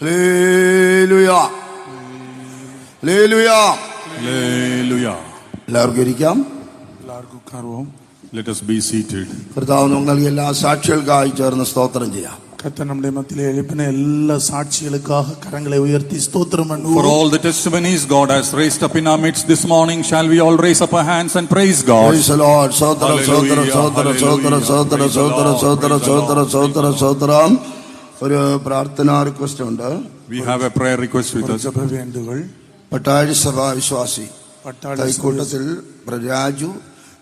Hallelujah hallelujah Hallelujah. എല്ലാവർക്കും ഇരിക്കാം. എല്ലാവർക്കും കർവം. Let us be seated. കർത്താവ് നമുക്ക് നൽകിയ എല്ലാ സാക്ഷികൾക്കായി ചേർന്ന് സ്തോത്രം ചെയ്യാം. കർത്താവ് നമ്മുടെ മധ്യത്തിൽ എഴുപ്പിന എല്ലാ സാക്ഷികൾക്കാக കരങ്ങളെ ഉയർത്തി സ്തോത്രം பண்ணுவோம். For all the testimonies God has raised up in our midst this morning, shall we all raise up our hands and praise God? Praise the Lord. സ്തോത്രം സ്തോത്രം സ്തോത്രം സ്തോത്രം സ്തോത്രം സ്തോത്രം സ്തോത്രം സ്തോത്രം സ്തോത്രം സ്തോത്രം. ഒരു പ്രാർത്ഥനാ റിക്വസ്റ്റ് ഉണ്ട്. We have a prayer request with us. Pattazhi സഭാ വിശ്വാസി കൂട്ടത്തിൽ രാജു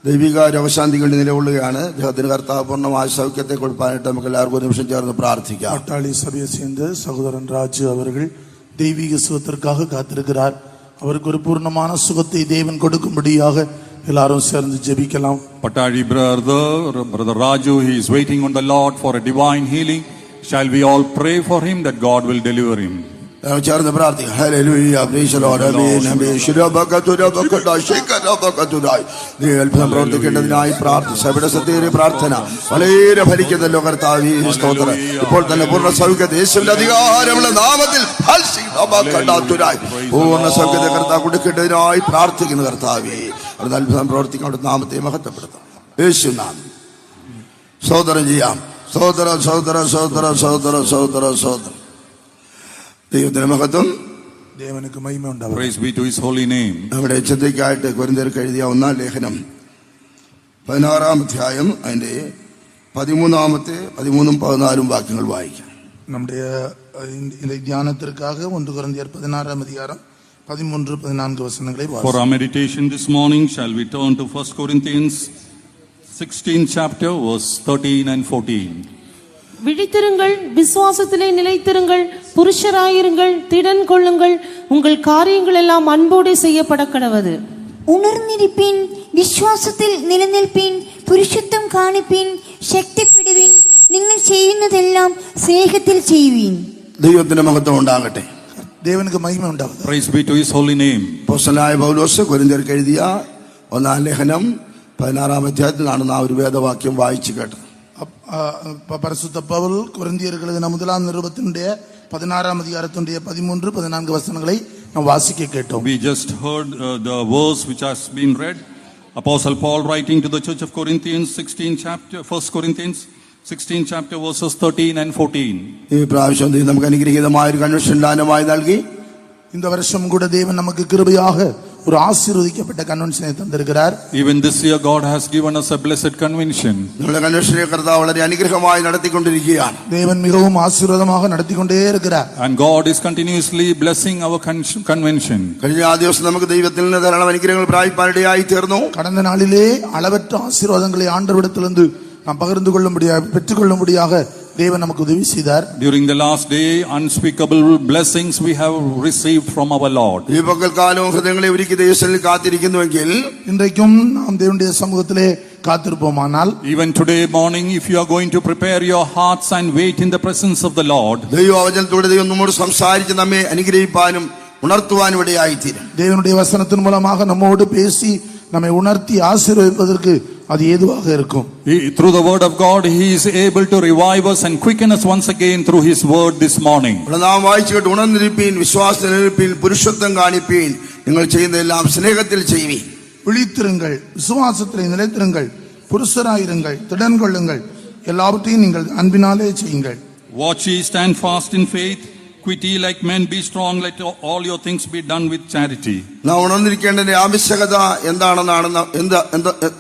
ദൈവിക രോഗശാന്തികളുടെ നിലകൊള്ളുകയാണ്. അദ്ദേഹത്തിന് കർത്താവ് പൂർണ്ണമായ സൗഖ്യത്തെ കൊടുക്കാനായിട്ട് നമുക്ക് എല്ലാവർക്കും ഒരു നിമിഷം ചേർന്ന് പ്രാർത്ഥിക്കാം. பட்டாளி சபையை சேர்ந்த சகோதரன் ராஜு அவர்கள் தெய்வீக சுகத்திற்காக காத்திருக்கிறார். அவருக்கு ஒரு பூர்ணமான சுகத்தை தேவன் கொடுக்கும்படியாக எல்லாரும் சேர்ந்து ஜெபிக்கலாம். Patali brother Raju, he is waiting on the Lord for a divine healing. Shall we all pray for him that God will deliver him? ചേർന്ന് പ്രാർത്ഥിക്കാം. ഹല്ലേലൂയ. Praise the lord. ആമേൻ ആമേൻ. ശുരബകതുരബകതുരായി നീ അത്ഭുതം പ്രവർത്തിക്കേണ്ടതിനായി സഭയുടെ സത്യേറിയ പ്രാർത്ഥന വളരെ ഫലിക്കുന്നല്ലോ കർത്താവേ. സ്തോത്രം. ഇപ്പോൾ തന്നെ പൂർണ്ണ സൗഖ്യത്തെ യേശുവിന്റെ അധികാരമുള്ള നാമത്തിൽ പൂർണ്ണ സൗഖ്യത്തെ കർത്താവ് കൊടുക്കേണ്ടതിനായി പ്രാർത്ഥിക്കുന്നു കർത്താവേ. അത് അത്ഭുതം പ്രവർത്തിക്കേണ്ട നാമത്തെ മഹത്വപ്പെടുത്താം. യേശു നാമം സ്തോത്രം ചെയ്യാം. സഹോദരം സഹോദരം സഹോദരം സഹോദരം സഹോദരം സഹോദരം. ദൈവത്തിന്റെ മഹത്വം, ദേവനുക്ക് മഹിമ ഉണ്ടാവട്ടെ. Praise be to his holy name. നമ്മുടെ ചിന്തയ്ക്കായിട്ട് കൊരിന്ത്യർക്ക് എഴുതിയ 1-ാം ലേഖനം 16-ാം അധ്യായം അതിന്റെ 13-14 വാക്യങ്ങൾ വായിക്കാം. நம்முடைய தியானத்திற்காக 1 கொரிந்தியர் 16-ம் அதிகாரம் 13-14 வசனங்களை வாசிப்போம். For our meditation this morning, shall we turn to 1 Corinthians 16th chapter verse 13 and 14. விழித்திருங்கள், விசுவாசத்திலே நிலைத்திருங்கள், புருஷராயிருங்கள், திடன் கொள்ளுங்கள், உங்கள் காரியங்கள் எல்லாம் அன்போடு செய்யப்பட கடவது. ഉണർന്നിരിപ്പിൻ, വിശ്വാസത്തിൽ നിലനിൽപ്പിൻ, പുരുഷത്വം കാണിപ്പിൻ, ശക്തിപ്പെടുവിൻ, നിങ്ങൾ ചെയ്യുന്നതെല്ലാം സ്നേഹത്തിൽ ചെയ്യുവിൻ. ദൈവത്തിന്റെ മഹത്വം ഉണ്ടാകട്ടെ. ദേവനുക്ക് മഹിമ ഉണ്ടാവട്ടെ. Praise be to his holy name. അപ്പോസ്തലനായ പൗലോസ് കൊരിന്ത്യർക്ക് എഴുതിയ 1-ാം ലേഖനം 16-ാം അധ്യായത്തിൽ നടന്ന ആ ഒരു വേദവാക്യം വായിച്ചു കേട്ടത്. பரிசுத்த பவுல் கொரிந்தியர்கள் எழுதின 1-ாம் நிருபத்தினுடைய 16-ம் அதிகாரத்தினுடைய 13-14 வசனங்களை நாம் வாசிக்க கேட்டோம். We just heard the verse which has been read. Apostle Paul writing to the church of Corinthians 16th chapter, 1 Corinthians 16th chapter verses 13 and 14. ഈ പ്രാവശ്യം നമുക്ക് അനുഗ്രഹീതമായ ഒരു കൺവെൻഷൻ ദാനമായി നൽകി. இந்த வருஷம் கூட தேவன் நமக்கு கிருபையாக ஒரு ஆசீர்வதிக்கப்பட்ட கன்வென்ஷனை தந்திருக்கிறார். Even this year God has given us a blessed convention. നമ്മുടെ കൺവെൻഷനെ കർത്താവ് വളരെ അനുഗ്രഹമായി നടത്തിക്കൊണ്ടിരിക്കുകയാണ്. தேவன் மிகவும் ஆசீர்வாதமாக நடத்திக்கொண்டே இருக்கிறார். And God is continuously blessing our convention. കഴിഞ്ഞ ദിവസം നമുക്ക് ദൈവത്തിൽ നിന്ന് ധാരാളം അനുഗ്രഹങ്ങൾ പ്രാപിക്കാനിടയായി തീർന്നു. கடந்த நாளிலே அளவற்ற ஆசீர்வாதங்களை ஆண்டவரிடத்திலிருந்து நாம் பகிர்ந்து கொள்ளும்படியாக பெற்றுக்கொள்ளும்படியாக தேவன் நமக்கு உதவி செய்தார். During the last day, unspeakable blessings we have received from our Lord. ഈ പകൽക്കാലവും ഹൃദയങ്ങളെ ഒരുക്കി ദൈവത്തിൽ കാത്തിരിക്കുന്നുവെങ്കിൽ இன்றைக்கும் நாம் தேவனுடைய சமூகத்திலே காத்திருப்போமானால், even today morning, if you are going to prepare your hearts and wait in the presence of the Lord, ദൈവവചനത്തോടെ ദൈവം നമ്മോട് സംസാരിച്ച് നമ്മെ അനുഗ്രഹിപ്പാനും ഉണർത്തുവാനും ഇടയായി തീരും. தேவனுடைய வசனத்தின் மூலமாக நம்மோடு பேசி நம்மை உணர்த்தி ஆசீர்வதிப்பதற்கு அது ஏதுவாக இருக்கும். Through the word of God, he is able to revive us and quicken us once again through his word this morning. നാം വായിച്ചിട്ട് ഉണർന്നിരിപ്പീൻ, വിശ്വാസത്തിൽ നിലനിൽപ്പീൻ, പുരുഷത്വം കാണിപ്പീൻ, നിങ്ങൾ ചെയ്യുന്നതെല്ലാം സ്നേഹത്തിൽ ചെയ്യുവീൻ. விழித்திருங்கள், விசுவாசத்திலே நிலைத்திருங்கள், புருஷராயிருங்கள், திடன் கொள்ளுங்கள், எல்லாவற்றையும் நீங்கள் அன்பினாலே செய்யுங்கள். Watch ye, stand fast in faith, quit ye like men, be strong, let all your things be done with charity. നാം ഉണർന്നിരിക്കേണ്ടതിന്റെ ആവശ്യകത എന്താണെന്നാണ്,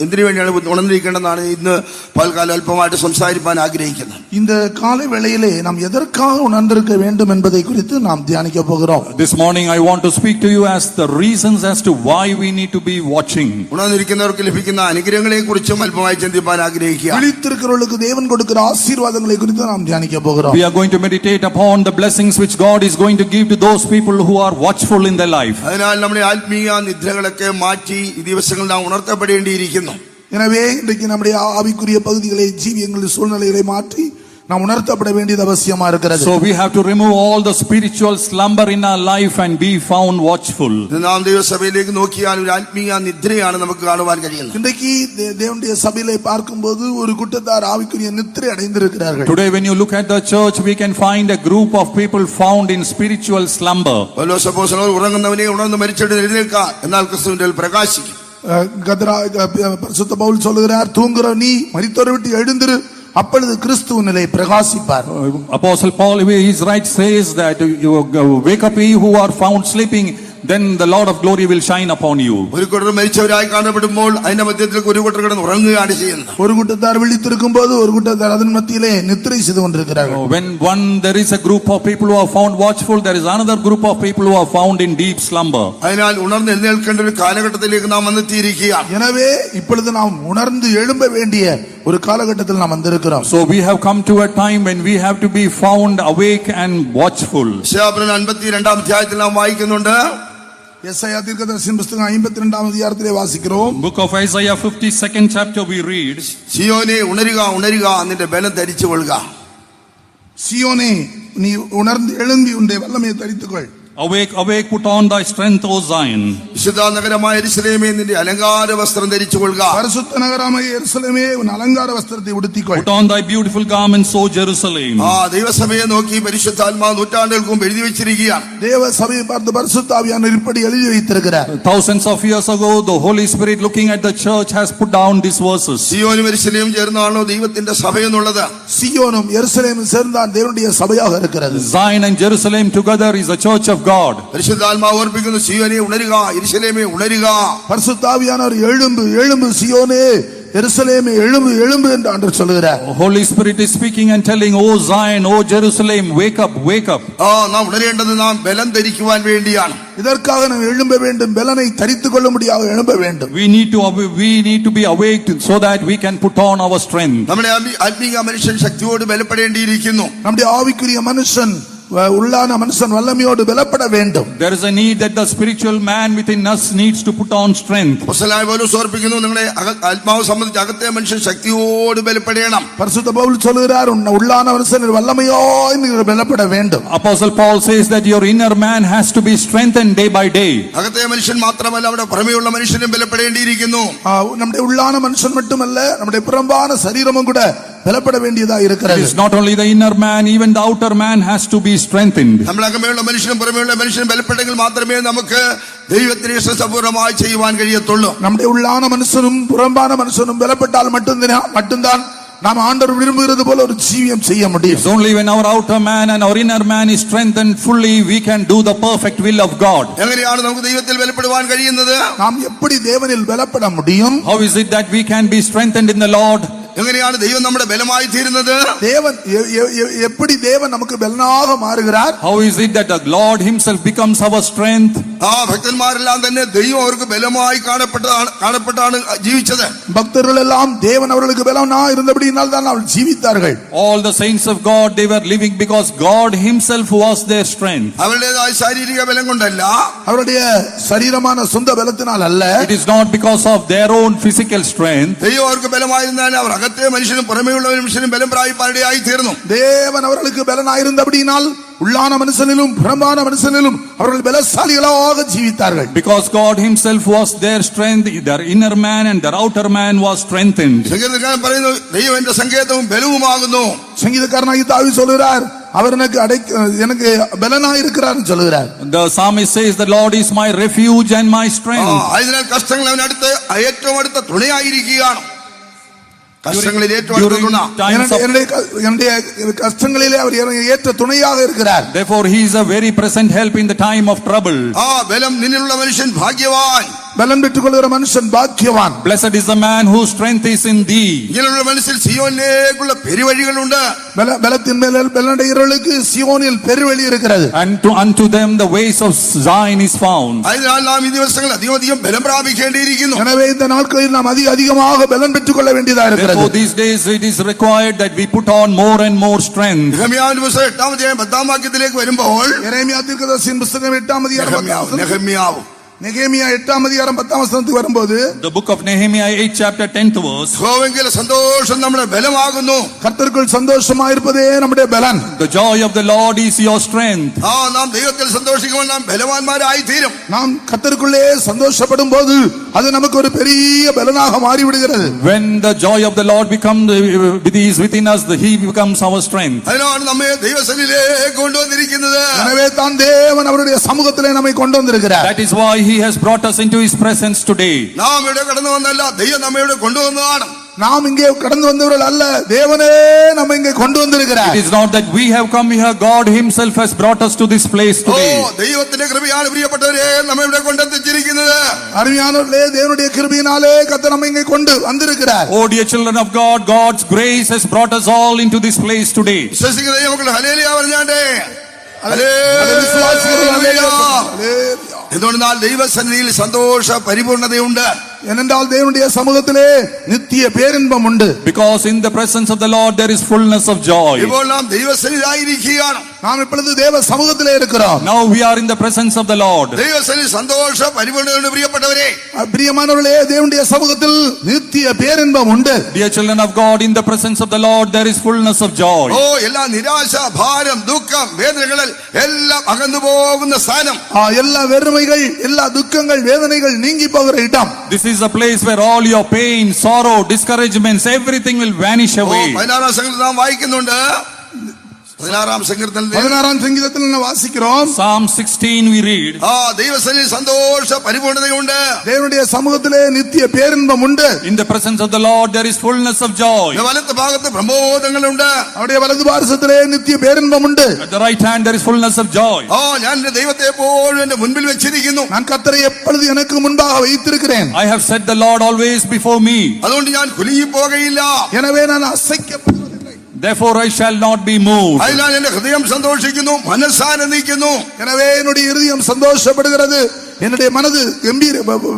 എന്തിനു വേണ്ടിയാണ് ഉണർന്നിരിക്കേണ്ടതാണ് ഇന്ന് പൽക്കാലം അല്പമായിട്ട് സംസാരിക്കാൻ ആഗ്രഹിക്കുന്നത്. இந்த காலை வேளையிலே நாம் எதற்காக உணர்ந்திருக்க வேண்டும் என்பதை குறித்து நாம் தியானிக்க போகிறோம். This morning I want to speak to you as the reasons as to why we need to be watching. ഉണർന്നിരിക്കുന്നവർക്ക് ലഭിക്കുന്ന അനുഗ്രഹങ്ങളെ കുറിച്ചും അല്പമായി ചിന്തിക്കാൻ ആഗ്രഹിക്കുക. விழித்திருக்கிறவர்களுக்கு தேவன் கொடுக்கிற ஆசீர்வாதங்களை குறித்து நாம் தியானிக்க போகிறோம். We are going to meditate upon the blessings which God is going to give to those people who are watchful in their life. അതിനാൽ നമ്മുടെ ആത്മീയ നിദ്രകളൊക്കെ മാറ്റി ഈ ദിവസങ്ങളിൽ നാം ഉണർത്തപ്പെടേണ്ടിയിരിക്കുന്നു. எனவே இன்றைக்கு நம்முடைய ஆவிக்குரிய பகுதிகளை, ஜீவியங்களின் சூழ்நிலைகளை மாற்றி நாம் உணர்த்தப்பட வேண்டியது அவசியமா இருக்கிறது. So we have to remove all the spiritual slumber in our life and be found watchful. നാം ദൈവസഭയിലേക്ക് നോക്കിയാൽ ഒരു ആത്മീയ നിദ്രയാണ് നമുക്ക് കാണുവാൻ കഴിയുന്നത്. இன்றைக்கு தேவனுடைய சபையிலே பார்க்கும்போது ஒரு கூட்டத்தார் ஆவிக்குரிய நித்திரை அடைந்திருக்கிறார்கள். Today when you look at the church, we can find a group of people found in spiritual slumber. പൗലോസ് അപ്പോസ്തലൻ ഉറങ്ങുന്നവനെ ഉണർന്ന് മരിച്ചിട്ട് എഴുന്നേൽക്ക, എന്നാൽ ക്രിസ്തുവിന്റെ പ്രകാശിക്കും. பரிசுத்த பவுல் சொல்லுகிறார், தூங்குற நீ மரித்தோரை விட்டு எழுந்திரு, அப்பொழுது கிறிஸ்துவினிலே பிரகாசிப்பார். Apostle Paul, his right says that you wake up ye who are found sleeping, then the Lord of glory will shine upon you. ഒരു കൂട്ടർ മരിച്ചവരായി കാണപ്പെടുമ്പോൾ അതിന്റെ മധ്യത്തിൽ ഒരു കൂട്ടർ കിടന്ന് ഉറങ്ങുകയാണ് ചെയ്യുന്നത്. ஒரு கூட்டத்தார் விழித்திருக்கும் போது ஒரு கூட்டத்தார் அதன் மத்தியிலே நித்திரை செய்து கொண்டிருக்கிறார்கள். When there is a group of people who are found watchful, there is another group of people who are found in deep slumber. അതിനാൽ ഉണർന്ന് എഴുന്നേൽക്കേണ്ട ഒരു കാലഘട്ടത്തിലേക്ക് നാം വന്നെത്തിയിരിക്കുകയാണ്. எனவே இப்பொழுது நாம் உணர்ந்து எழும்ப வேண்டிய ஒரு காலகட்டத்தில் நாம் வந்திருக்கிறோம். So we have come to a time when we have to be found awake and watchful. യശയ്യാ 52 അധ്യായത്തിൽ നാം വായിക്കുന്നുണ്ട്. യെശയ്യാ ദീർഘദർശിയുടെ പുസ്തകം 52 അധ്യായത്തിലെ വാസിக்கிறோം. Book of Isaiah 52nd chapter we read, സിയോനെ ഉണരുക ഉണരുക, നിന്റെ ബലം ധരിച്ചു കൊള്ളുക. സിയോനെ നീ ഉണർന്ന് എഴുമ്പി ഉന്റെ വല്ലമയെ ധരിത്തുകൊள். awake, awake, put on thy strength, O Zion. വിശുദ്ധ നഗരമായ യെരൂശലേമേ, നിന്റെ അലങ്കാര വസ്ത്രം ധരിച്ചു കൊള്ളുക. பரிசுத்த நகரமாகிய எருசலேமே உன் அலங்கார வஸ்திரத்தை உடுத்திக்கொள். Put on thy beautiful garments, O Jerusalem. ദൈവസഭയെ നോക്കി പരിശുദ്ധാത്മാവ് നൂറ്റാണ്ടുകൾക്ക് മുമ്പ് എഴുതി വെച്ചിരിക്കുകയാണ്. தேவ சபையை பார்த்து பரிசுத்த ஆவியானவர் இப்படி எழுதி வைத்திருக்கிறார். Thousands of years ago, the Holy Spirit looking at the church has put down these verses. സിയോനും യെരൂശലേമും ചേർന്നാണോ ദൈവത്തിന്റെ സഭയെന്നുള്ളത്? சியோனும் எருசலேமும் சேர்ந்தான் தேவனுடைய சபையாக இருக்கிறது. Zion and Jerusalem together is the church of God. പരിശുദ്ധാത്മാവ് ഓർപ്പിക്കുന്നു, സിയോനെ ഉണരുക, യെരൂശലേമേ ഉണരുക. பரிசுத்த ஆவியானவர் எழும்பு எழும்பு சியோனே எருசலேமே எழும்பு எழும்பு என்று ஆண்டவர் சொல்கிறார். Holy Spirit is speaking and telling, O Zion, O Jerusalem, wake up, wake up. നാം ഉണരേണ്ടത് നാം ബലം ധരിക്കുവാൻ വേണ്ടിയാണ്. இதற்காக நாம் எழும்ப வேண்டும், பலனை தரித்துக் கொள்ள முடியாக எழும்ப வேண்டும். We need to be awake so that we can put on our strength. നമ്മുടെ ആത്മീക മനുഷ്യൻ ശക്തിയോട് ബലപ്പെടേണ്ടിയിരിക്കുന്നു. நம்முடைய ஆவிக்குரிய மனுஷன் உள்ளான மனுஷன் வல்லமையோடு பலப்பட வேண்டும். There is a need that the spiritual man within us needs to put on strength. അപ്പോസ്തലനായ പൗലോസ് ഓർപ്പിക്കുന്നു, നിങ്ങളുടെ ആത്മാവ് സംബന്ധിച്ച് അകത്തെ മനുഷ്യൻ ശക്തിയോട് ബലപ്പെടണം. பரிசுத்த பவுல் சொல்கிறார், உள்ளான மனுஷன் வல்லமையோடு நீங்கள் பலப்பட வேண்டும். Apostle Paul says that your inner man has to be strengthened day by day. അകത്തെ മനുഷ്യൻ മാത്രമല്ല, അവിടെ പുറമേയുള്ള മനുഷ്യനും ബലപ്പെടേണ്ടിയിരിക്കുന്നു. நம்முடைய உள்ளான மனுஷன் மட்டுமல்ல, நம்முடைய புறம்பான சரீரமும் கூட பலப்பட வேண்டியதா இருக்கிறது. It is not only the inner man, even the outer man has to be strengthened. നമ്മുടെ അകമേയുള്ള മനുഷ്യനും പുറമേയുള്ള മനുഷ്യനും ബലപ്പെട്ടെങ്കിൽ മാത്രമേ നമുക്ക് ദൈവത്തിന്റെ ഇഷ്ടസമ്പൂർണ്ണമായി ചെയ്യുവാൻ കഴിയത്തുള്ളൂ. நம்முடைய உள்ளான மனுஷனும் புறம்பான மனுஷனும் பலப்பட்டால் மட்டும்தான் நாம் ஆண்டவர் விரும்புகிறது போல ஒரு ஜீவியம் செய்ய முடியும். It's only when our outer man and our inner man is strengthened fully we can do the perfect will of God. എങ്ങനെയാണ് നമുക്ക് ദൈവത്തിൽ ബലപ്പെടുവാൻ കഴിയുന്നത്? நாம் எப்படி தேவனில் பலப்பட முடியும்? How is it that we can be strengthened in the Lord? എങ്ങനെയാണ് ദൈവം നമ്മുടെ ബലമായി തീരുന്നത്? தேவன் எப்படி தேவன் நமக்கு பலனாக மாறுகிறார்? How is it that the Lord himself becomes our strength? ഭക്തന്മാരെല്ലാം തന്നെ ദൈവം അവർക്ക് ബലമായി കാണപ്പെട്ടാണ് ജീവിച്ചത്. பக்தர்கள் எல்லாம் தேவன் அவர்களுக்கு பலனா இருந்தபடியால் தான் அவர்கள் ஜீவித்தார்கள். All the saints of God, they were living because God himself was their strength. അവരുടേതായ ശാരീരിക ബലം കൊണ്ടല്ല, அவருடைய சரீரமான சொந்த பலத்தினால் அல்ல. It is not because of their own physical strength. ദൈവം അവർക്ക് ബലമായിരുന്നാൽ അവർ അകത്തെ മനുഷ്യനും പുറമേയുള്ള മനുഷ്യനും ബലം പ്രാപിപ്പാനിടയായി തീർന്നു. தேவன் அவர்களுக்கு பலனாயிருந்தபடியால் உள்ளான மனுஷனிலும் புறம்பான மனுஷனிலும் அவர்கள் பலசாலிகளாக ஜீவித்தார்கள். Because God himself was their strength, their inner man and their outer man was strengthened. സങ്കീർത്തനക്കാരൻ പറയുന്നു, ദൈവം എന്റെ സങ്കേതവും ബലവുമാകുന്നു. சங்கீதக்காரனாகிய தாவீது சொல்கிறார், அவர் எனக்கு பலனாய் இருக்கிறார்னு சொல்கிறார். The psalmist says, the Lord is my refuge and my strength. അതിനാൽ കഷ്ടങ്ങൾ അവനടുത്ത് ഏറ്റവും അടുത്ത തുണയായിരിക്കുകയാണ്. കഷ്ടങ്ങളിൽ ഏറ്റവും അടുത്ത തുണ. என்னுடைய கஷ்டங்களிலே அவர் ஏற்ற துணையாக இருக்கிறார். Therefore he is a very present help in the time of trouble. ബലം നിന്നിലുള്ള മനുഷ്യൻ ഭാഗ്യവാൻ. பலன் பெற்றுக் கொள்கிற மனுஷன் பாக்கியவான். Blessed is the man whose strength is in thee. ഇങ്ങനെയുള്ള മനുഷ്യൻ സിയോനിലേക്കുള്ള പെരുവഴികളുണ്ട്. பலத்தின் மேல் பலனடைகிறவர்களுக்கு சியோனில் பெருவழி இருக்கிறது. And unto them the ways of Zion is found. അതിനാൽ നാം ഈ ദിവസങ്ങൾ അധികം ബലം പ്രാപിക്കേണ്ടിയിരിക്കുന്നു. எனவே இந்த நாட்களில் நாம் அதிகமாக பலன் பெற்றுக் கொள்ள வேண்டியதாக இருக்கிறது. Therefore these days it is required that we put on more and more strength. നെഹമ്യാവിന്റെ പുസ്തകം 8-ാം അധ്യായം 10-ാം വാക്യത്തിലേക്ക് വരുമ്പോൾ, യെരേമിയാ தீர்க்கதரிசியின் புத்தகம் 8-ாம் அதிகாரம் நெகேமியா 8ஆம் அதிகாரம் 10ஆம் வசனத்துக்கு வரும்போது The book of Nehemiah 8 chapter 10th verse. യഹോവയെങ്കിൽ സന്തോഷം നമ്മുടെ ബലമാകുന്നു. கர்த்தருக்குள் சந்தோஷமாயிருப்பதே நம்முடைய பலன். The joy of the Lord is your strength. നാം ദൈവത്തിൽ സന്തോഷിക്കുമ്പോൾ നാം ബലവാന്മാരായി തീരും. நாம் கர்த்தருக்குள்ளே சந்தோஷப்படும் போது அது நமக்கு ஒரு பெரிய பலனாக மாறிவிடுகிறது. When the joy of the Lord is within us, he becomes our strength. അതിനാണ് നമ്മെ ദൈവസന്നിധിയിലേക്ക് കൊണ്ടുവന്നിരിക്കുന്നത്. எனவே தான் தேவன் அவருடைய சமூகத்திலே நம்மை கொண்டு வந்திருக்கிறார். That is why he has brought us into his presence today. നാം ഇവിടെ കടന്നു വന്നല്ല, ദൈവം നമ്മെ ഇവിടെ കൊണ്ടുവന്നതാണ്. நாம் இங்கே கடந்து வந்தவர்கள் அல்ல, தேவனே நம்ம இங்கே கொண்டு வந்திருக்கிறார். It is not that we have come here, God himself has brought us to this place today. ദൈവത്തിന്റെ കൃപയാണ് പ്രിയപ്പെട്ടവരെ നമ്മെ ഇവിടെ കൊണ്ടെത്തിച്ചിരിക്കുന്നത്. அருமையானவர்களே, தேவனுடைய கிருபையினாலே கர்த்தர் நம்மை இங்கே கொண்டு வந்திருக்கிறார். Oh dear children of God, God's grace has brought us all into this place today. വിശ്വസിക്കുന്ന ദൈവമക്കൾ ഹല്ലേലൂയ പറഞ്ഞാട്ടെ. എന്തുകൊണ്ടെന്നാൽ ദൈവസന്നിധിയിൽ സന്തോഷ പരിപൂർണതയുണ്ട്. ஏனென்றால் தேவனுடைய சமூகத்திலே நித்திய பேரின்பம் உண்டு. Because in the presence of the Lord there is fullness of joy. ഇപ്പോൾ നാം ദൈവസന്നിധിയിലായിരിക്കുകയാണ്. நாம் இப்பொழுது தேவ சமூகத்திலே இருக்கிறோம். Now we are in the presence of the Lord. ദൈവസന്നിധി സന്തോഷ പരിപൂർണതയുണ്ട് പ്രിയപ്പെട്ടവരെ. பிரியமானவர்களே, தேவனுடைய சமூகத்தில் நித்திய பேரின்பம் உண்டு. Dear children of God, in the presence of the Lord there is fullness of joy. എല്ലാ നിരാശ, ഭാരം, ദുഃഖം, വേദനകളിൽ എല്ലാം അകന്നു പോകുന്ന സ്ഥാനം. எல்லா வெறுமைகள், எல்லா துக்கங்கள், வேதனைகள் நீங்கி போகிற இடம். This is a place where all your pain, sorrow, discouragements, everything will vanish away. 16 സംഗീതത്തിൽ നാം വായിക്കുന്നുണ്ട്. 16 சங்கீதத்தில் நாம் வாசிக்கிறோம். Psalm 16 we read. ദൈവസന്നിധി സന്തോഷ പരിപൂർണതയുണ്ട്. தேவனுடைய சமூகத்திலே நித்திய பேரின்பம் உண்டு. In the presence of the Lord there is fullness of joy. വലത്ത് ഭാഗത്ത് പ്രമോദങ്ങളുണ്ട്. அவருடைய வலது പാർശ്വത്തിலே നിത്യ പേരിன்பം ഉണ്ട്. At the right hand there is fullness of joy. ഞാൻ എന്റെ ദൈവത്തെ എപ്പോഴും എന്റെ മുൻപിൽ വെച്ചിരിക്കുന്നു. நான் கர்த்தரை எப்பொழுது எனக்கு முன்பாக வைத்திருக்கிறேன். I have set the Lord always before me. അതുകൊണ്ട് ഞാൻ കുലുങ്ങി പോകയില്ല. எனவே நான் അസൈക്കപ്പെടുവതിல்லை. Therefore I shall not be moved. അതിനാൽ എന്റെ ഹൃദയം സന്തോഷിക്കുന്നു, മനസ്സാനന്ദിക്കുന്നു. எனவே என்னுடைய இருதயம் சந்தோஷப்படுகிறது, என்னுடைய மனது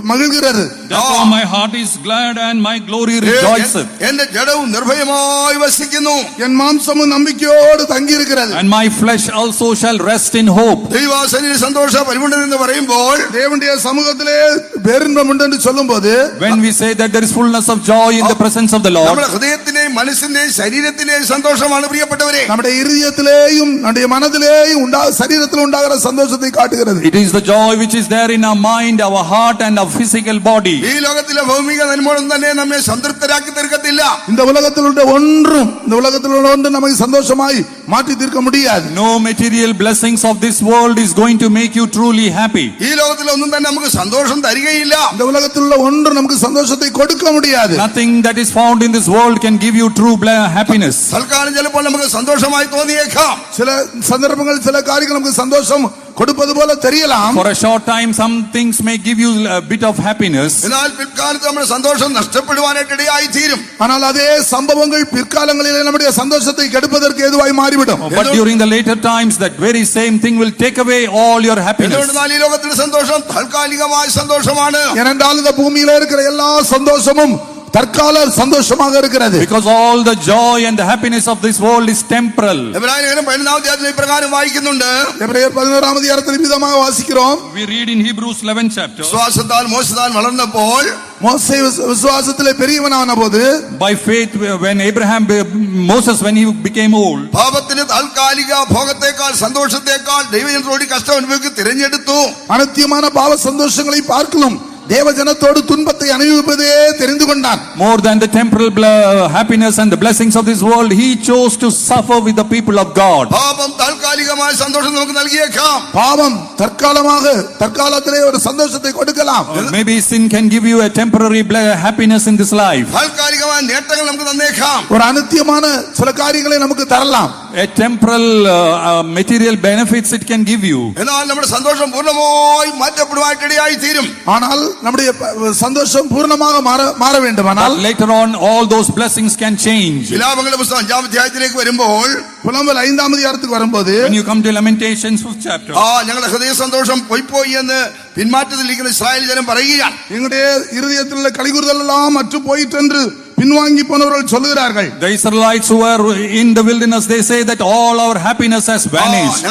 மகிழ்கிறது. Therefore my heart is glad and my glory rejoiceth. എന്റെ ജഡവും നിർഭയമായി വസിക്കുന്നു. என் மாம்சமும் நம்பிக்கையோடு தங்கி இருக்கிறது. And my flesh also shall rest in hope. ദൈവസന്നിധി സന്തോഷ പരിപൂർണത എന്ന് പറയുമ്പോൾ தேவனுடைய சமூகத்திலே பேரின்பம் உண்டு என்று சொல்லும்போது, when we say that there is fullness of joy in the presence of the Lord, നമ്മുടെ ഹൃദയത്തിന്റെയും മനസ്സിന്റെയും ശരീരത്തിന്റെയും സന്തോഷമാണ് പ്രിയപ്പെട്ടവരെ. நம்முடைய இருதயத்திலேயும் நம்முடைய மனதிலேயும் சரீரத்தில் உண்டாகிற சந்தோஷத்தை காட்டுகிறது. it is the joy which is there in our mind, our heart and our physical body. ഈ ലോകത്തിലെ ഭൗമിക നന്മകളും തന്നെ നമ്മെ സംതൃപ്തരാക്കി തീർക്കത്തില്ല. இந்த உலகத்தில் உள்ள ஒன்று நம்மை சந்தோஷமாய் மாற்றி தீர்க்க முடியாது. No material blessings of this world is going to make you truly happy. ഈ ലോകത്തിലെ ഒന്നും തന്നെ നമുക്ക് സന്തോഷം തരികയില്ല. இந்த உலகத்தில் உள்ள ஒன்று நமக்கு சந்தோஷத்தை கொடுக்க முடியாது. Nothing that is found in this world can give you true happiness. തൽക്കാലം ചിലപ്പോൾ നമുക്ക് സന്തോഷമായി തോന്നിയേക്കാം. சில சந்தர்ப்பங்கள் சில காரியங்கள் நமக்கு சந்தோஷம் கொடுப்பது போல தெரியலாம். For a short time some things may give you a bit of happiness. എന്നാൽ പിൽക്കാലത്ത് നമ്മുടെ സന്തോഷം നഷ്ടപ്പെടുവാനായിട്ട് ഇടയായി തീരും. ஆனால் அதே சம்பவங்கள் பிற்காலங்களிலே நம்முடைய சந்தோஷத்தை கெடுப்பதற்கு ஏதுவாய் மாறிவிடும். But during the later times that very same thing will take away all your happiness. എന്തുകൊണ്ടെന്നാൽ ഈ ലോകത്തിലെ സന്തോഷം താൽക്കാലികമായ സന്തോഷമാണ്. ஏனென்றால் இந்த பூமியிலே இருக்கிற எல்லா சந்தோஷமும் தற்கால சந்தோஷமாக இருக்கிறது. Because all the joy and the happiness of this world is temporal. എബ്രായലേഖനം 11-ാം അധ്യായത്തിൽ ഇപ്രകാരം വായിക്കുന്നുണ്ട്. എബ്രായർ 11-ാം അധ്യായത്തിൽ വിധமாக വാസിக்கிறோம். We read in Hebrews 11th chapter. വിശ്വാസത്താൽ മോശത്താൽ വളർന്നപ്പോൾ மோசே விசுவாசத்திலே பெரியவனான போது, by faith when Moses when he became old, പാപത്തിന് താൽക്കാലിക ഭോഗത്തെക്കാൾ സന്തോഷത്തെക്കാൾ ദൈവജനത്തോട് കഷ്ടം അനുഭവിക്ക് തിരഞ്ഞെടുത്തു. அனித்தியமான பாவ சந்தோஷங்களை பார்க்கலாம் தேவஜனத்தோடு துன்பத்தை அனுபவிப்பதே தெரிந்து கொண்டான். More than the temporal happiness and the blessings of this world, he chose to suffer with the people of God. പാപം താൽക്കാലികമായ സന്തോഷം നമുക്ക് നൽകിയേക്കാം. பாவம் தற்காலத்திலே ஒரு சந்தோஷத்தை கொடுக்கலாம். Maybe sin can give you a temporary happiness in this life. താൽക്കാലികമായ നേട്ടങ്ങൾ നമുക്ക് തന്നേക്കാം. ஒரு அனித்தியமான சில காரியங்களை நமக்கு தரலாம். A temporal material benefits it can give you. എന്നാൽ നമ്മുടെ സന്തോഷം പൂർണ്ണമായി മാറ്റപ്പെടുവാനായിട്ട് ഇടയായി തീരും. ஆனால் நம்முடைய சந்தோஷம் பூர்ணமாக மாற வேண்டுமானால் later on all those blessings can change. വിലാപങ്ങളുടെ പുസ്തകം 5-ാം അധ്യായത്തിലേക്ക് വരുമ്പോൾ, புலம்பல் 5-ാം അധ്യായത്തിലേക്ക് വരുമ്പോൾ, when you come to Lamentations 5th chapter, ഞങ്ങളുടെ ഹൃദയ സന്തോഷം പോയി എന്ന് പിന്മാറ്റത്തിലിരിക്കുന്ന ഇസ്രായേൽ ജനം പറയുകയാണ്. எங்களுடைய இருதயத்தில் உள்ள களிகூறுதல் எல்லாம் அற்று போயிற்று என்று பின்வாங்கி போனவர்கள் சொல்லுகிறார்கள். The Israelites who were in the wilderness, they say that all our happiness has vanished.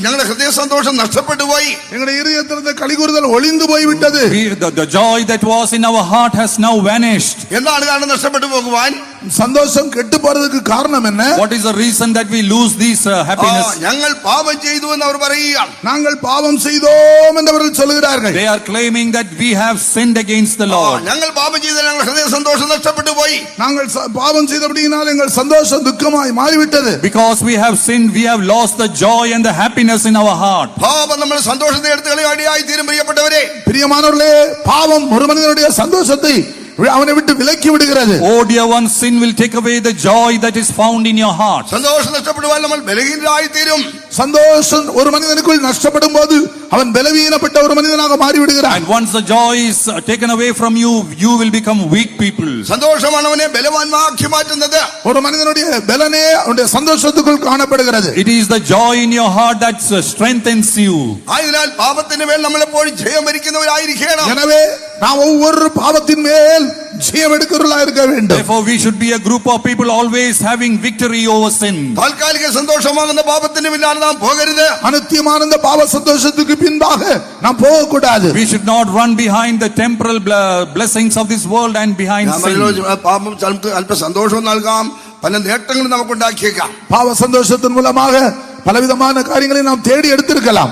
ഞങ്ങളുടെ ഹൃദയ സന്തോഷം നഷ്ടപ്പെട്ടു പോയി. எங்களுடைய இதயத்திலிருந்து களிகூறுதல் ஒளிந்து போய்விட்டது. The joy that was in our heart has now vanished. എന്താണ് കാരണം നഷ്ടപ്പെട്ടു പോകുവാൻ? சந்தோஷம் கெட்டு போறதுக்கு காரணம் என்ன? What is the reason that we lose this happiness? ഞങ്ങൾ പാപം ചെയ്തു എന്ന് അവർ പറയുകയാണ്. நாங்கள் பாவம் செய்தோம் என்று அவர்கள் சொல்லுகிறார்கள். They are claiming that we have sinned against the Lord. ഞങ്ങൾ പാപം ചെയ്താൽ ഞങ്ങളുടെ ഹൃദയ സന്തോഷം നഷ്ടപ്പെട്ടു പോയി. நாங்கள் பாவம் செய்தபடியினால் எங்கள் சந்தோஷம் துக்கமாய் மாறிவிட்டது. Because we have sinned, we have lost the joy and the happiness in our heart. പാപം നമ്മുടെ സന്തോഷത്തെ എടുത്തു കളയാടിയായി തീരും പ്രിയപ്പെട്ടവരെ. பிரியமானவர்களே, பாவம் ஒரு மனிதனுடைய சந்தோஷத்தை அவனை விட்டு விலக்கி விடுகிறது. Oh dear one, sin will take away the joy that is found in your heart. സന്തോഷം നഷ്ടപ്പെടുവാൻ നമ്മൾ ബലഹീനരായി തീരും. சந்தோஷம் ஒரு மனிதனுக்குள் நஷ்டப்படும் போது அவன் பலவீனப்பட்ட ஒரு மனிதனாக மாறி விடுகிறான். And once the joy is taken away from you, you will become weak people. സന്തോഷമാണ് അവനെ ബലവാനാക്കി മാറ്റുന്നത്. ஒரு மனிதனுடைய பலனே அவனுடைய சந்தோஷத்துக்குள் காணப்படுகிறது. It is the joy in your heart that strengthens you. ആയതിനാൽ പാപത്തിന് മേൽ നമ്മൾ എപ്പോഴും ജയം വരിക്കുന്നവരായിരിക്കണം. எனவே நாம் ஒவ்வொரு பாவத்தின் மேல் ஜெயம் எடுக்கிறவர்களாக இருக்க வேண்டும். Therefore we should be a group of people always having victory over sin. താൽക്കാലിക സന്തോഷമാകുന്ന പാപത്തിന് പിന്നാലെ നാം പോകരുത്. அனுத்தியமான இந்த பாவ சந்தோஷத்துக்கு பின்பாக நாம் போக கூடாது. We should not run behind the temporal blessings of this world and behind sin. പാപം അല്പ സന്തോഷം നൽകാം, പല നേട്ടങ്ങളും നമുക്കുണ്ടാക്കിയേക്കാം. பாவ சந்தோஷத்தின் மூலமாக பலவிதமான காரியங்களை நாம் தேடி எடுத்திருக்கலாம்.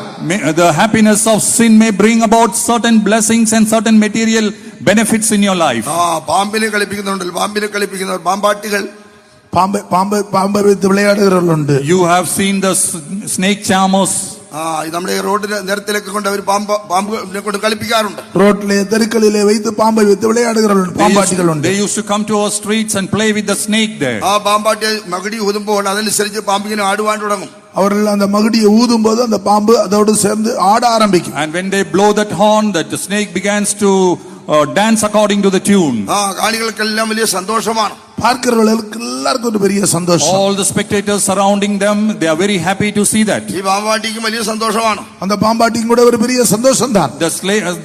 The happiness of sin may bring about certain blessings and certain material benefits in your life. പാമ്പിനെ കളിപ്പിക്കുന്നുണ്ടല്ലോ, പാമ്പിനെ കളിപ്പിക്കുന്നവർ, പാമ്പാട്ടികൾ, பாம்பை வைத்து விளையாடுகிறவர்களுண்டு. You have seen the snake charmers. നമ്മുടെ ഈ റോഡിന് നിരത്തിലൊക്കെ കൊണ്ട് അവർ പാമ്പിനെ കൊണ്ട് കളിപ്പിക്കാറുണ്ട്. ரோட்ல தெருக்களிலே வைத்து பாம்பை வைத்து விளையாடுகிறவர்கள் பாம்பாட்டிகளுண்டு. They used to come to our streets and play with the snake there. പാമ്പാട്ടി മകുടി ഊതുമ്പോൾ അതനുസരിച്ച് പാമ്പിങ്ങനെ ആടുവാൻ തുടങ്ങും. அவர்கள் அந்த மகுடியை ஊதும் போது அந்த பாம்பு அதோடு சேர்ந்து ஆட ஆரம்பிக்கும். And when they blow that horn, that the snake begins to dance according to the tune. കാണികൾക്കെല്ലാം വലിയ സന്തോഷമാണ്. பார்க்கிறவர்களுக்கு எல்லாருக்கும் ஒரு பெரிய சந்தோஷம். All the spectators surrounding them, they are very happy to see that. ഈ പാമ്പാട്ടിക്കും വലിയ സന്തോഷമാണ്. அந்த பாம்பாட்டிக்கும் கூட ஒரு பெரிய சந்தோஷம் தான்.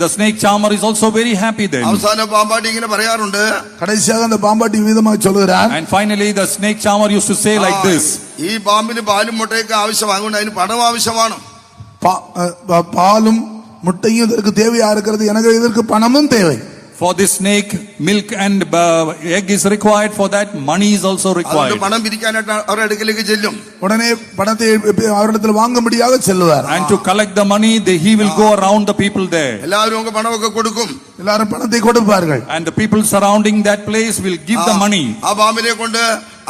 The snake charmer is also very happy then. അവസാനം പാമ്പാട്ടി ഇങ്ങനെ പറയാറുണ്ട്, கடைசியாக அந்த பாம்பாட்டி விதமாக சொல்கிறார். And finally the snake charmer used to say like this. ഈ പാമ്പിന് പാലും മുട്ടയൊക്കെ ആവശ്യമാണ്, അതുകൊണ്ട് അതിന് പണം ആവശ്യമാണ്. பாலும் முட்டையும் இதற்கு தேவையா இருக்கிறது, எனக்கு இதற்கு பணமும் தேவை. For this snake, milk and egg is required. For that, money is also required. പണം പിരിക്കാനായിട്ട് അവരുടെ അടുക്കലേക്ക് ചെല്ലും. உடனே பணத்தை அவரிடத்தில் வாங்கும்படியாக செல்வார். And to collect the money, he will go around the people there. എല്ലാവരും அவங்க പണമൊക്കെ കൊടുക്കും. எல்லாரும் பணத்தை கொடுப்பார்கள். And the people surrounding that place will give the money. ആ പാമ്പിനെ കൊണ്ട്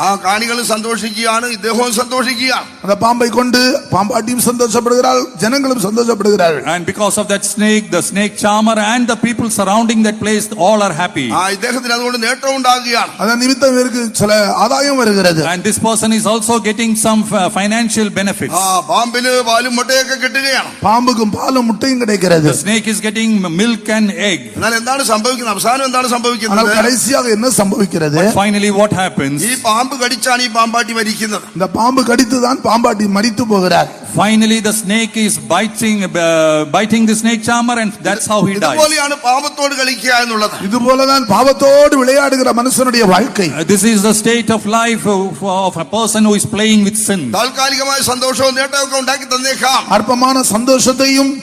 ആ കാണികളും സന്തോഷിക്കുകയാണ്, ഇദ്ദേഹവും സന്തോഷിക്കുകയാണ്. அந்த பாம்பை கொண்டு பாம்பாட்டியும் சந்தோஷப்படுகிறார்கள், ஜனங்களும் சந்தோஷப்படுகிறார்கள். And because of that snake, the snake charmer and the people surrounding that place, all are happy. ഇദ്ദേഹത്തിന് അതുകൊണ്ട് നേട്ടം ഉണ്ടാകുകയാണ്. அதன் நிமித்தம் இவருக்கு சில ஆதாயம் வருகிறது. And this person is also getting some financial benefits. പാമ്പിന് പാലും മുട്ടയൊക്കെ കിട്ടുകയാണ്. பாம்புக்கும் பாலும் முட்டையும் கிடைக்கிறது. The snake is getting milk and egg. എന്നാൽ എന്താണ് സംഭവിക്കുന്നത്? അവസാനം എന്താണ് ஆனால் സംഭവിക്കുന്നത്? கடைசியாக என்ன சம்பவிக்கிறது? Finally what happens? ഈ പാമ്പ് കടിച്ചാണ് ഈ പാമ്പാട്ടി മരിക്കുന്നത്. இந்த பாம்பு கடித்துதான் பாம்பாட்டி மரித்து போகிறார். Finally the snake is biting the snake charmer, and that's how he dies. ഇതുപോലെയാണ് പാപത്തോട് കളിക്കുക എന്നുള്ളത്. இதுபோலதான் பாவத்தோடு விளையாடுகிற மனுஷனுடைய வாழ்க்கை. This is the state of life of a person who is playing with sin. താൽക്കാലികമായ സന്തോഷവും നേട്ടമൊക്കെ ഉണ്ടാക്കി തന്നേക്കാം. அற்பமான சந்தோஷத்தையும்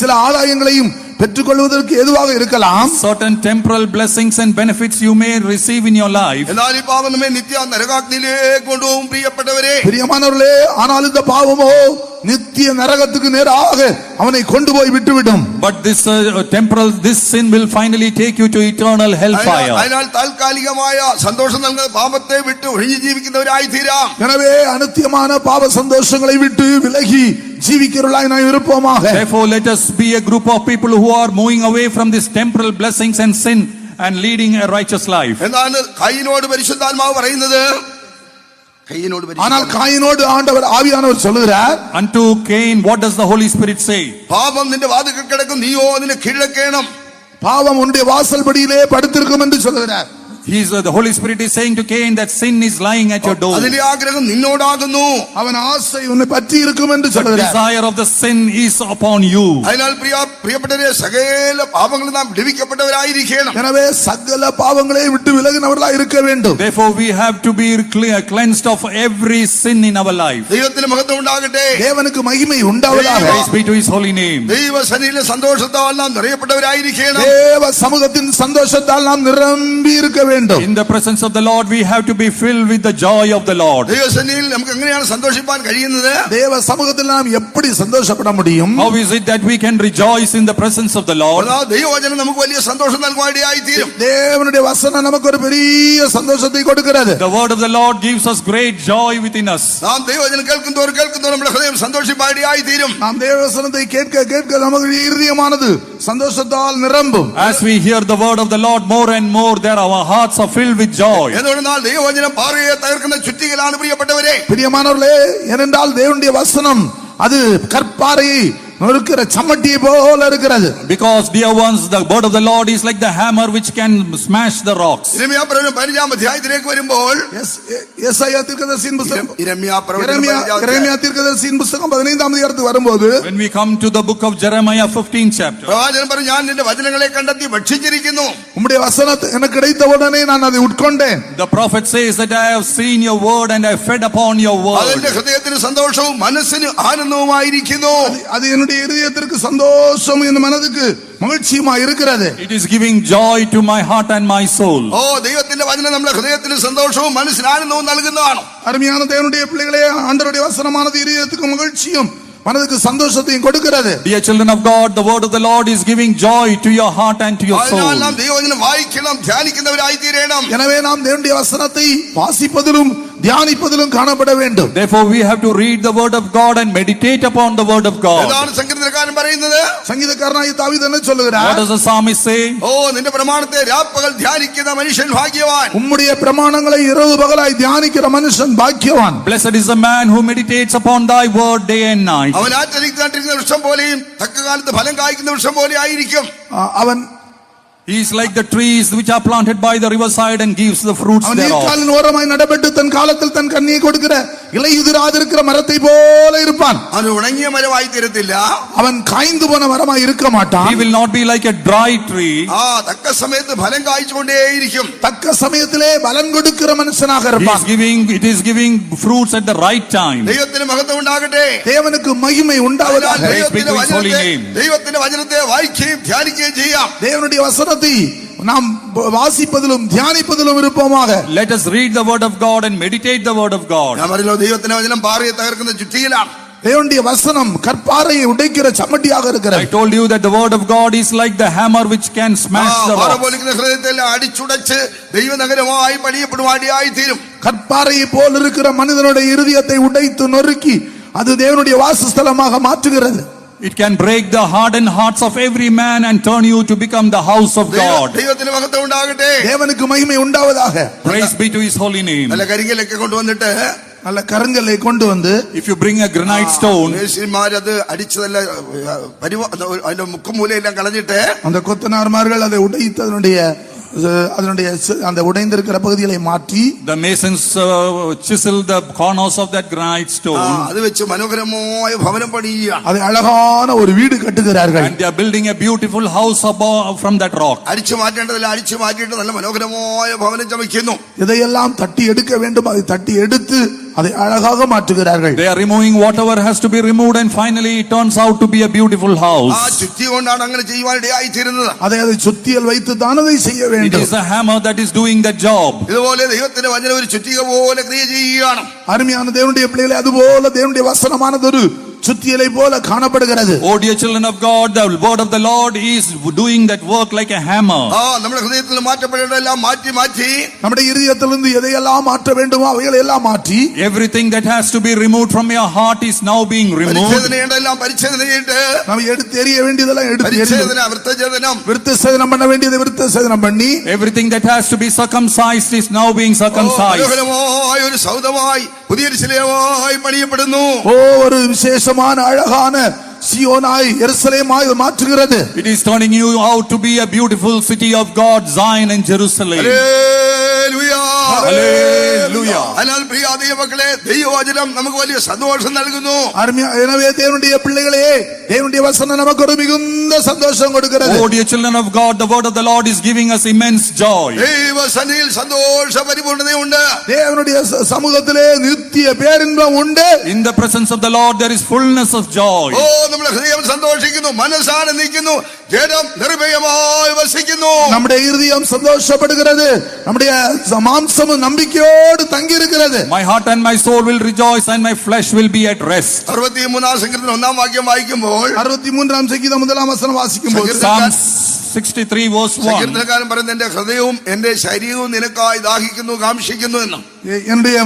சில ஆதாயங்களையும் பெற்றுக்கொள்வதற்கு ஏதுவாக இருக்கலாம். Certain temporal blessings and benefits you may receive in your life. എന്നാൽ ഈ പാപം നമ്മെ നിത്യ നരകാഗ്നിയിലേക്ക് കൊണ്ടുപോകും പ്രിയപ്പെട്ടവരെ. பிரியமானவர்களே, ஆனால் இந்த பாவமோ நித்திய நரகத்துக்கு நேராக அவனை கொண்டு போய் விட்டுவிடும். But this sin will finally take you to eternal hellfire. അതിനാൽ താൽക്കാലികമായ സന്തോഷം നൽകുന്ന പാപത്തെ വിട്ട് ഒഴിഞ്ഞു ജീവിക്കുന്നവരായി തീരാം. எனவே அனுத்தியமான பாவ சந்தோஷங்களை விட்டு விலகி ஜீவிக்கிறவர்களாய் நாம் இருப்போமாக. Therefore let us be a group of people who are moving away from this temporal blessings and sin and leading a righteous life. എന്താണ് കയ്യിനോട് പരിശുദ്ധാത്മാവ് പറയുന്നത്? ஆனால் காயினோடு ஆண்டவர் ஆவியானவர் சொல்லுகிறார், unto Cain what does the Holy Spirit say? പാപം നിന്റെ വാതിൽക്കൽ കിടക്കും, നീയോ അതിനെ കീഴടക്കണം. பாவம் உன்னுடைய வாசல்படியிலே படுத்திருக்கும் என்று சொல்லுகிறார். The Holy Spirit is saying to Cain that sin is lying at your door. അതിന്റെ ആഗ്രഹം നിന്നോടാകുന്നു. அவன் ஆசை உன்னை பற்றி இருக்கும் என்று The சொல்கிறார். desire of the sin is upon you. അതിനാൽ പ്രിയപ്പെട്ടവരെ, സകല പാപങ്ങളും നാം വിടുവിക്കപ്പെട്ടവരായിരിക്കണം. எனவே சகல பாவங்களை விட்டு விலகினவர்களாய் இருக்க வேண்டும். Therefore we have to be cleansed of every sin in our life. ദൈവത്തിന് മഹത്വം ഉണ്ടാകട്ടെ. தேவனுக்கு மகிமை உண்டாவதாக. Praise be to his holy name. ദൈവ സന്നിധിയിലെ സന്തോഷത്താൽ നാം നിറയപ്പെട്ടവരായിരിക്കണം. தேவ சமூகத்தின் சந்தோஷத்தால் நாம் நிரம்பி இருக்க வேண்டும். In the presence of the Lord we have to be filled with the joy of the Lord. ദൈവ സന്നിധിയിൽ നമുക്ക് എങ്ങനെയാണ് സന്തോഷിപ്പാൻ കഴിയുന്നത്? தேவ சமூகத்தில் நாம் எப்படி சந்தோஷப்பட முடியும்? How is it that we can rejoice in the presence of the Lord? ദൈവവചനം നമുക്ക് വലിയ സന്തോഷം നൽകുവാനിടയായി തീരും. தேவனுடைய வசனம் நமக்கு ஒரு பெரிய சந்தோஷத்தை கொடுக்கிறது. The word of the Lord gives us great joy within us. നാം ദൈവവചനം കേൾക്കുന്തോറും നമ്മുടെ ഹൃദയം സന്തോഷിപ്പാനിടയായി തീരും. நாம் தேவ வசனத்தை கேட்க கேட்க நமது இருதயமானது சந்தோஷத்தால் நிரம்பும். As we hear the word of the Lord more and more, there our hearts are filled with joy. എന്തുകൊണ്ടെന്നാൽ ദൈവവചനം പാറയെ തകർക്കുന്ന ചുറ്റികലാണ് പ്രിയപ്പെട്ടവരെ. பிரியமானவர்களே, ஏனென்றால் தேவனுடைய வசனம் அது கற்பாறையை நொறுக்கிற சம்மட்டியை போல இருக்கிறது. Because dear ones, the word of the Lord is like the hammer which can smash the rocks. യിരെമ്യാ പ്രവചനം 15-ാം അധ്യായത്തിലേക്ക് വരുമ്പോൾ യെശയ്യാ தீர்க்கதரிசியின் புத்தகம் യിരെമ്യാ പ്രവചനം യെരമ്യാ தீர்க்கதரிசியின் புத்தகம் 15-ാം அதிகாரத்துக்கு வரும்போது, When we come to the book of Jeremiah 15th chapter, പ്രവാചകൻ പറഞ്ഞു, ഞാൻ നിന്റെ വചനങ്ങളെ കണ്ടെത്തി ഭക്ഷിച്ചിരിക്കുന്നു. உம்முடைய வசனத்தை எனக்கு கிடைத்த உடனே நான் அதை உட்கொண்டேன். the prophet says that I have seen your word and I have fed upon your word. അതെന്റെ ഹൃദയത്തിന് സന്തോഷവും മനസ്സിന് ആനന്ദവുമായിരിക്കുന്നു. அது என்னுடைய இதயத்திற்கு சந்தோஷம், என் மனதுக்கு மகிழ்ச்சியுமா இருக்கிறது. It is giving joy to my heart and my soul. ദൈവത്തിന്റെ വചനം നമ്മുടെ ഹൃദയത്തിന് സന്തോഷവും മനസ്സിന് ആനന്ദവും നൽകുന്നതാണ്. அருமையான தேவனுடைய பிள்ளைகளே, ஆண்டவருடைய வசனமானது இதயத்துக்கு மகிழ்ச்சியும் மனதுக்கு சந்தோஷத்தையும் கொடுக்கிறது. Dear children of God, the word of the Lord is giving joy to your heart and to your soul. നാം ദൈവവചനം വായിക്കണം, ധ്യാനിക്കുന്നവരായി തീരണം. எனவே நாம் தேவனுடைய வசனத்தை வாசிப்பதிலும் தியானிப்பதிலும் காணப்பட வேண்டும். Therefore we have to read the word of God and meditate upon the word of God. എന്താണ് സങ്കീർത്തനക്കാരൻ പറയുന്നത്? சங்கீதக்காரனாகிய தாவீது என்ன சொல்லுகிறார்? What does the psalmist say? നിന്റെ പ്രമാണത്തെ രാപ്പകൽ ധ്യാനിക്കുന്ന മനുഷ്യൻ ഭാഗ്യവാൻ. உம்முடைய பிரமாணங்களை இரவு பகலாய் தியானிக்கிற மனுஷன் பாக்கியவான். Blessed is the man who meditates upon thy word day and night. അവൻ ആറ്റരിക്കുന്ന വൃക്ഷം പോലെയും തക്കകാലത്ത് ഫലം കായ്ക്കുന്ന വൃക്ഷം പോലെ ആയിരിക്കും. அவன் He is like the trees which are planted by the riverside and gives the fruits அவன் thereof. நீர்க்காலின் ஓரமாய் நடப்பட்டு தன் காலத்தில் தன் கனியை கொடுக்கிற இலையுதிராதிருக்கிற மரத்தை போல இருப்பான். അവൻ ഉണങ്ങിയ മരമായി തീരത്തില്ല. அவன் காய்ந்து போன மரமாய் இருக்க மாட்டான். He will not be like a dry tree. തക്ക സമയത്ത് ഫലം കായ്ച്ചുകൊണ്ടേയിരിക്കും. தக்க சமயத்திலே பலன் கொடுக்கிற மனுஷனாக இருப்பான். It is giving fruits at the right time. ദൈവത്തിന് മഹത്വം ഉണ്ടാകട്ടെ. தேவனுக்கு மகிமை உண்டாவதாக. ദൈവത്തിന്റെ വചനത്തെ വായിക്കുകയും ധ്യാനിക്കുകയും ചെയ്യാം. தேவனுடைய வசனத்தை நாம் வாசிப்பதிலும் தியானிப்பதிலும் இருப்போமாக. Let us read the word of God and meditate the word of God. ഞാൻ പറഞ്ഞല്ലോ, ദൈവത്തിന്റെ വചനം പാറയെ തകർക്കുന്ന ചുറ്റിയിലാണ്. தேவனுடைய வசனம் கற்பாறையை உடைக்கிற சம்மட்டியாக I இருக்கிறது. told you that the word of God is like the hammer which can smash the rock. പാറപോലിരിക്കുന്ന ഹൃദയത്തെ അടിച്ചുടച്ച് ദൈവനഗരമായി പണിയപ്പെടുവാനിടയായി തീരും. கற்பாறையை போல் இருக்கிற மனிதனுடைய இருதயத்தை உடைத்து நொறுக்கி அது தேவனுடைய வாசஸ்தலமாக மாற்றுகிறது. It can break the hardened hearts of every man and turn you to become the house of God. ദൈവത്തിന് മഹത്വം ഉണ്ടാകട്ടെ. தேவனுக்கு மகிமை உண்டாவதாக. Praise be to his holy name. നല്ല കരിങ്കലൊക്കെ കൊണ്ടുവന്നിട്ട് நல்ல கருங்கல்லை கொண்டு வந்து, If you bring a granite stone, മേശന്മാരത് അടിച്ചതല്ല, അതിന്റെ മുക്കുമൂലയെല്ലാം കളഞ്ഞിട്ട് அந்த கொத்தனார்மார்கள் அதை உடைத்து அதனுடைய அந்த உடைந்திருக்கிற பகுதிகளை மாற்றி, the masons chisel the corners of that granite stone, അത് വെച്ച് മനോഹരമായ ഭവനം പണിയുകയാണ്. அதை அழகான ஒரு வீடு கட்டுகிறார்கள். and they are building a beautiful house above from that rock. അടിച്ചു മാറ്റേണ്ടതില്ല, അടിച്ചു മാറ്റിയിട്ട് നല്ല മനോഹരമായ ഭവനം ചമയ്ക്കുന്നു. இதையெல்லாம் தட்டி எடுக்க வேண்டும், அதை தட்டி எடுத்து அதை அழகாக மாற்றுகிறார்கள். They are removing whatever has to be removed and finally it turns out to be a beautiful house. ആ ചുറ്റി കൊണ്ടാണ് അങ്ങനെ ചെയ്യുവാനിടയായി തീരുന്നത്. அதை சுத்தியல் வைத்து தான் அதை செய்ய It வேண்டும். is a hammer that is doing that job. ഇതുപോലെ ദൈവത്തിന്റെ വചനം ഒരു ചുറ്റിക പോലെ ക്രിയ ചെയ്യുകയാണ്. அருமையான தேவனுடைய பிள்ளைகளை, அதுபோல தேவனுடைய வசனமானது ஒரு சுத்தியலை போல காணப்படுகிறது. Oh dear children of God, the word of the Lord is doing that work like a hammer. നമ്മുടെ ഹൃദയത്തിൽ മാറ്റപ്പെടേണ്ടതെല്ലാം മാറ്റി മാറ്റി, நம்முடைய இதயத்திலிருந்து எதையெல்லாம் மாற்ற வேண்டுமோ அவைகளை எல்லாம் மாற்றி, Everything that has to be removed from your heart is now being removed. പരിച്ഛേദനയുണ്ടെല്ലാം പരിച്ഛേദന ചെയ്തിട്ട്, நாம் எடுத்து எறிய வேண்டியதெல்லாம் எடுத்து പരിച്ഛേദന വൃത്തഛേദനം, விருத்தசேதனம் பண்ண வேண்டியதை விருத்தசேதனம் பண்ணி, Everything that has to be circumcised is now being circumcised. മനോഹരമായ ഒരു സൗധമായി പുതിയൊരു ശിലയായി പണിയപ്പെടുന്നു. ஒரு விசேஷமான அழகான சியோனாய் எருசலேமாய் மாற்றுகிறது. It is turning you out to be a beautiful city of God, Zion and Jerusalem. Hallelujah. Hallelujah. അതിനാൽ പ്രിയ ദൈവമക്കളെ, ദൈവവചനം നമുക്ക് വലിയ സന്തോഷം നൽകുന്നു. எனவே தேவனுடைய பிள்ளைகளே, தேவனுடைய வசனம் நமக்கு ஒரு மிகுந்த சந்தோஷம் கொடுக்கிறது. Oh dear children of God, the word of the Lord is giving us immense joy. ദൈവസന്നിധിയിൽ സന്തോഷ പരിപൂർണതയുണ്ട്. தேவனுடைய சமூகத்திலே நித்திய பேரின்பம் உண்டு. In the presence of the Lord there is fullness of joy. ഓ, നമ്മുടെ ഹൃദയം സന്തോഷിക്കുന്നു, മനസ്സാനന്ദിക്കുന്നു, ജഡം നിർഭയമായി വസിക്കുന്നു. நம்முடைய இருதயம் சந்தோஷப்படுகிறது, நம்முடைய மாம்சமும் நம்பிக்கையோடு தங்கி இருக்கிறது. My heart and my soul will rejoice and my flesh will be at rest. 63 സങ്കീർത്തനം 1 വാക്യം വായിക്കുമ്പോൾ 63 சங்கீதம் 1 வசனம் வாசிக்கும்போது Psalms 63 verse 1. സങ്കീർത്തനക്കാരൻ പറയുന്നത്, എന്റെ ഹൃദയവും എന്റെ ശരീരവും നിനക്കായി ദാഹിക്കുന്നു, കാംക്ഷിക്കുന്നു എന്ന്. என்னுடைய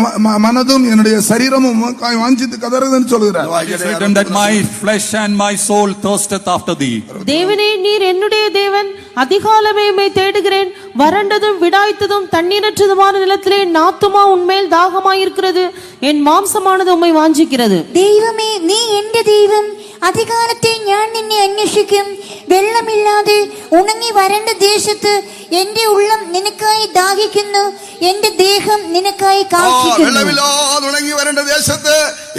மனதும் என்னுடைய சரீரமும் உமக்காய் வாஞ்சித்து கதறுதுன்னு சொல்கிறார். It is written that my flesh and my soul thirsteth after thee. தேவனே, நீர் என்னுடைய தேவன், அதிகாலமே உம்மை தேடுகிறேன். வறண்டதும் விடாய்த்ததும் தண்ணீரற்றதுமான நிலத்திலே என் ஆத்துமா உன்மேல் தாகமாயிருக்கிறது, என் மாம்சமானது உம்மை வாஞ்சிக்கிறது. ദൈവമേ, നീ എന്റെ ദൈവം, അധികാലത്തെ ഞാൻ നിന്നെ അന്വേഷിക്കും. വെള്ളമില്ലാതെ ഉണങ്ങി വരണ്ട ദേശത്ത് എന്റെ ഉള്ളം നിനക്കായി ദാഹിക്കുന്നു, എന്റെ ദേഹം നിനക്കായി കാക്ഷിക്കുന്നു. വെള്ളമില്ലാതെ ഉണങ്ങി വരേണ്ട ദേശത്ത്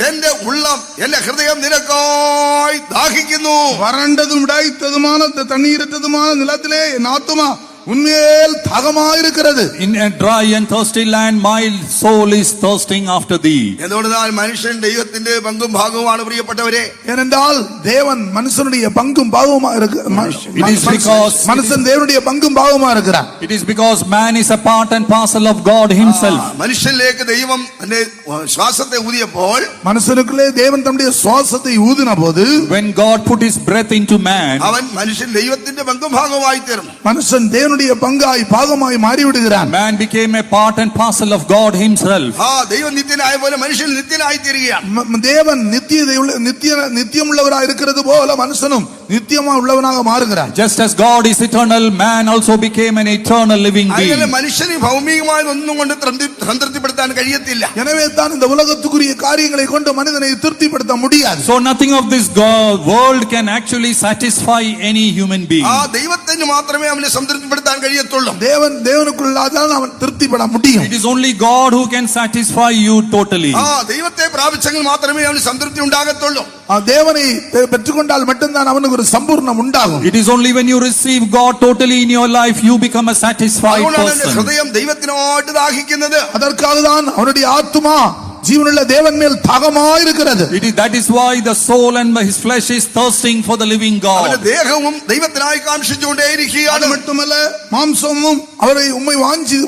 എന്റെ ഉള്ളം, എന്റെ ഹൃദയം നിനക്കായി ദാഹിക്കുന്നു. வறண்டதும் விடாய்த்ததுமான தண்ணீரற்றதுமான நிலத்திலே என் ஆத்துமா உன்மேல் தாகமாயிருக்கிறது. In a dry and thirsty land my soul is thirsting after thee. എന്തുകൊണ്ടെന്നാൽ മനുഷ്യൻ ദൈവത്തിന്റെ പങ്കും ഭാഗവുമാണ് പ്രിയപ്പെട്ടവരെ. ஏனென்றால் தேவன் மனுஷனுடைய பங்கும் பாகமா மனுஷன் தேவனுடைய பங்கும் பாகமா இருக்கிறான். It is because man is a part and parcel of God himself. മനുഷ്യനിലേക്ക് ദൈവം തന്റെ ശ്വാസത്തെ ഊതിയപ്പോൾ, மனுஷனுக்குள்ளே தேவன் தம்முடைய சுவாசத்தை ஊதின போது, when God put his breath into man, അവൻ മനുഷ്യൻ ദൈവത്തിന്റെ പങ്കും ഭാഗമായി തീർന്നു. மனுஷன் தேவனுடைய பங்காய் பாகமாய் மாறி விடுகிறான். man became a part and parcel of God himself. ദൈവം നിത്യനായ പോലെ മനുഷ്യൻ നിത്യനായി തീരുകയാണ്. தேவன் நித்தியம் உள்ளவராய் இருக்கிறது போல மனுஷனும் நித்தியமா உள்ளவனாக மாறுகிறான். Just as God is eternal, man also became an eternal living being. അങ്ങനെ മനുഷ്യനെ ഭൗമികമായ ഒന്നും കൊണ്ട് സംതൃപ്തിപ്പെടുത്താൻ കഴിയത്തില്ല. எனவே தான் இந்த உலகத்துக்குரிய காரியங்களை கொண்டு மனிதனை திருப்திப்படுத்த முடியாது. So nothing of this world can actually satisfy any human being. ദൈവത്തിന് മാത്രമേ അവനെ സംതൃപ്തിപ്പെടുത്താൻ കഴിയത്തുള്ളൂ. தேவனுக்குள்ளாதான் அவன் திருப்திப்பட முடியும். It is only God who can satisfy you totally. ദൈവത്തെ പ്രാപിച്ചെങ്കിൽ മാത്രമേ അവന് സംതൃപ്തി ഉണ്ടാകത്തുള്ളൂ. தேவனை பெற்றுக்கொண்டால் மட்டும்தான் அவனுக்கு ஒரு சம்பூர்ணம் உண்டாகும். It is only when you receive God totally in your life you become a satisfied person. ഹൃദയം ദൈവത്തിനോട് ദാഹിക്കുന്നത്. அதற்காக தான் அவனுடைய ஆத்துமா ஜீவனுள்ள தேவன் மேல் தாகமாய் இருக்கிறது. That is why the soul and his flesh is thirsting for the living God. അവന്റെ ദേഹവും ദൈവത്തിനായി കാംക്ഷിച്ചുകൊണ്ടേയിരിക്കുകയാണ്. அது மட்டுമല്ല மாம்சமும் அவரை உம்மை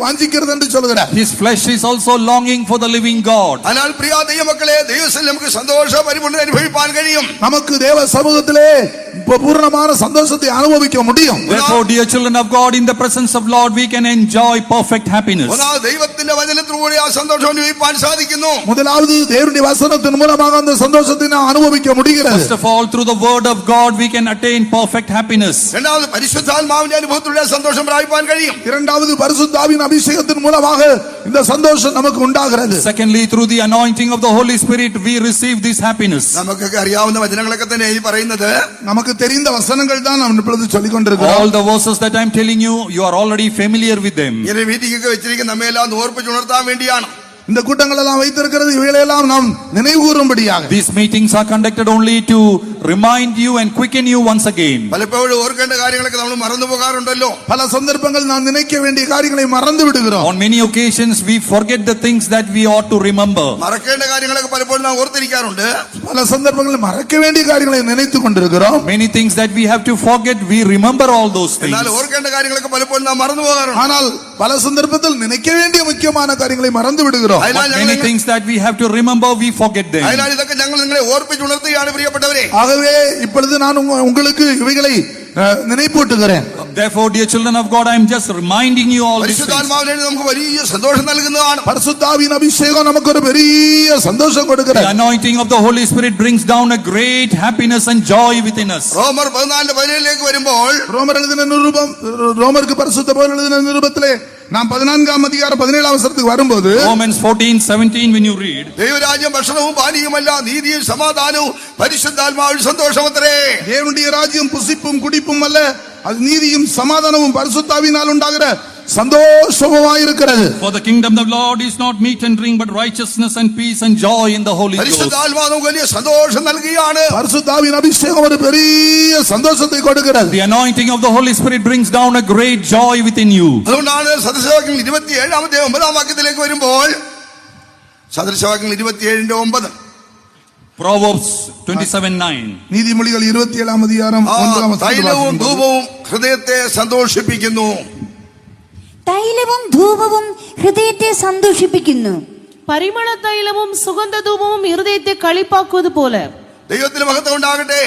வாஞ்சிக்கிறது என்று சொல்கிறார். His flesh is also longing for the living God. അതിനാൽ പ്രിയ ദൈവമക്കളെ, ദൈവത്തിൽ നമുക്ക് സന്തോഷ പരിപൂർണ്ണത അനുഭവിക്കാൻ കഴിയും. நமக்கு தேவ சமூகத்திலே பூரணமான சந்தோஷத்தை அனுபவிக்க முடியும். Therefore, dear children of God, in the presence of Lord we can enjoy perfect happiness. ദൈവത്തിന്റെ വചനത്തിലൂടെ ആ സന്തോഷം അനുഭവിക്കാൻ സാധിക്കുന്നു. முதலாவது தேவனுடைய வசனத்தின் மூலமாக அந்த சந்தோஷத்தை நாம் அனுபவிக்க முடிகிறது. First of all, through the word of God we can attain perfect happiness. രണ്ടാമത് പരിശുദ്ധാത്മാവിന്റെ അനുഭവത്തിലൂടെ സന്തോഷം പ്രാപിക്കാൻ കഴിയും. இரண்டாவது பரிசுத்தாவின் அபிஷேகத்தின் மூலமாக இந்த சந்தோஷம் நமக்கு உண்டாகிறது. Secondly, through the anointing of the Holy Spirit we receive this happiness. നമുക്കൊക്കെ അറിയാവുന്ന വചനങ്ങളൊക്കെ തന്നെ ഈ പറയുന്നത്. நமக்கு தெரிந்த வசனங்கள் தான் நாம் இப்பொழுது சொல்லிக் கொண்டிருக்கிறோம். All the verses that I am telling you, you are already familiar with them. ഇങ്ങനെ മീറ്റിംഗൊക്കെ വെച്ചിരിക്കുന്ന നമ്മയെല്ലാം ഓർപ്പിച്ചുണർത്താൻ വേണ്ടിയാണ്. இந்த கூட்டங்கள் எல்லாம் வைத்திருக்கிறது இவைகளெல்லாம் நாம் நினைவு கூறும்படியாக. These meetings are conducted only to remind you and quicken you once again. പലപ്പോഴും ഓർക്കേണ്ട കാര്യങ്ങളൊക്കെ നമ്മൾ മറന്നു പോകാറുണ്ടല്ലോ. பல சந்தர்ப்பங்கள் நாம் நினைக்க வேண்டிய காரியங்களை மறந்து விடுகிறோம். On many occasions we forget the things that we ought to remember. മറക്കേണ്ട കാര്യങ്ങളൊക്കെ പലപ്പോഴും നാം ഓർത്തിരിക്കാറുണ്ട്. பல சந்தர்ப்பங்களில் மறக்க வேண்டிய காரியங்களை நினைத்துக் கொண்டிருக்கிறோம். Many things that we have to forget, we remember all those things. എന്നാൽ ഓർക്കേണ്ട കാര്യങ്ങളൊക്കെ പലപ്പോഴും നാം മറന്നു പോകാറുണ്ട്. ஆனால் பல சந்தர்ப்பத்தில் நினைக்க வேண்டிய முக்கியமான காரியங்களை மறந்து விடுகிறோம். Many things that we have to remember, we forget them. അതിനാൽ ഇതൊക്കെ ഞങ്ങൾ നിങ്ങളെ ഓർപ്പിച്ചുണർത്തുകയാണ് പ്രിയപ്പെട്ടവരെ. ஆகவே இப்பொழுது நான் உங்களுக்கு இவைகளை நினைப்பூட்டுகிறேன். Therefore, dear children of God, I am just reminding you all these things. പരിശുദ്ധാത്മാവിനെ നമുക്ക് വലിയ സന്തോഷം നൽകുന്നതാണ്. பரிசுத்தாவின் அபிஷேகம் நமக்கு ஒரு பெரிய சந்தோஷம் கொடுக்கிறது. The anointing of the Holy Spirit brings down a great happiness and joy within us. റോമർ 14:17 വരുമ്പോൾ ரோமருக்கு பரிசுத்த பவுல் எழுதின நிருபத்திலே நாம் 14ஆம் அதிகாரம் 17ஆம் வசனத்துக்கு வரும்போது Romans 14:17 when you read, ദൈവരാജ്യം ഭക്ഷണവും പാനീയവുമല്ല, നീതിയും സമാധാനവും പരിശുദ്ധാത്മാവിൽ സന്തോഷമത്രേ. தேவனுடைய ராஜ்யம் புசிப்பும் குடிப்பும் அல்ல, அது நீதியும் சமாதானமும் பரிசுத்தாவினால் உண்டாகிற சந்தோஷமுமாய் இருக்கிறது. for the kingdom of the Lord is not meat and drink, but righteousness and peace and joy in the Holy Ghost. പരിശുദ്ധാത്മാവ് നമുക്ക് വലിയ സന്തോഷം നൽകുകയാണ്. பரிசுத்தாவின் அபிஷேகம் ஒரு பெரிய சந்தோஷத்தை கொடுக்கிறது. The anointing of the Holy Spirit brings down a great joy within you. അതുകൊണ്ടാണ് സദൃശവാക്യങ്ങൾ 27-ാമത്തെ 9-ാം വാക്യത്തിലേക്ക് വരുമ്പോൾ സദൃശവാക്യങ്ങൾ 27:9 Proverbs 27:9. நீதிமொழிகள் 27ஆம் அதிகாரம் 9ஆம் തൈലവും வசனம். ധൂപവും ഹൃദയത്തെ സന്തോഷിപ്പിക്കുന്നു. തൈലവും ധൂപവും ഹൃദയത്തെ സന്തോഷിപ്പിക്കുന്നു. പരിമള തൈലവും സുഗന്ധ ധൂപവും ഹൃദയത്തെ കളിപ്പാക്കുவது போல. ദൈവത്തിന് മഹത്വം ഉണ്ടാകട്ടെ.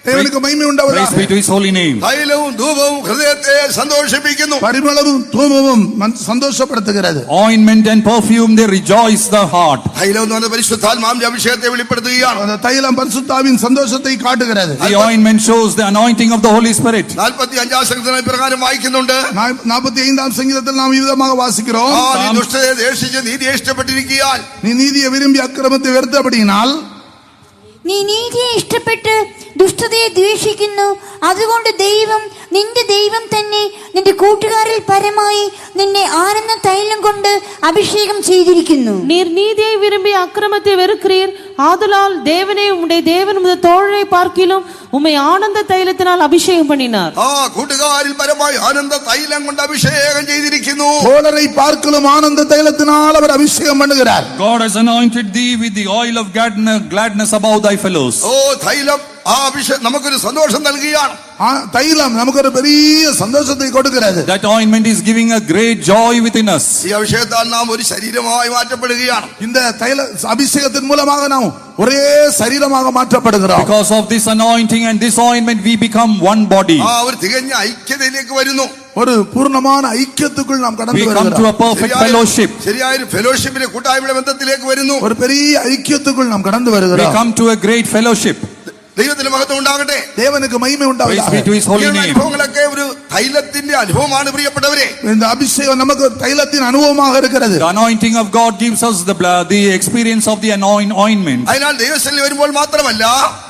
தேவனுக்கு மகிமை Praise உண்டாவதாக. be to his holy name. തൈലവും ധൂപവും ഹൃദയത്തെ സന്തോഷിപ്പിക്കുന്നു. பரிமளமும் தூபமும் சந்தோஷப்படுத்துகிறது. Ointment and perfume, they rejoice the heart. തൈലം എന്ന് പറഞ്ഞ പരിശുദ്ധാത്മാവിന്റെ അഭിഷേകത്തെ വെളിപ്പെടുത്തുകയാണ്. அந்த தைலம் பரிசுத்தாவின் சந்தோஷத்தை காட்டுகிறது. The ointment shows the anointing of the Holy Spirit. 45-ാം സംഗീതത്തിൽ പ്രകാരം വായിക്കുന്നുണ്ട്. 45ஆம் சங்கீதத்தில் நாம் விதமாக வாசிக்கிறோம். നീ ദുഷ്ടതയെ ദേഷിച്ച് നീതിയെ ഇഷ്ടപ്പെട്ടിരിക്കുകയാൽ நீ நீதியை விரும்பி அக்கிரமத்தை வெறுத்தபடியினால் നീ നീതിയെ ഇഷ്ടപ്പെട്ട് ദുഷ്ടതയെ ദ്വേഷിക്കുന്നു. അതുകൊണ്ട് ദൈവം നിന്റെ ദൈവം തന്നെ നിന്റെ കൂട്ടുകാരിൽ പരമായി നിന്നെ ആനന്ദ തൈലം കൊണ്ട് അഭിഷേകം ചെയ്തിരിക്കുന്നു. நீர் நீதியை விரும்பி அக்கிரமத்தை வெறுக்கிறீர், ஆதலால் தேவனே உம்முடைய தேவன் உமது தோழரை பார்க்கிலும் உம்மை ஆனந்த தைலத்தினால் அபிஷேகம் பண்ணினார். കൂട്ടുകാരിൽ പരമായി ആനന്ദ തൈലം കൊണ്ട് അഭിഷേകം ചെയ്തിരിക്കുന്നു. தோழரை பார்க்கலும் ஆனந்த தைலத்தினால் அவர் அபிஷேகம் பண்ணுகிறார். God has anointed thee with the oil of gladness above thy fellows. തൈലം ആ അഭിഷേകം നമുക്കൊരു സന്തോഷം നൽകുകയാണ്. தைலம் நமக்கு ஒரு பெரிய சந்தோஷத்தை கொடுக்கிறது. That ointment is giving a great joy within us. ഈ അഭിഷേകത്താൽ നാം ഒരു ശരീരമായി മാറ്റപ്പെടുകയാണ്. இந்த தைல அபிஷேகத்தின் மூலமாக நாம் ஒரே சரீரமாக மாற்றப்படுகிறோம். Because of this anointing and this ointment, we become one body. ഒരു തികഞ്ഞ ഐക്യതയിലേക്ക് വരുന്നു. ஒரு பூர்ணமான ஐக்கியத்துக்குள் நாம் கடந்து We come to வருகிறோம். a perfect fellowship. ശരിയായ ഫെലോഷിപ്പിലെ കൂട്ടായ്മയുടെ ബന്ധത്തിലേക്ക് വരുന്നു. ஒரு பெரிய ஐக்கியத்துக்குள் நாம் கடந்து We வருகிறோம். come to a great fellowship. ദൈവത്തിന് മഹത്വം ഉണ്ടാകട്ടെ. தேவனுக்கு மகிமை Praise be உண்டாவதாக. to his holy ഈ name. അനുഭവങ്ങളൊക്കെ ഒരു തൈലത്തിന്റെ അനുഭവമാണ് പ്രിയപ്പെട്ടവരെ. இந்த அபிஷேகம் நமக்கு தைலத்தின் அனுபவமாக இருக்கிறது. The anointing of God gives us the experience of the ointment. അതിനാൽ ദൈവസ്ഥലിൽ വരുമ്പോൾ മാത്രമല്ല,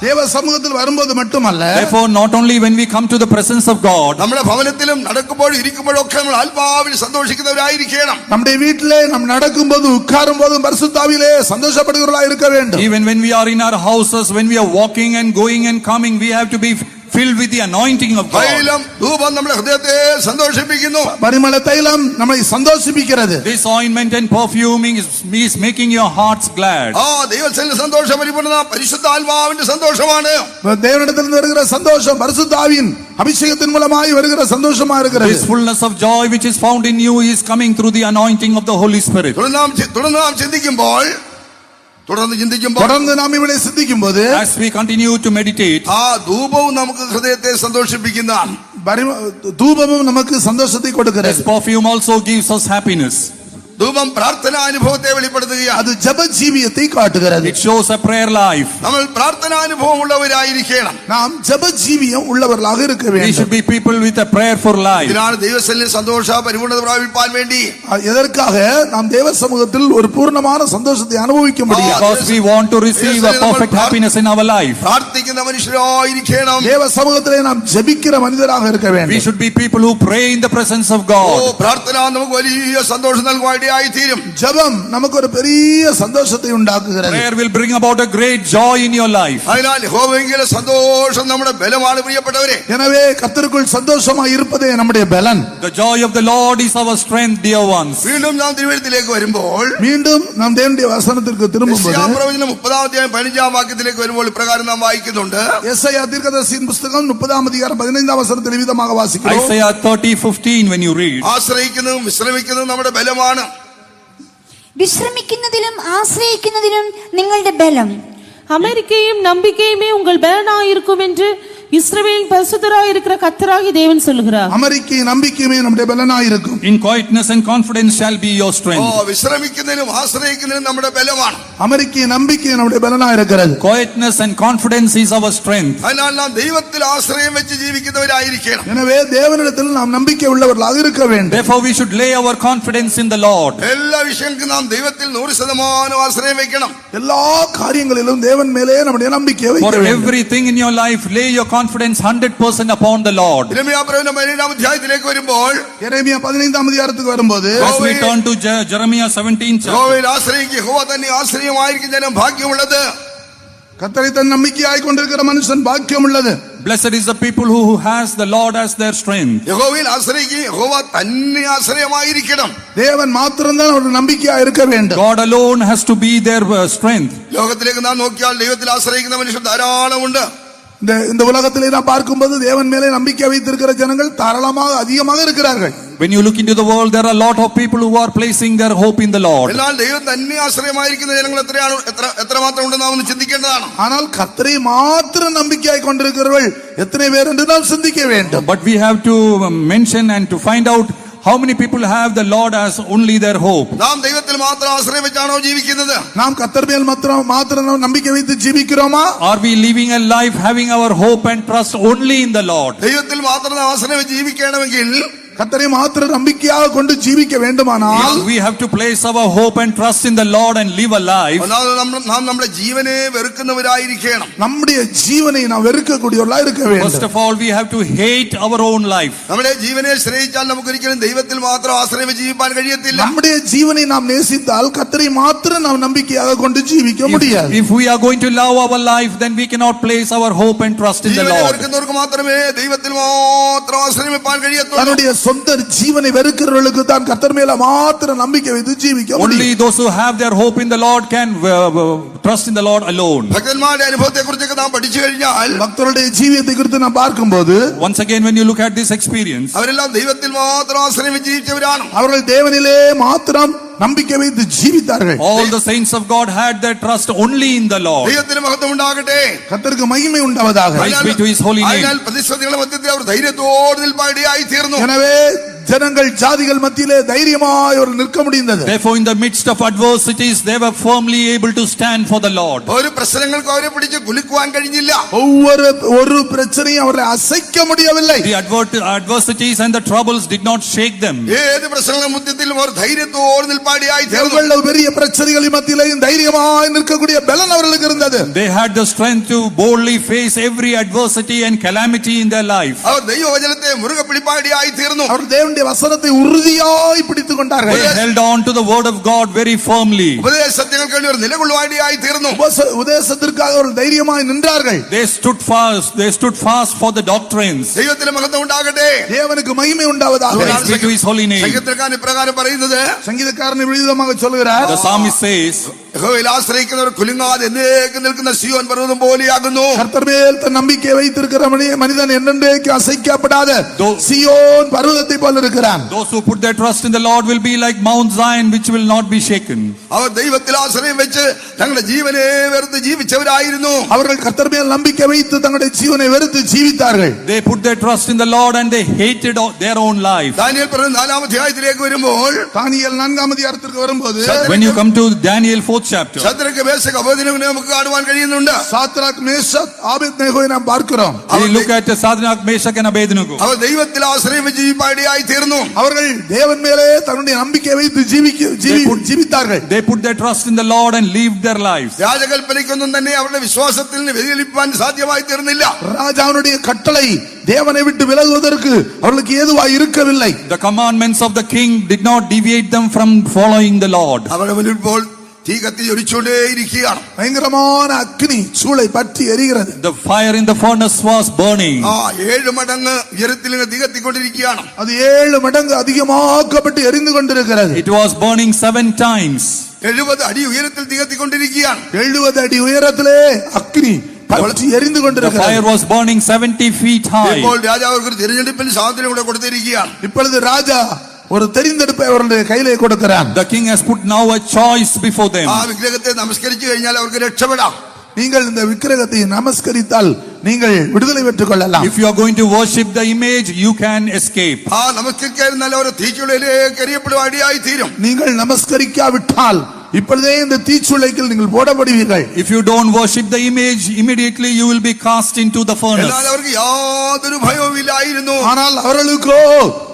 தேவ சமூகத்தில் வரும்போது மட்டுமல்ல, Therefore, not only when we come to the presence of God, നമ്മുടെ ഭവനത്തിലും നടക്കുമ്പോഴും ഇരിക്കുമ്പോഴും ഒക്കെ നമ്മൾ ആത്മാവിൽ സന്തോഷിക്കുന്നവരായിരിക്കണം. நம்முடைய வீட்டிலே நாம் நடக்கும்போது உட்காரும் போதும் பரிசுத்தாவிலே சந்தோஷப்படுகிறவர்களாக இருக்க வேண்டும். even when we are in our houses, when we are walking and going and coming, we have to be filled with the anointing of God. തൈലം ധൂപം നമ്മുടെ ഹൃദയത്തെ സന്തോഷിപ്പിക്കുന്നു. பரிமள தைலம் நம்மை சந்தோஷிப்பிக்கிறது. This ointment and perfuming is making your hearts glad. ദൈവസ്ഥലിൽ സന്തോഷം പരിപൂർണ്ണ പരിശുദ്ധാത്മാവിന്റെ സന്തോഷമാണ്. தேவனிடத்திலிருந்து வருகிற சந்தோஷம் பரிசுத்தாவின் அபிஷேகத்தின் மூலமாய் வருகிற சந்தோஷமா இருக்கிறது. This fullness of joy which is found in you is coming through the anointing of the Holy Spirit. തുടർന്ന് നാം ചിന്തിക്കുമ്പോൾ தொடர்ந்து நாம் ഇവിടെ சிந்திக்கும்போது, As we continue to meditate, ധൂപവും നമുക്ക് ഹൃദയത്തെ സന്തോഷിപ്പിക്കുന്നതാണ്. தூபமும் நமக்கு சந்தோஷத்தை this கொடுக்கிறது. perfume also gives us happiness. ധൂപം പ്രാർത്ഥനാ അനുഭവത്തെ വെളിപ്പെടുത്തുകയാണ്. அது ஜெப ஜீவியத்தை காட்டுகிறது. It shows a prayer life. നമ്മൾ പ്രാർത്ഥനാനുഭവം ഉള്ളവരായിരിക്കണം. நாம் ஜெப ஜீவியம் உள்ளவர்களாக இருக்க We should வேண்டும். be people with a prayerful life. ഇതിനാണ് ദൈവസ്ഥലിൽ സന്തോഷ പരിപൂർണ്ണത പ്രാപിപ്പാൻ വേണ്ടി எதற்காக நாம் தேவ சமூகத்தில் ஒரு பூர்ணமான சந்தோஷத்தை அனுபவிக்க முடியும். Because we want to receive a perfect happiness in our life. പ്രാർത്ഥിക്കുന്ന മനുഷ്യരായിരിക്കണം. தேவ சமூகத்திலே நாம் ஜெபிக்கிற மனிதராக இருக்க We வேண்டும். should be people who pray in the presence of God. പ്രാർത്ഥന നമുക്ക് വലിയ സന്തോഷം നൽകുവാനായി തീരും. ஜெபம் நமக்கு ஒரு பெரிய சந்தோஷத்தை உண்டாக்குகிறது. Prayer will bring about a great joy in your life. അതിനാൽ യഹോവയെങ്കിലെ സന്തോഷം നമ്മുടെ ബലമാണ് പ്രിയപ്പെട്ടവരെ. எனவே கர்த்தருக்குள் சந்தோஷமாய் இருப்பதே நம்முடைய பலன். The joy of the Lord is our strength, dear ones. വീണ്ടും നാം തിരുവെഴുത്തിലേക്ക് വരുമ്പോൾ மீண்டும் நாம் தேவனுடைய வசனத்திற்கு திரும்பும்போது, യെശയ്യാപ്രവചനം 30-ാം 15-ാം വാക്യത്തിലേക്ക് വരുമ്പോൾ ഇപ്രകാരം നാം വായിക്കുന്നുണ്ട്. യെശയ്യാ தீர்க்கதரிசியின் புத்தகம் 30ஆம் அதிகாரம் 15ஆம் வசனத்தில் விதமாக வாசிக்கிறோம். Isaiah 30:15 when you read. ആശ്രയിക്കുന്നതും വിശ്രമിക്കുന്നതും നമ്മുടെ ബലമാണ്. വിശ്രമിക്കുന്നതിലും ആശ്രയിക്കുന്നതിലും നിങ്ങളുടെ ബലം. அமெரிக்கையும் நம்பிக்கையுமே உங்கள் பலனாயிருக்கும் என்று இஸ்ரவேலின் பரிசுத்தராய் இருக்கிற கர்த்தராகிய தேவன் சொல்லுகிறார். அமெரிக்கையும் நம்பிக்கையுமே நம்முடைய பலனாயிருக்கும். In quietness and confidence shall be your strength. വിശ്രമിക്കുന്നതിനും ആശ്രയിക്കുന്നതിനും നമ്മുടെ ബലമാണ്. அமெரிக்கையும் நம்பிக்கையும் நம்முடைய பலனாயிருக்கிறது. Quietness and confidence is our strength. അതിനാൽ നാം ദൈവത്തിൽ ആശ്രയം വെച്ച് ജീവിക്കുന്നവരായിരിക്കണം. எனவே தேவனிடத்தில் நாம் நம்பிக்கை உள்ளவர்களாக இருக்க வேண்டும். Therefore we should lay our confidence in the Lord. എല്ലാ വിഷയങ്ങൾക്കും നാം ദൈവത്തിൽ 100% ആശ്രയം വെക്കണം. எல்லா காரியங்களிலும் தேவன் மேலே நம்முடைய நம்பிக்கையை வைக்க For வேண்டும். everything in your life, lay your confidence 100% upon the Lord. യിരെമ്യാ പ്രവചനം 17-ാം അധ്യായത്തിലേക്ക് വരുമ്പോൾ எரேமியா 15-ാം அதிகாரத்துக்கு வரும்போது As we turn to Jeremiah 17 chapter, യഹോവയിൽ ആശ്രയിക്കുക, യഹോവ തന്നെ ആശ്രയമായിരിക്കും ജനം ഭാഗ്യമുള്ളത്. கர்த்தரை தன் நம்பிக்கையாய் கொண்டிருக்கிற மனுஷன் பாக்கியம் உள்ளது. blessed is the people who has the Lord as their strength. യഹോവയിൽ ആശ്രയിക്കുക, യഹോവ തന്നെ ആശ്രയമായിരിക്കണം. தேவன் மாத்திரம்தான் அவருடைய நம்பிக்கையா இருக்க வேண்டும். God alone has to be their strength. ലോകത്തിലേക്ക് നാം നോക്കിയാൽ ദൈവത്തിൽ ആശ്രയിക്കുന്ന മനുഷ്യർ ധാരാളമുണ്ട്. இந்த உலகத்திலே நான் பார்க்கும்போது தேவன் மேலே நம்பிக்கை வைத்திருக்கிற ஜனங்கள் தாராளமாக அதிகமாக இருக்கிறார்கள். When you look into the world, there are a lot of people who are placing their hope in the Lord. എന്നാൽ ദൈവം തന്നെ ആശ്രയമായിരിക്കുന്ന ജനങ്ങൾ എത്രമാത്രം ഉണ്ടെന്ന് നാം ഒന്ന് ചിന്തിക്കേണ്ടതാണ്. ஆனால் கர்த்தரை மாத்திரம் நம்பிக்கையாய் கொண்டிருக்கிறவர்கள் எத்தனை பேர் என்று நாம் சிந்திக்க வேண்டும். But we have to mention and to find out how many people have the Lord as only their hope. നാം ദൈവത്തിൽ മാത്രം ആശ്രയം വെച്ചാണോ ജീവിക്കുന്നത്? நாம் கர்த்தர் மேல் மாத்திரம் நம்பிக்கை வைத்து ஜீவிக்கிறோமா? Are we living a life having our hope and trust only in the Lord? ദൈവത്തിൽ മാത്രം ആശ്രയം വെച്ച് ജീവിക്കണമെങ്കിൽ கர்த்தரை மாத்திரம் நம்பிக்கையாக கொண்டு ஜீவிக்க வேண்டுமானால் we have to place our hope and trust in the Lord and live a life. നാം നമ്മുടെ ജീവനെ വെറുക്കുന്നവരായിരിക്കണം. நம்முடைய ஜீவனை நாம் வெறுக்கக்கூடியவர்களாக இருக்க வேண்டும். First of all, we have to hate our own life. നമ്മുടെ ജീവനെ ശ്രേയിച്ചാൽ നമുക്ക് ഒരിക്കലും ദൈവത്തിൽ മാത്രം ആശ്രയം വെച്ച് ജീവിക്കാൻ കഴിയത്തില്ല. நம்முடைய ஜீவனை நாம் நேசித்தால் கர்த்தரை மாத்திரம் நாம் நம்பிக்கையாக கொண்டு ஜீவிக்க முடியாது. If we are going to love our life, then we cannot place our hope and trust in the ജീവനെ Lord. വെറുക്കുന്നവർക്ക് മാത്രമേ ദൈവത്തിൽ മാത്രം ആശ്രയം വെക്കാൻ കഴിയത്തുള്ളൂ. சொந்த ஜீவனை வெறுக்கிறவர்களுக்கு தான் கர்த்தர் மேல மாத்திரம் நம்பிக்கை வைத்து ஜீவிக்க முடியும். Only those who have their hope in the Lord can trust in the Lord alone. ഭക്തന്മാരുടെ അനുഭവത്തെക്കുറിച്ചൊക്കെ നാം പഠിച്ചു കഴിഞ്ഞാൽ பக்தருடைய ஜீவியத்தை குறித்து நாம் பார்க்கும்போது Once again, when you look at this experience, അവരെല്ലാം ദൈവത്തിൽ മാത്രം ആശ്രയം വെച്ച് ജീവിച്ചവരാണ്. அவர்கள் தேவனிலே மாத்திரம் நம்பிக்கை வைத்து ஜீவித்தார்கள். all the saints of God had their trust only in the Lord. ദൈവത്തിന് മഹത്വം ഉണ്ടാകട്ടെ. கர்த்தருக்கு மகிமை உண்டாவதாக. Praise be to his holy name. അതിനാൽ പ്രതിസന്ധികളുടെ മധ്യത്തിൽ അവർ ധൈര്യത്തോടെ നിൽപ്പാൻ ഇടയായി തീർന്നു. எனவே ஜனங்கள் ஜாதிகள் மத்தியிலே தைரியமாய் அவர் நிற்க முடிந்தது. Therefore, in the midst of adversities, they were firmly able to stand for the Lord. ഒരു പ്രശ്നങ്ങൾക്ക് അവരെ പിടിച്ച് കുലുക്കുവാൻ കഴിഞ്ഞില്ല. ஒரு பிரச்சனையும் அவரை அசைக்க முடியவில்லை. The adversities and the troubles did not shake them. ഏത് പ്രശ്നങ്ങളുടെ മധ്യത്തിലും അവർ ധൈര്യത്തോടെ നിൽപ്പാൻ ഇടയായി തീർന്നു. எவ்வளவு பெரிய பிரச்சனைகளின் மத்தியிலேயும் தைரியமாய் நிற்கக்கூடிய பலன் அவர்களுக்கு இருந்தது. They had the strength to boldly face every adversity and calamity in their life. അവർ ദൈവവചനത്തെ മുറുകെ പിടിപ്പാൻ ഇടയായി തീർന്നു. அவர் தேவனுடைய வசனத்தை உறுதியாய் பிடித்துக் கொண்டார்கள். They held on to the word of God very firmly. ഉപദേശങ്ങൾക്ക് വേണ്ടി അവർ നിലകൊള്ളുവാൻ ഇടയായി തീർന്നു. உபதேசத்திற்காக அவர்கள் தைரியமாய் நின்றார்கள். They stood fast for the doctrines. ദൈവത്തിന് മഹത്വം ഉണ്ടാകട്ടെ. தேவனுக்கு மகிமை உண்டாவதாக. Praise be to his holy name. സംഗീതക്കാരൻ ഇപ്രകാരം പറയുന്നത്, சங்கீதக்காரன் விதமாக சொல்கிறார், The psalmist says, യഹോവയിൽ ആശ്രയിക്കുന്നവർ കുലുങ്ങാതെ എന്നേക്കും നിൽക്കുന്ന സിയോൻ പർവ്വതം പോലെയാകുന്നു. கர்த்தர் மேல் தன் நம்பிக்கை வைத்திருக்கிற மனிதன் என்றென்றைக்கு அசைக்கப்படாத சியோன் பர்வதத்தை போல இருக்கிறான். those who put their trust in the Lord will be like Mount Zion, which will not be shaken. അവർ ദൈവത്തിൽ ആശ്രയം വെച്ച് തങ്ങളുടെ ജീവനെ വെറുത്ത് ജീവിച്ചവരായിരുന്നു. அவர்கள் கர்த்தர் மேல் நம்பிக்கை வைத்து தங்களுடைய ஜீவனை வெறுத்து ஜீவித்தார்கள். They put their trust in the Lord and they hated their own life. Daniel പ്രവചനം 4-ാം അധ്യായത്തിലേക്ക് വരുമ്പോൾ, தானியேல் 4-ാം அதிகாரத்திற்கு வரும்போது, When you come to Daniel 4th chapter, ശദ്രക്ക് മേശക്ക് അബേദ്നെഗോവിനെ നമുക്ക് കാണുവാൻ കഴിയുന്നുണ്ട്. சாத்ராக் மேஷாக் ஆபேத்நேகோவை நாம் பார்க்கிறோம். we look at Shadrach, Meshach and Abednego. അവർ ദൈവത്തിൽ ആശ്രയം വെച്ച് ജീവിപ്പാൻ ഇടയായി തീർന്നു. அவர்கள் தேவன் மேலே தன்னுடைய நம்பிக்கை வைத்து ஜீவித்தார்கள். They put their trust in the Lord and lived their lives. രാജകൽപ്പനയ്ക്കൊന്നും തന്നെ അവരുടെ വിശ്വാസത്തിൽ നിന്ന് വ്യതിചലിപ്പാൻ സാധ്യമായി തീർന്നില്ല. ராஜாவுடைய கட்டளை தேவனை விட்டு விலகுவதற்கு அவர்களுக்கு ஏதுவாய் இருக்கவில்லை. The commandments of the king did not deviate them from following the Lord. അവരുടെ മുന്നിൽ ഇപ്പോൾ തീ കത്തി ജ്വലിച്ചുകൊണ്ടേയിരിക്കുകയാണ്. பயங்கரமான அக்னி சூளை பற்றி எரிகிறது. The fire in the furnace was burning. 7 മടങ്ങ് ഉയരത്തിൽ തീ കത്തിക്കൊണ്ടിരിക്കുകയാണ്. அது 7 மடங்கு அதிகமாக்கப்பட்டு எரிந்து கொண்டிருக்கிறது. It was burning 7 times. 70 അടി ഉയരത്തിൽ തീ കത്തിക്കൊണ്ടിരിക്കുകയാണ്. 70 அடி உயரத்திலே அக்னி பற்றி எரிந்து The கொண்டிருக்கிறது. fire was burning 70 feet high. ഇപ്പോൾ രാജാവ് തിരഞ്ഞെടുപ്പിൽ സ്വാതന്ത്ര്യം കൂടെ കൊടുത്തിരിക്കുകയാണ്. இப்பொழுது ராஜா ஒரு தெரிந்தெடுப்பை அவருடைய கையிலே கொடுக்கிறான். The king has put now a choice before them. ആ വിഗ്രഹത്തെ നമസ്കരിച്ചു കഴിഞ്ഞാൽ അവർക്ക് രക്ഷപ്പെടാം. நீங்கள் இந்த விக்கிரகத்தை நமஸ்கரித்தால் நீங்கள் விடுதலை பெற்றுக் கொள்ளலாம். If you are going to worship the image, you can escape. ആ നമസ്കരിക്കാതിരുന്നാൽ അവർ തീച്ചുളയിലേക്ക് എറിയപ്പെടുവാൻ ഇടയായി തീരും. நீங்கள் நமஸ்கரிக்காவிட்டால் இப்பொழுதே இந்த தீச்சுளைக்கில் நீங்கள் போடப்படுவீர்கள். If you don't worship the image, immediately you will be cast into the furnace. എന്നാൽ അവർക്ക് യാതൊരു ഭയവും ഇല്ലായിരുന്നു. ஆனால் அவர்களுக்கோ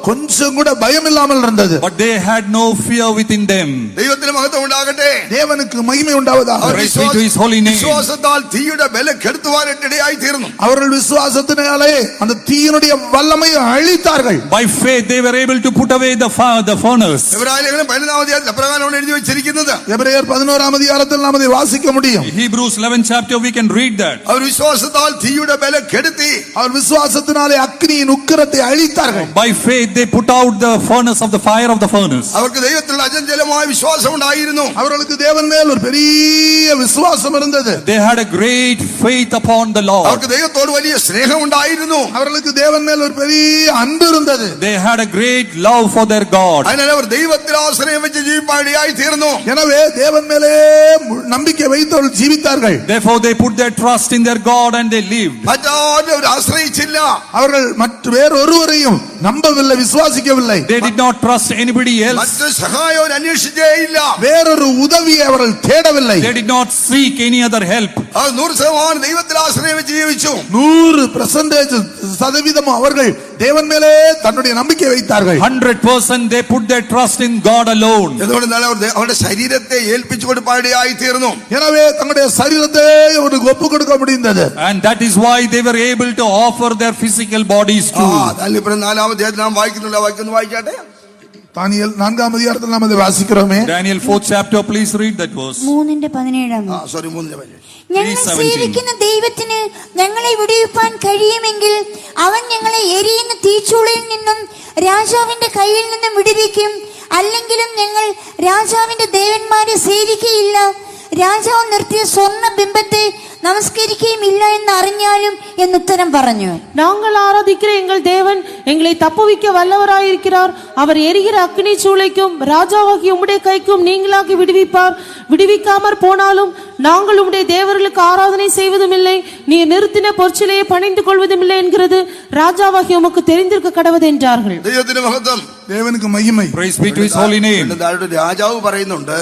கொஞ்சம் கூட பயம் இல்லாமல் இருந்தது. But they had no fear within them. ദൈവത്തിന് മഹത്വം ഉണ്ടാകട്ടെ. தேவனுக்கு மகிமை உண்டாவதாக. അവർ Praise be to his holy name. വിശ്വാസത്താൽ തീയുടെ ബലം കെടുത്തുവാനായിട്ട് ഇടയായി തീർന്നു. அவர்கள் விசுவாசத்தினாலே அந்த தீயினுடைய வல்லமையை அழித்தார்கள். By faith, they were able to put away the furnace. എബ്രായലേഖനം 11-ാം അധ്യായത്തിൽ അപ്രകാരമാണ് എഴുതി വെച്ചിരിക്കുന്നത്. எபிரேயர் 11-ாம் அதிகாரத்தில் நாம் அதை வாசிக்க முடியும். Hebrews 11th chapter, we can read that. അവർ വിശ്വാസത്താൽ തീയുടെ ബലം കെടുത്തി. அவர் விசுவாசத்தினாலே அக்கினியின் உக்கிரத்தை அழித்தார்கள். By faith, they put out the furnace of the fire of the furnace. അവർക്ക് ദൈവത്തിൽ അചഞ്ചലമായ വിശ്വാസം ഉണ്ടായിരുന്നു. அவர்களுக்கு தேவன் மேல் ஒரு பெரிய விசுவாசம் இருந்தது. They had a great faith upon the Lord. അവർക്ക് ദൈവത്തോട് വലിയ സ്നേഹം ഉണ്ടായിരുന്നു. அவர்களுக்கு தேவன் மேல் ஒரு பெரிய அன்பு இருந்தது. They had a great love for their God. അതിനാൽ അവർ ദൈവത്തിൽ ആശ്രയം വെച്ച് ജീവിപ്പാൻ ഇടയായി തീർന്നു. எனவே தேவன் மேலே நம்பிக்கை வைத்தவர்கள் ஜீவித்தார்கள். Therefore, they put their trust in their God and they lived. മറ്റാരും അവർ ആശ്രയിച്ചില്ല. அவர்கள் மற்ற வேறொருவரையும் நம்பவில்லை, விசுவாசிக்கவில்லை. They did not trust anybody else. മറ്റു സഹായം അവർ അന്വേഷിച്ചേ ഇല്ല. வேறொரு உதவியை அவர்கள் தேடவில்லை. They did not seek any other help. അവർ 100% ദൈവത്തിൽ ആശ്രയം വെച്ച് ജീവിച്ചു. 100% அவர்கள் தேவன் மேலே தன்னுடைய நம்பிக்கை வைத்தார்கள். 100% they put their trust in God alone. എന്തുകൊണ്ടെന്നാൽ അവർ അവരുടെ ശരീരത്തെ ഏൽപ്പിച്ചു കൊടുപ്പാൻ ഇടയായി തീർന്നു. எனவே தங்களுடைய சரீரத்தை அவருக்கு ஒப்பு கொடுக்க முடிந்தது. And that is why they were able to offer their physical bodies too. താല്പര്യം 4-ാം അധ്യായത്തിൽ നാം വായിക്കാട്ടെ. தானியேல் 4-ാം அதிகாரத்தில் நாம் அதை வாசிக்கிறோமே. Daniel 4th chapter, please read that verse. 3:17. Sorry 3-ന്റെ ഞങ്ങൾ സേവിക്കുന്ന ദൈവത്തിന് ഞങ്ങളെ വിടുവിപ്പാൻ കഴിയുമെങ്കിൽ അവൻ ഞങ്ങളെ എരിയുന്ന തീച്ചൂളയിൽ നിന്നും രാജാവിന്റെ കയ്യിൽ നിന്നും വിടുവിക്കും. അല്ലെങ്കിലും ഞങ്ങൾ രാജാവിന്റെ ദേവന്മാരെ സേവിക്കുകയില്ല, രാജാവ് നിർത്തിയ സ്വർണ്ണ ബിംബത്തെ நமஸ்கரிக்கையும் இல்லை என்று அறிஞாலும் என் உத்தரம் പറഞ്ഞു. நாங்கள் ஆராதிக்கிற எங்கள் தேவன் எங்களை தப்புவிக்க வல்லவராயிருக்கிறார். அவர் எரிகிற அக்கினி சூளைக்கும் ராஜாவாகிய உம்முடைய கைக்கும் நீங்களாக்கி விடுவிப்பார். விடுவிக்காமற் போனாலும் நாங்கள் உம்முடைய தேவர்களுக்கு ஆராதனை செய்வதும் இல்லை, நீ நிறுத்தின பொற்சிலையை பணிந்து கொள்வதும் இல்லை என்கிறது ராஜாவாகிய உமக்கு தெரிந்திருக்க கடவது என்றார்கள். ദൈവത്തിന്റെ മഹത്വം, தேவனுக்கு மகிமை. Praise be to his holy name. രാജാവ് പറയുന്നുണ്ട്,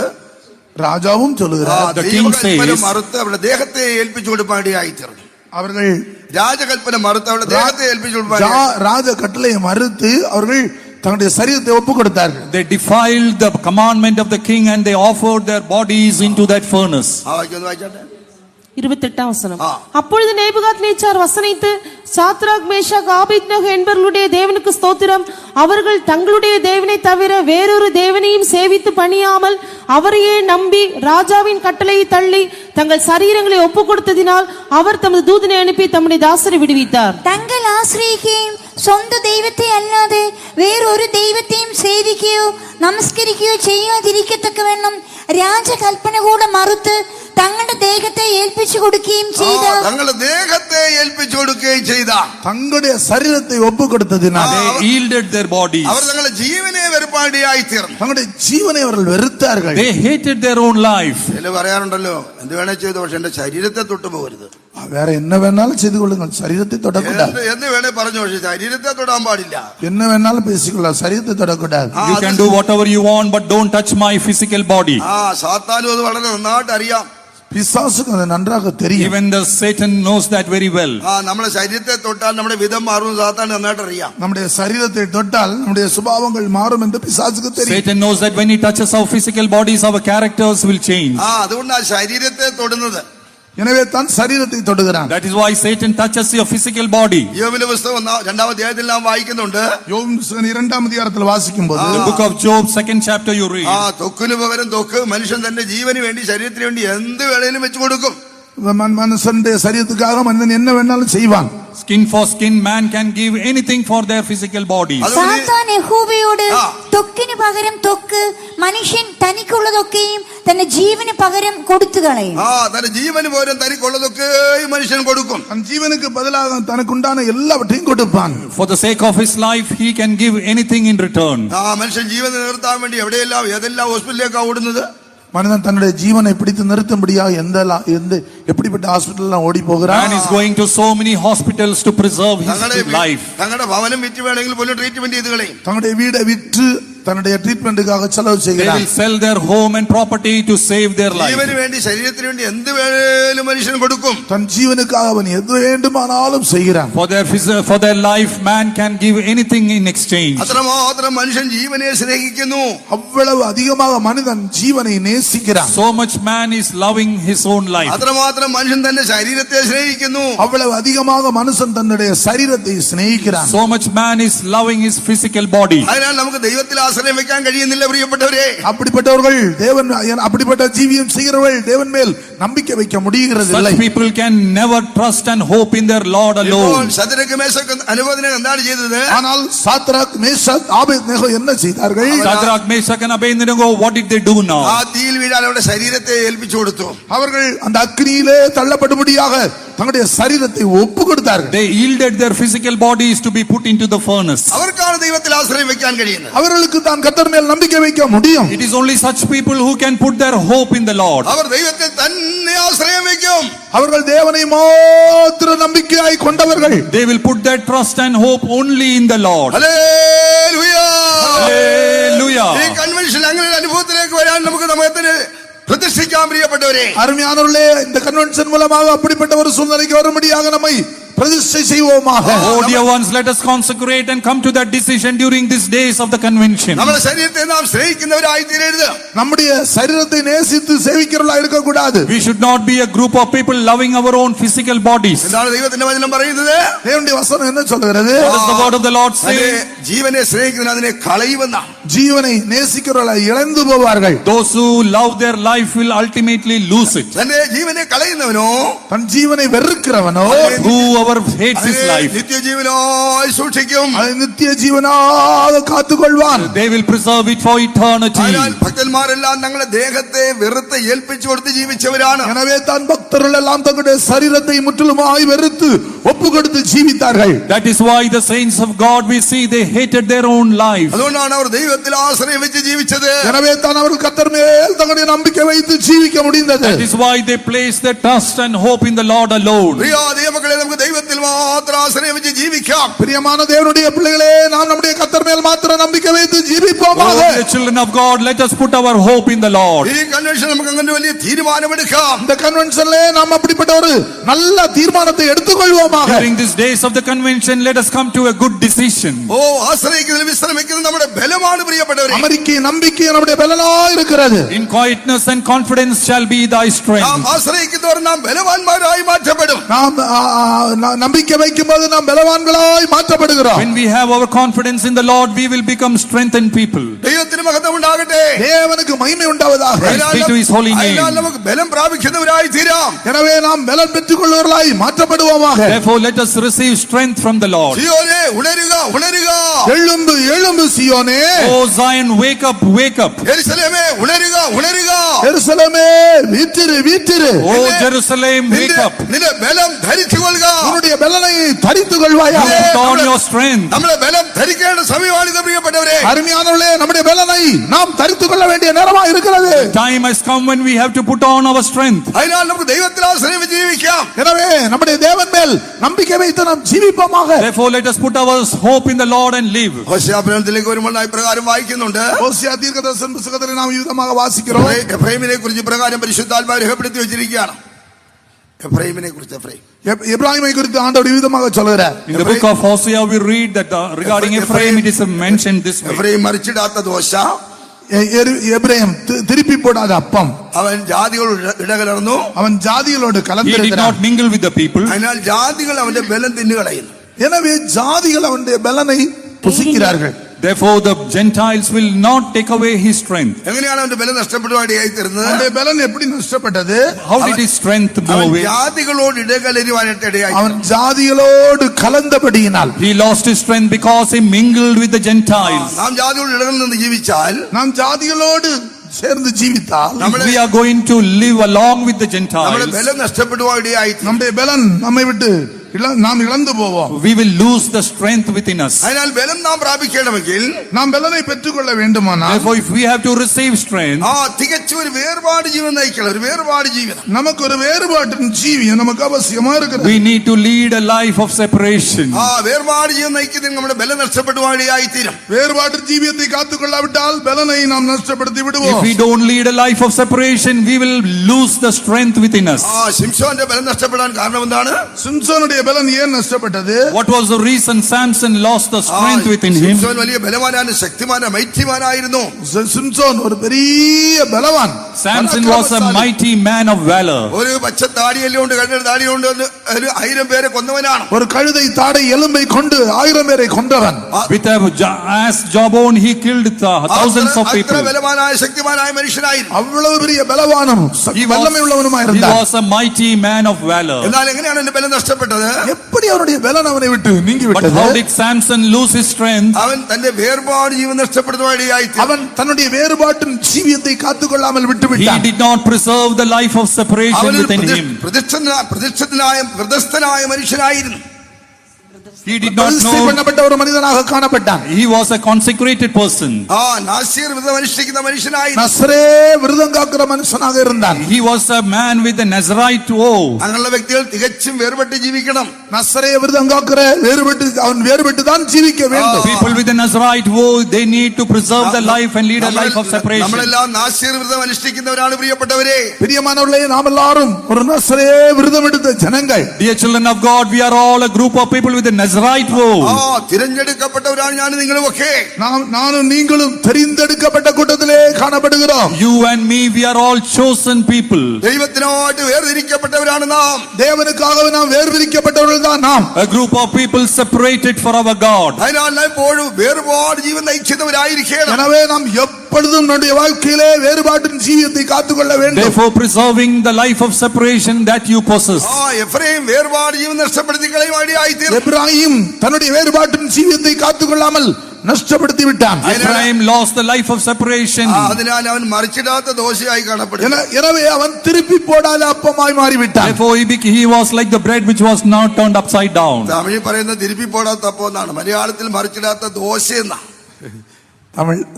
ராஜாவும் சொல்லுகிறார், The king says, മറുത്ത് അവരുടെ ദേഹത്തെ ഏൽപ്പിച്ചു കൊടുപ്പാൻ ഇടയായി തീർന്നു. அவர்கள் രാജകൽപ്പന മറുത്ത് അവരുടെ ദേഹത്തെ ഏൽപ്പിച്ചു കൊടുപ്പാൻ ராஜ கட்டளையை மறுத்து அவர்கள் தங்களுடைய சரீரத்தை ஒப்பு கொடுத்தார்கள். They defiled the commandment of the king and they offered their bodies into that furnace. വായിച്ചാട്ടെ. 28-ாம் வசனம். அப்பொழுது நேபுகாத்நேச்சார் வசனித்து, சாத்ராக் மேஷாக் ஆபேத்நேகோ என்பவர்களுடைய தேவனுக்கு ஸ்தோத்திரம், அவர்கள் தங்களுடைய தேவனை தவிர வேறொரு தேவனையும் சேவித்து பணியாமல் அவரையே நம்பி ராஜாவின் கட்டளையை தள்ளி தங்கள் சரீரங்களை ஒப்பு கொடுத்ததினால் அவர் தமது தூதனை அனுப்பி தம்முடைய தாசரை விடுவித்தார். തങ്ങൾ ആശ്രയിക്കുകയും സ്വന്തം ദൈവത്തെ അല്ലാതെ വേറൊരു ദൈവത്തെയും സേവിക്കുകയോ നമസ്കരിക്കുകയോ ചെയ്യാതിരിക്കത്തക്കവണ്ണം രാജകൽപ്പന കൂടെ മറുത്ത് തങ്ങളുടെ ദേഹത്തെ ഏൽപ്പിച്ചു കൊടുക്കുകയും ചെയ്ത തങ്ങളുടെ ദേഹത്തെ ഏൽപ്പിച്ചു കൊടുക്കുകയും ചെയ്ത தங்களுடைய சரீரத்தை ஒப்பு கொடுத்ததினால் They yielded their bodies. അവർ തങ്ങളുടെ ജീവനെ വെറുപ്പാടിയായി തീർന്നു. தங்களுடைய ஜீவனை அவர்கள் வெறுத்தார்கள். They hated their own life. ചില പറയാറുണ്ടല്ലോ, എന്ത് വേണേ ചെയ്തു, പക്ഷെ എന്റെ ശരീരത്തെ തൊട്ടു പോകരുത്. வேற என்ன வேணாலும் செய்து கொள்ளுங்கள், சரீரத்தை தொடக்கூடாது. എന്ന് വേണേ പറഞ്ഞു, പക്ഷെ ശരീരത്തെ തൊടാൻ പാടില്ല. என்ன வேணாலும் பேசிக்கொள்ளலாம், சரீரத்தை தொடக்கூடாது. You can do whatever you want, but don't touch my physical body. സാത്താനും അത് വളരെ നന്നായിട്ട് അറിയാം. பிசாசுக்கு அது நன்றாக தெரியும். Even the Satan knows that very well. നമ്മുടെ ശരീരത്തെ തൊട്ടാൽ നമ്മുടെ വിധം മാറും സാത്താൻ നന്നായിട്ട് അറിയാം. நம்முடைய சரீரத்தை தொட்டால் நம்முடைய சுபாவங்கள் மாறும் என்று பிசாசுக்கு தெரியும். Satan knows that when he touches our physical bodies, our characters will change. അതുകൊണ്ടാണ് ശരീരത്തെ തൊടുന്നത്. எனவே தான் சரீரத்தை தொடுகிறான். That is why Satan touches your physical body. യോബിന്റെ പുസ്തകം 2-ാം അധ്യായത്തിൽ നാം വായിക്കുന്നുണ്ട്. யோபு 2-ാം அதிகாரத்தில் வாசிக்கும்போது The book of Job 2nd chapter you read. തൊക്കിന് പകരം തൊക്ക്, മനുഷ്യൻ തന്റെ ജീവന് വേണ്ടി ശരീരത്തിന് വേണ്ടി എന്ത് വേണേലും വെച്ചു കൊടുക്കും. மனுஷனுடைய சரீரத்துக்காக மனிதன் என்ன வேணாலும் செய்வான். Skin for skin, man can give anything for their physical bodies. സാത്താൻ യഹോവയോട് തൊക്കിന് പകരം തൊക്ക്, മനുഷ്യൻ തനിക്കുള്ളതൊക്കെയും തന്റെ ജീവന് പകരം കൊടുത്തു കളയും. തന്റെ ജീവന് പകരം തനിക്കുള്ളതൊക്കെ മനുഷ്യൻ കൊടുക്കും. தன் ஜீவனுக்கு பதிலாக தனக்குண்டான எல்லாவற்றையும் கொடுப்பான். For the sake of his life, he can give anything in return. മനുഷ്യൻ ജീവൻ നിലനിർത്താൻ വേണ്ടി എവിടെയെല്ലാം ഏതെല്ലാം ഹോസ്പിറ്റലിലേക്കാണ് ഓടുന്നത്. மனிதன் தன்னுடைய ஜீவனை பிடித்து நிறுத்தும்படியாக எப்படிப்பட்ட ஹாஸ்பிடல் எல்லாம் ஓடி போகிறான். Man is going to so many hospitals to preserve his life. തങ്ങളുടെ ഭവനം വിറ്റ് വേണമെങ്കിൽ പോലും ട്രീറ്റ്മെന്റ് ചെയ്ത് കളയും. தங்களுடைய வீடை விற்று தன்னுடைய ட்ரீட்மெண்ட்டுக்காக செலவு They செய்கிறான். will sell their home and property to save their life. ജീവന് വേണ്ടി ശരീരത്തിന് വേണ്ടി എന്ത് വേണേലും മനുഷ്യൻ കൊടുക്കും. தன் ஜீவனுக்காக அவன் எது வேண்டுமானாலும் செய்கிறான். For their life, man can give anything in exchange. അത്രമാത്രം മനുഷ്യൻ ജീവനെ സ്നേഹിക്കുന്നു. அவ்வளவு அதிகமாக மனிதன் ஜீவனை நேசிக்கிறான். So much man is loving his own life. അത്രമാത്രം മനുഷ്യൻ തന്റെ ശരീരത്തെ സ്നേഹിക്കുന്നു. அவ்வளவு அதிகமாக மனுஷன் தன்னுடைய சரீரத்தை சிநேகிக்கிறான். So much man is loving his physical body. അതിനാൽ നമുക്ക് ദൈവത്തിൽ ആശ്രയം വെക്കാൻ കഴിയുന്നില്ല പ്രിയപ്പെട്ടവരെ. அப்படிப்பட்டவர்கள் தேவன் அப்படிப்பட்ட ஜீவியம் செய்கிறவர்கள் தேவன் மேல் நம்பிக்கை வைக்க முடிகிறது இல்லை. Such people can never trust and hope in their Lord alone. ശദ്രക്ക് മേശക്ക് അനുബോധനം എന്താണ് ചെയ്തത്? ஆனால் சாத்ராக் மேஷாக் ஆபேத்நேகோ என்ன செய்தார்கள்? Shadrach, Meshach and Abednego, what did they do now? ആ തീയിൽ വീഴാൻ അവരുടെ ശരീരത്തെ ഏൽപ്പിച്ചു കൊടുത്തു. அவர்கள் அந்த அக்கினியிலே தள்ளப்படும்படியாக தங்களுடைய சரீரத்தை ஒப்பு கொடுத்தார்கள். They yielded their physical bodies to be put into the furnace. അവർക്കാണ് ദൈവത്തിൽ ആശ്രയം വെക്കാൻ കഴിയുന്നത്. அவர்களுக்கு தான் கர்த்தர் மேல் நம்பிக்கை வைக்க முடியும். It is only such people who can put their hope in the Lord. അവർ ദൈവത്തിൽ തന്നെ ആശ്രയം വെക്കും. அவர்கள் தேவனை மாத்திர நம்பிக்கையாய் கொண்டவர்கள். They will put their trust and hope only in the Lord. Hallelujah. Hallelujah. ഈ കൺവെൻഷൻ അങ്ങനെ ഒരു അനുഭവത്തിലേക്ക് വരാൻ നമുക്ക് നമ്മെ പ്രതിഷ്ഠിക്കാൻ പ്രിയപ്പെട്ടവരെ. அருமையானவர்களே, இந்த கன்வென்ஷன் மூலமாக அப்படிப்பட்ட ஒரு சூழ்நிலைக்கு வரும்படியாக நம்மை பிரதிஷ்டை செய்வோமாக. Oh dear ones, let us consecrate and come to that decision during these days of the convention. നമ്മുടെ ശരീരത്തെ നാം സ്നേഹിക്കുന്നവരായി തീരരുത്. நம்முடைய சரீரத்தை நேசித்து சேவிக்கிறவர்களாய் இருக்க கூடாது. We should not be a group of people loving our own physical bodies. എന്താണ് ദൈവത്തിന്റെ വചനം പറയുന്നത്? தேவனுடைய வசனம் என்ன சொல்கிறது? What does the word of the Lord say? ജീവനെ സ്നേഹിക്കുന്നവൻ അതിനെ കളയുമെന്നാണ്. ஜீவனை நேசிக்கிறவர்களாய் இழந்து போவார்கள். Those who love their life will ultimately lose it. തന്റെ ജീവനെ കളയുന്നവനോ தன் ஜீவனை வெறுக்கிறவனோ Whoever hates his life, നിത്യജീവനായി സൂക്ഷിക്കും. அதை நித்திய ஜீவனாக காத்துக்கொள்வான். they will preserve it for eternity. അതിനാൽ ഭക്തന്മാരെല്ലാം തങ്ങളുടെ ദേഹത്തെ വെറുത്ത് ഏൽപ്പിച്ചു കൊടുത്ത് ജീവിച്ചവരാണ്. எனவே தான் பக்தர்கள் எல்லாம் தங்களுடைய சரீரத்தை முற்றிலுமாய் வெறுத்து ஒப்பு கொடுத்து ஜீவித்தார்கள். That is why the saints of God, we see they hated their own life. അതുകൊണ്ടാണ് അവർ ദൈവത്തിൽ ആശ്രയം വെച്ച് ജീവിച്ചത്. எனவே தான் அவர்கள் கர்த்தர் மேல் தங்களுடைய நம்பிக்கை வைத்து ஜீவிக்க முடிந்தது. That is why they placed their trust and hope in the Lord alone. പ്രിയ ദൈവമക്കളെ, നമുക്ക് ദൈവത്തിൽ മാത്രം ആശ്രയം വെച്ച് ജീവിക്കാം. பிரியமான தேவனுடைய பிள்ளைகளே, நாம் நம்முடைய கர்த்தர் மேல் மாத்திரம் நம்பிக்கை வைத்து ஜீவிப்போமாக. Oh, the children of God, let us put our hope in the Lord. ഈ കൺവെൻഷൻ നമുക്ക് അങ്ങനെ വലിയ തീരുമാനമെടുക്കാം. இந்த கன்வென்ஷன்ல நாம் அப்படிப்பட்ட ஒரு நல்ல தீர்மானத்தை எடுத்துக்கொள்வோமாக. During these days of the convention, let us come to a good decision. ഓ, ആശ്രയിക്കുന്നതിൽ വിശ്രമിക്കുന്നത് നമ്മുടെ ബലമാണ് പ്രിയപ്പെട്ടവരെ. அமெரிக்க நம்பிக்கை நம்முடைய பலனாய் இருக்கிறது. In quietness and confidence shall be thy നാം strength. ആശ്രയിക്കുന്നവർ നാം ബലവാന്മാരായി മാറ്റപ്പെടും. நாம் நம்பிக்கை வைக்கும்போது நாம் பலவான்களாய் மாற்றப்படுகிறோம். When we have our confidence in the Lord, we will become strengthened people. ദൈവത്തിന് മഹത്വം ഉണ്ടാകട്ടെ. தேவனுக்கு மகிமை உண்டாவதாக. Praise be to his holy name. അതിനാൽ നമുക്ക് ബലം പ്രാപിക്കുന്നവരായി തീരാം. எனவே நாம் பலன் பெற்றுக் கொள்வர்களாய் மாற்றப்படுவோமாக. Therefore, let us receive strength from the Lord. സിയോനേ, ഉണരുക ഉണരുക. எழும்பு எழும்பு சீயோனே. Oh Zion, wake up, wake up. യെരൂശലേമേ, ഉണരുക ഉണരുക. எருசலேமே வீற்றிரு வீற்றிரு. Oh Jerusalem, wake up. നിന്റെ ബലം ധരിച്ചുകൊള്ളുക. உன்னுடைய பலனை தரித்துக் கொள்வாயாக. Put on your strength. നമ്മുടെ ബലം ധരിക്കേണ്ട സമയമാണിത് പ്രിയപ്പെട്ടവരെ. அருமையானவர்களே, நம்முடைய பலனை நாம் தரித்துக் கொள்ள வேண்டிய நேரமா இருக்கிறது. Time has come when we have to put on our strength. അതിനാൽ നമുക്ക് ദൈവത്തിൽ ആശ്രയം വെച്ച് ജീവിക്കാം. எனவே நம்முடைய தேவன் மேல் நம்பிக்கை வைத்து நாம் ஜீவிப்போமாக. Therefore, let us put our hope in the Lord and live. ഹോശേഅപുസ്തകത്തിലേക്ക് വരുമ്പോൾ ഇപ്രകാരം വായിക്കുന്നുണ്ട്. ஓசியா தீர்க்கதரிசன புத்தகத்தில் நாம் விதமாக வாசிக்கிறோம். എഫ്രൈമിനെ കുറിച്ച് ഇപ്രകാരം പരിശുദ്ധാത്മാവ് രേഖപ്പെടുത്തി വെച്ചിരിക്കുകയാണ്. എഫ്രൈമിനെ കുറിച്ച് எப்ராயிமை குறித்து ஆண்டவர் விதமாக சொல்கிறார். In the book of Hosea, we read that regarding Ephraim, it is mentioned this way. Ephraim മറിച്ചിടാത്ത dosa, எபிரேம் திருப்பி போடாத அப்பம். അവൻ ജാതികളോട് ഇടകലർന്നു. அவன் ஜாதிகளோடு He did கலந்திருக்கிறான். not mingle with the people. അതിനാൽ ജാതികൾ അവന്റെ ബലം തിന്നുകളയുന്നു. எனவே ஜாதிகள் அவனுடைய பலனை புசிக்கிறார்கள். Therefore, the Gentiles will not take away his strength. എങ്ങനെയാണ് അവന്റെ ബലം നഷ്ടപ്പെടുവാനിടയായി തീർന്നത്? அவனுடைய பலன் எப்படி நஷ்டப்பட்டது? How did his strength move അവൻ away? ജാതികളോട് ഇടകലരുവാനായിട്ട് ഇടയായി. அவன் ஜாதிகளோடு கலந்தபடியினால். He lost his strength because he mingled with the Gentiles. നാം ജാതികളുടെ ഇടകളിൽ നിന്ന് ജീവിച്ചാൽ, நாம் ஜாதிகளோடு சேர்ந்து ஜீவித்தால் If we are going to live along with the നമ്മുടെ Gentiles, ബലം നഷ്ടപ്പെടുവാനിടയായി തീരും. நம்முடைய பலன் நம்மை விட்டு நாம் இழந்து போவோம். We will lose the strength within us. അതിനാൽ ബലം നാം പ്രാപിക്കണമെങ്കിൽ நாம் பலனை பெற்றுக்கொள்ள வேண்டுமானால் Therefore, if we have to receive strength, തികച്ച ഒരു വേർപാട് ജീവിതം നയിക്കണം. ഒരു വേർപാട് ജീവിതം. நமக்கு ஒரு வேறுபாட்டின் ஜீவியம் நமக்கு அவசியமா இருக்கிறது. we need to lead a life of separation. വേർപാട് ജീവിതം നയിക്കുന്നതിന് നമ്മുടെ ബലം നഷ്ടപ്പെടുവാനിടയായി തീരും. வேறுபாட்டின் ஜீவியத்தை காத்துக்கொள்ளாவிட்டால் பலனை நாம் நஷ்டப்படுத்தி If விடுவோம். we don't lead a life of separation, we will lose the strength within us. ശിംശോന്റെ ബലം നഷ്ടപ്പെടാൻ കാരണം എന്താണ്? சிம்சோனுடைய பலன் ஏன் நஷ்டப்பட்டது? What was the reason Samson lost the strength within him? ശിംശോൻ വലിയ ബലവാനാണ്, ശക്തിമാനാണ്, മൈത്രിമാനായിരുന്നു. சிம்சோன் ஒரு பெரிய பலவான். Samson was a mighty man of valor. ഒരു പച്ച താടിയെല്ലുകൊണ്ട് കഴുത താടിയുണ്ട് 1000 പേരെ കൊന്നവനാണ്. ஒரு கழுதை தாடை எலும்பை கொண்டு 1000 பேரை கொன்றவன். With a as jawbone, he killed thousands of അത്ര people. ബലവാനായ ശക്തിമാനായ മനുഷ്യനായിരുന്നു. அவ்வளவு பெரிய பலவானும் வல்லமை உள்ளவனுமாய் He இருந்தான். was a mighty man of valor. എന്നാൽ എങ്ങനെയാണ് എന്റെ ബലം നഷ്ടപ്പെട്ടത്? எப்படி அவனுடைய பலன் அவனை விட்டு நீங்கி But விட்டது? how did Samson lose his strength? അവൻ തന്റെ വേർപാട് ജീവൻ നഷ്ടപ്പെടുന്നതിനായി அவன் தன்னுடைய வேறுபாட்டின் ஜீவியத்தை காத்துக்கொள்ளாமல் விட்டு He விட்டான். did not preserve the life of separation within him. പ്രതിഷ്ഠനായ മനുഷ്യനായിരുന്നു. He did not பிரதிஷ்டை know. பண்ணப்பட்ட ஒரு மனிதனாக காணப்பட்டான். He was a consecrated person. നാസീർ വ്രതം അനുഷ്ഠിക്കുന്ന മനുഷ്യനായിരുന്നു. நசரே விரதம் காக்கிற மனுஷனாக இருந்தான். He was a man with a Nazarite oath. അങ്ങനെയുള്ള വ്യക്തികൾ തികച്ചും വേർപെട്ട് ജീവിക്കണം. நசரே விரதம் காக்கிற அவன் வேறுபட்டு தான் ஜீவிக்க வேண்டும். People with a Nazarite oath, they need to preserve their life and lead a life of separation. നമ്മളെല്ലാം നാസീർ വ്രതം അനുഷ്ഠിക്കുന്നവരാണ് പ്രിയപ്പെട്ടവരെ. பிரியமானவர்களே, நாம் எல்லாரும் ஒரு நசரே விரதம் எடுத்த ஜனங்கள். Dear children of God, we are all a group of people with a Nazarite oath. തിരഞ്ഞെടുക്കപ്പെട്ടവരാണ് ഞാനും നിങ്ങളും ഒക്കെ. நானும் நீங்களும் தெரிந்தெடுக்கப்பட்ட கூட்டத்திலே காணப்படுகிறோம். You and me, we are all chosen people. ദൈവത്തിനായിട്ട് വേർതിരിക്കപ്പെട്ടവരാണ് നാം. தேவனுக்காக நாம் வேர்பிரிக்கப்பட்டவர்கள் தான் நாம். A group of people separated for our God. അതിനാൽ എപ്പോഴും വേർപാട് ജീവൻ നയിക്കുന്നവരായിരിക്കണം. எனவே நாம் எப்பொழுதும் நம்முடைய வாழ்க்கையிலே வேறுபாட்டின் ஜீவியத்தை காத்துக்கொள்ள வேண்டும். Therefore, preserving the life of separation that you possess. Ephraim വേർപാട് ജീവൻ നഷ്ടപ്പെടുത്തി കളയുവാനിടയായി തീർന്നു. எப்ராயிம் தன்னுடைய வேறுபாட்டின் ஜீவியத்தை காத்துக்கொள்ளாமல் நஷ்டப்படுத்தி விட்டான். Ephraim lost the life of separation. അതിനാൽ അവൻ മറിച്ചിടാത്ത ദോശയായി കാണപ്പെടുന്നു. எனவே அவன் திருப்பி போடாத அப்பமாய் மாறிவிட்டான். Therefore, he was like the bread which was not turned upside down. തമിഴിൽ പറയുന്ന തിരുപ്പി പോടാത്ത അപ്പം എന്നാണ്, മലയാളത്തിൽ മറിച്ചിടാത്ത ദോശ എന്നാണ്.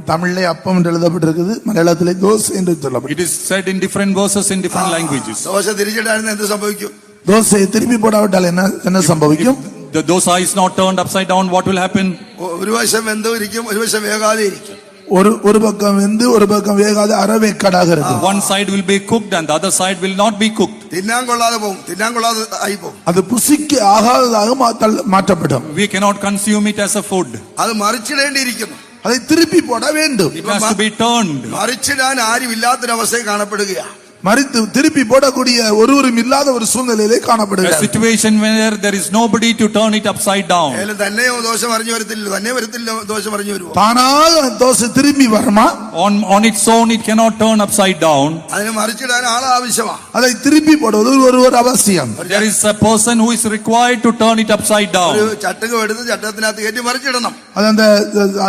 தமிழ்ல அப்பம் என்று எழுதப்பட்டிருக்குது, மலையாளத்திலே தோசை என்று சொல்லப்பட்டிருக்கு. It is said in different verses in different languages. Dosa തിരിച്ചിടാൻ എന്ത് സംഭവിക്കും? தோசையை திருப்பி போடாவிட்டால் என்ன சம்பவிக்கும்? The dosa is not turned upside down. What will happen? ഒരു വശം വെന്ത് ഇരിക്കും, ഒരു വശം വേകാതെ ഇരിക്കും. ஒரு பக்கம் வெந்து ஒரு பக்கம் வேகாத அரவேக்காடாக இருக்கும். One side will be cooked and the other side will not be cooked. തിന്നാൻ കൊള്ളാതെ പോകും, തിന്നാൻ കൊള്ളാതെ ആയി പോകും. அது புசிக்கு ஆகாததாக மாற்றப்படும். We cannot consume it as a food. അത് മറിച്ചിടേണ്ടിയിരിക്കുന്നു. அதை திருப்பி போட வேண்டும். It has to be turned. മറിച്ചിടാൻ ആരും ഇല്ലാത്തൊരവസ്ഥ കാണപ്പെടുകയാണ്. மறித்து திருப்பி போடக்கூடிய ஒருவரும் இல்லாத ஒரு சூழ்நிலையிலே A காணப்படுகிறது. situation where there is nobody to turn it upside down. തന്നെയോ ദോശ മറിഞ്ഞു വരത്തില്ല, തന്നെ വരത്തില്ല, ദോശ മറിഞ്ഞു വരുമോ? தானாக தோசை திரும்பி வருமா? On its own, it cannot turn upside down. അതിന് മറിച്ചിടാൻ ആൾ ആവശ്യമാണ്. அதை திருப்பி போடுவது ஒருவர் அவசியம். There is a person who is required to turn it upside ഒരു down. ചട്ടകം എടുത്ത് ചട്ടത്തിനകത്ത് കയറ്റി മറിച്ചിടണം. அது அந்த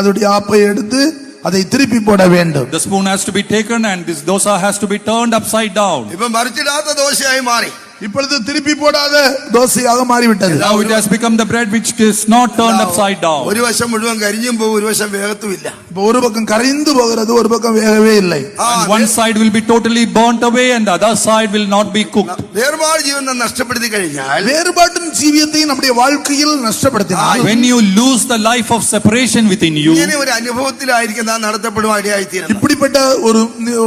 அதோடைய ஆப்பை எடுத்து அதை திருப்பி போட வேண்டும். The spoon has to be taken and this dosa has to be turned upside down. ഇപ്പൊ മറിച്ചിടാത്ത ദോശയായി മാറി. இப்பொழுது திருப்பி போடாத தோசையாக மாறிவிட்டது. Now it has become the bread which is not turned upside down. ഒരു വശം മുഴുവൻ കരിഞ്ഞും പോകും, ഒരു വശം വേഗത്തുമില്ല. இப்போ ஒரு பக்கம் கரைந்து போகிறது, ஒரு பக்கம் வேகவே இல்லை. And one side will be totally burnt away and the other side will not be cooked. വേർപാട് ജീവൻ നഷ്ടപ്പെടുത്തി കഴിഞ്ഞാൽ, வேறுபாட்டின் ஜீவியத்தை நம்முடைய வாழ்க்கையில் நஷ்டப்படுத்தினால், When you lose the life of separation within you, ഇങ്ങനെ ഒരു അനുഭവത്തിലായിരിക്കും നാം നടത്തപ്പെടുവാനിടയായിത്തീരുന്നത്. இப்படிப்பட்ட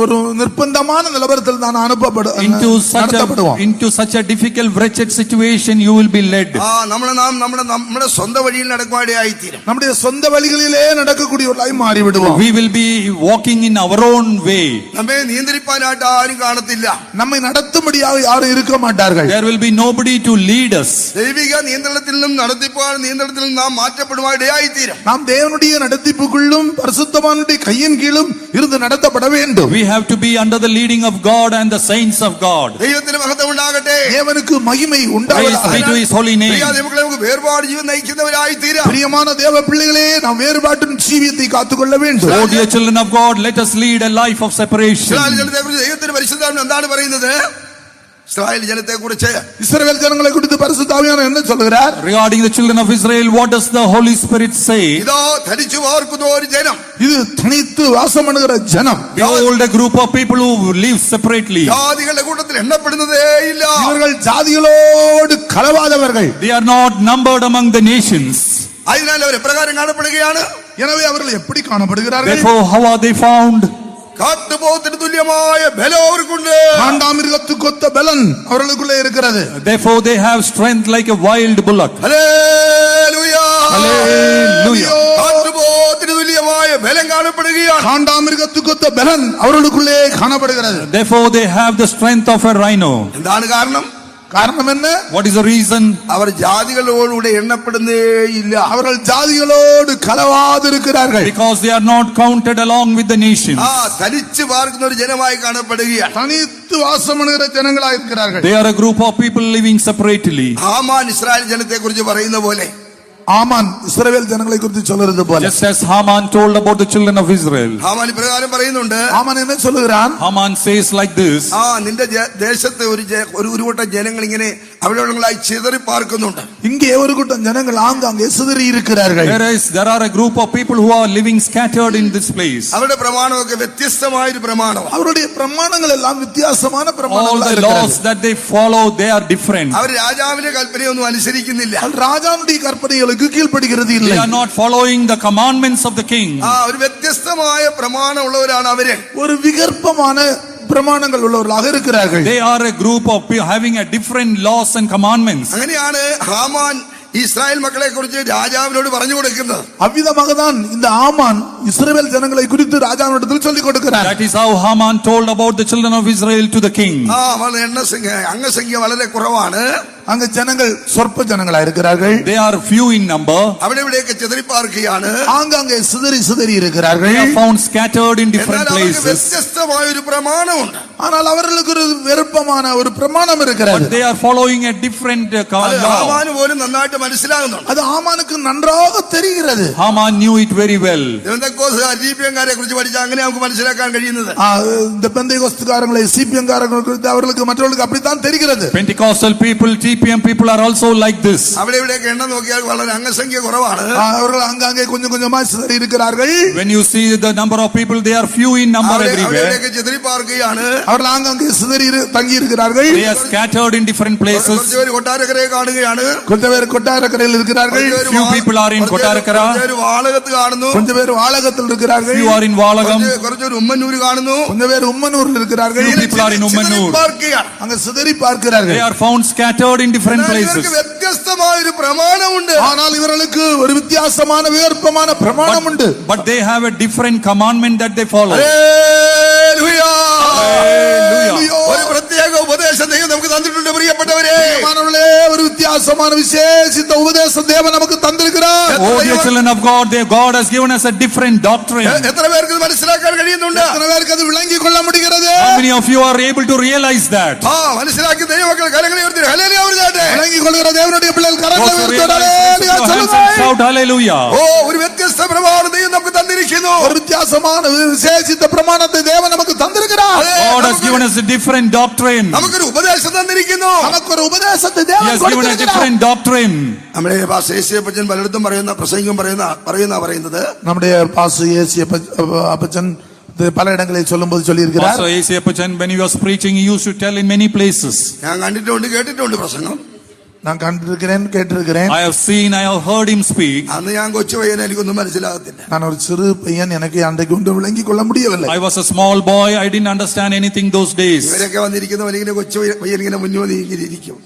ஒரு நிர்பந்தமான நிலவரத்தில் தான் நடத்தப்படுவோம். into such a difficult wretched situation you will be led. നമ്മുടെ സ്വന്തം വഴിയിൽ നടക്കുവാനിടയായിത്തീരും. நம்முடைய சொந்த வழிகளிலே நடக்கக்கூடியவர்களாய் மாறிவிடுவோம். We will be walking in our own way. നമ്മെ നിയന്ത്രിപ്പാനായിട്ട് ആരും കാണത്തില്ല. நம்மை நடத்தும்படியாக யாரும் இருக்க மாட்டார்கள். There will be nobody to lead us. ദൈവിക നിയന്ത്രണത്തിൽ നിന്നും നടത്തിപ്പാൻ നിയന്ത്രണത്തിൽ നിന്നും നാം മാറ്റപ്പെടുവാനിടയായിത്തീരും. நாம் தேவனுடைய நடத்திப்புக்குள்ளும் பரிசுத்தவானுடைய கையின் கீழும் இருந்து நடத்தப்பட வேண்டும். We have to be under the leading of God and the saints of God. ദൈവത്തിന് മഹത്വം ഉണ്ടാകട്ടെ. தேவனுக்கு மகிமை Praise be உண்டாவதாக. to his holy name. നമുക്ക് വേർപാട് ജീവൻ നയിക്കുന്നവരായിത്തീരാം. பிரியமான தேவ பிள்ளைகளே, நாம் வேறுபாட்டின் ஜீவியத்தை காத்துக்கொள்ள வேண்டும். Oh dear children of God, let us lead a life of separation. ദൈവത്തിന്റെ പരിശുദ്ധാത്മാവ് എന്താണ് പറയുന്നത്? இஸ்ராயல் ஜனத்தை குறிச்சு இஸ்ரவேல் ஜனங்களை குறித்து பரிசுத்த ஆவியானவர் என்ன சொல்கிறார்? Regarding the children of Israel, what does the Holy Spirit say? இதோ தனிச்சு பார்ക്കുന്ന ஒரு ஜனம், இது தனித்து வாசம் பண்ணுகிற ஜனம். Behold, a group of people who live separately. ஜாதிകളുടെ கூட்டத்தில் எண்ணப்படுனதே இல்ல. இவர்கள் ஜாதிகளோடு கலவாதவர்கள். They are not numbered among the nations. அதனால அவர் பிரகாரம் காணப்படுகிறாണ്. எனவே அவர்கள் எப்படி காணப்படுகிறார்கள்? Therefore, how are they found? காட்டுപോത്തിന് തുല്യമായ ബലം അവർക്കുണ്ട്. காண்டாமிருகத்துக்கொத்த பலன் அவர்களுக்குள்ளே இருக்கிறது. Therefore, they have strength like a wild bullock. Hallelujah. Hallelujah. കാട്ടുപോത്തിന് തുല്യമായ ബലം കാണപ്പെടുകയാണ്. காண்டாமிருகத்துக்கொத்த பலன் அவர்களுக்குள்ளே காணப்படுகிறது. Therefore, they have the strength of a rhino. എന്താണ് കാരണം? காரணம் என்ன? What is the reason? അവർ ജാതികളോടുകൂടെ എണ്ണപ്പെടുന്നേ ഇല്ല. அவர்கள் ஜாதிகளோடு கலவாதிருக்கிறார்கள். Because they are not counted along with the nations. തനിച്ച് പാർക്കുന്ന ഒരു ജനമായി കാണപ്പെടുകയാണ്. தனித்து வாசம் பண்ணுகிற ஜனங்களாக இருக்கிறார்கள். They are a group of people living separately. Haman Israel ജനത്തെ കുറിച്ച് പറയുന്ന പോലെ, ஆமான் இஸ்ரவேல் ஜனங்களை குறித்து சொல்றது போல, Just as Haman told about the children of Israel. Haman ഇപ്രകാരം പറയുന്നുണ്ട്. ஆமான் என்ன சொல்லுகிறான்? Haman says like this. നിന്റെ ദേശത്തെ ഒരു കൂട്ടം ജനങ്ങൾ ഇങ്ങനെ അവിടെയുള്ളവങ്ങളായി ചിതറി പാർക്കുന്നുണ്ട്. இங்கே ஒரு கூட்டம் ஜனங்கள் ஆங்காங்கே சிதறி இருக்கிறார்கள். There are a group of people who are living scattered in this place. അവരുടെ പ്രമാണമൊക്കെ വ്യത്യസ്തമായ ഒരു പ്രമാണമാണ്. அவருடைய பிரமாணங்கள் எல்லாம் வித்தியாசமான All பிரமாணங்களாக the laws இருக்கிறது. that they follow, they are different. അവർ രാജാവിന്റെ കൽപ്പനയൊന്നും അനുസരിക്കുന്നില്ല. ராஜாவுடைய கற்பனைகளுக்கு கீழ்ப்படுகிறது இல்லை. They are not following the commandments of the king. ഒരു വ്യത്യസ്തമായ പ്രമാണം ഉള്ളവരാണ് അവര്. ஒரு விகற்பமான பிரமாணங்கள் உள்ளவர்களாக இருக்கிறார்கள். They are a group of people having a different laws and commandments. അങ്ങനെയാണ് ഹാമാൻ ഇസ്രായേൽ മക്കളെ കുറിച്ച് രാജാവിനോട് പറഞ്ഞു കൊടുക്കുന്നത്. அவ்விதமாக தான் இந்த ஆமான் இஸ்ரவேல் ஜனங்களை குறித்து ராஜாவினிடத்தில் சொல்லிக் கொடுக்கிறார். That is how Haman told about the children of Israel to the king. അംഗസംഖ്യ വളരെ കുറവാണ്. அங்க ஜனங்கள் சொற்ப ஜனங்களா இருக்கிறார்கள். They are few in number. അവിടെ ഇവിടെയൊക്കെ ചിതറിപ്പാർക്കുകയാണ്. ஆங்காங்கே சிதறி இருக்கிறார்கள். They are found scattered in different places. വ്യത്യസ്തമായ ഒരു പ്രമാണമുണ്ട്. ஆனால் அவர்களுக்கு ஒரு விருப்பமான ஒரு பிரமாணம் இருக்கிறது. But they are following a different law. ഹാമാന് പോലും നന്നായിട്ട് മനസ്സിലാകുന്നുണ്ട്. அது ஆமானுக்கு நன்றாக தெரிகிறது. Haman knew it very well. സിപിഎംകാരെ കുറിച്ച് പഠിച്ചാൽ അങ്ങനെ നമുക്ക് മനസ്സിലാക്കാൻ കഴിയുന്നത്. இந்த பெந்தேகோஸ்துக்காரங்களை சிபிஎம்காரங்களை குறித்து அவர்களுக்கு மற்றவர்களுக்கு அப்படித்தான் தெரிகிறது. Pentecostal people, TPM people are also like this. അവിടെ ഇവിടെയൊക്കെ എണ്ണം നോക്കിയാൽ വളരെ അംഗസംഖ്യ കുറവാണ്. அவர்கள் அங்கங்கே கொஞ்சம் கொஞ்சமா சிதறி இருக்கிறார்கள். When you see the number of people, they are few in number everywhere. ചിതറിപ്പാർക്കുകയാണ്. அவர்கள் அங்கங்கே சிதறி தங்கி இருக்கிறார்கள். They are scattered in different places. കുറച്ചുപേര് കൊട്ടാരക്കരയെ കാണുകയാണ്. கொஞ்சம் பேர் கொட்டாரக்கரையில் இருக்கிறார்கள். Few people are in Kottarakara. വാളകത്ത് കാണുന്നു. கொஞ்சம் பேர் வாளகத்தில் இருக்கிறார்கள். Few are in Valagam. കുറച്ചൊരു ഉമ്മന്നൂര് കാണുന്നു. கொஞ்சம் பேர் உம்மனூரில் இருக்கிறார்கள். Few people are in Ummanur. அங்க சிதறி பார்க்கிறார்கள். They are found scattered in different places. വ്യത്യസ്തമായ ഒരു പ്രമാണമുണ്ട്. ஆனால் ഇവர்களுக்கு ஒரு வித்தியாசமான விகற்பமான பிரமாணம் உண்டு. But they have a different commandment that they follow. Hallelujah. Hallelujah. ഒരു പ്രത്യേക ഉപദേശം ദൈവം നമുക്ക് തന്നിട്ടുണ്ട് പ്രിയപ്പെട്ടവരെ. ஒரு வித்தியாசமான விசேஷித்த உபதேசம் தேவன் நமக்கு தந்திருக்கிறார். Oh, dear children of God, God has given us a different doctrine. എത്ര പേർക്ക് ഇത് മനസ്സിലാക്കാൻ കഴിയുന്നുണ്ട്? எத்தனை பேருக்கு அது விளங்கிக் கொள்ள முடிகிறது? How many of you are able to realize that? മനസ്സിലാക്കി ദൈവമക്കൾ കരങ്ങളെ ഉയർത്തി ഹല്ലേലൂയ പറഞ്ഞാട്ടെ. விளங்கிக் கொள்கிற தேவனுடைய பிள்ளைகள் கரங்களை Those who உயர்த்தி realize ஹல்லேலூயா this, சொல்லுங்க. shout hallelujah. ഒരു വ്യത്യസ്ത പ്രമാണം ദൈവം നമുക്ക് തന്നിരിക്കുന്നു. ஒரு வித்தியாசமான விசேஷித்த பிரமாணத்தை தேவன் நமக்கு தந்திருக்கிறார். God has given us a different doctrine. നമുക്കൊരു ഉപദേശം തന്നിരിക്കുന്നു. நமக்கு ஒரு உபதேசத்தை He தேவன் has given a கொடுத்திருக்கிறார். different doctrine. നമ്മുടെ യേശുപ്പച്ചൻ പലയിടത്തും പറയുന്ന പ്രസംഗം പറയുന്നത് நம்முடைய பாசு ஏசி அப்பச்சன் பல இடங்களில் சொல்லும்போது சொல்லியிருக்கிறார். Also, A.C. Appachan, when he was preaching, he used to tell in many places. ഞാൻ കണ്ടിട്ടുണ്ട് കേട്ടിട്ടുണ്ട് പ്രസംഗം. நான் கண்டிருக்கிறேன் கேட்டிருக்கிறேன். I have seen, I have heard him speak. അന്ന് ഞാൻ കൊച്ചു പയ്യനെ എനിക്കൊന്നും മനസ്സിലാകത്തില്ല. நான் ஒரு சிறு பையன், எனக்கு அன்றைக்கு ஒன்று விளங்கிக் கொள்ள முடியவில்லை. I was a small boy, I didn't understand anything those days. ഇവരൊക്കെ വന്നിരിക്കുന്നവർ ഇങ്ങനെ കൊച്ചു പയ്യൻ ഇങ്ങനെ മുന്നോട്ട് ഇങ്ങനെ ഇരിക്കും.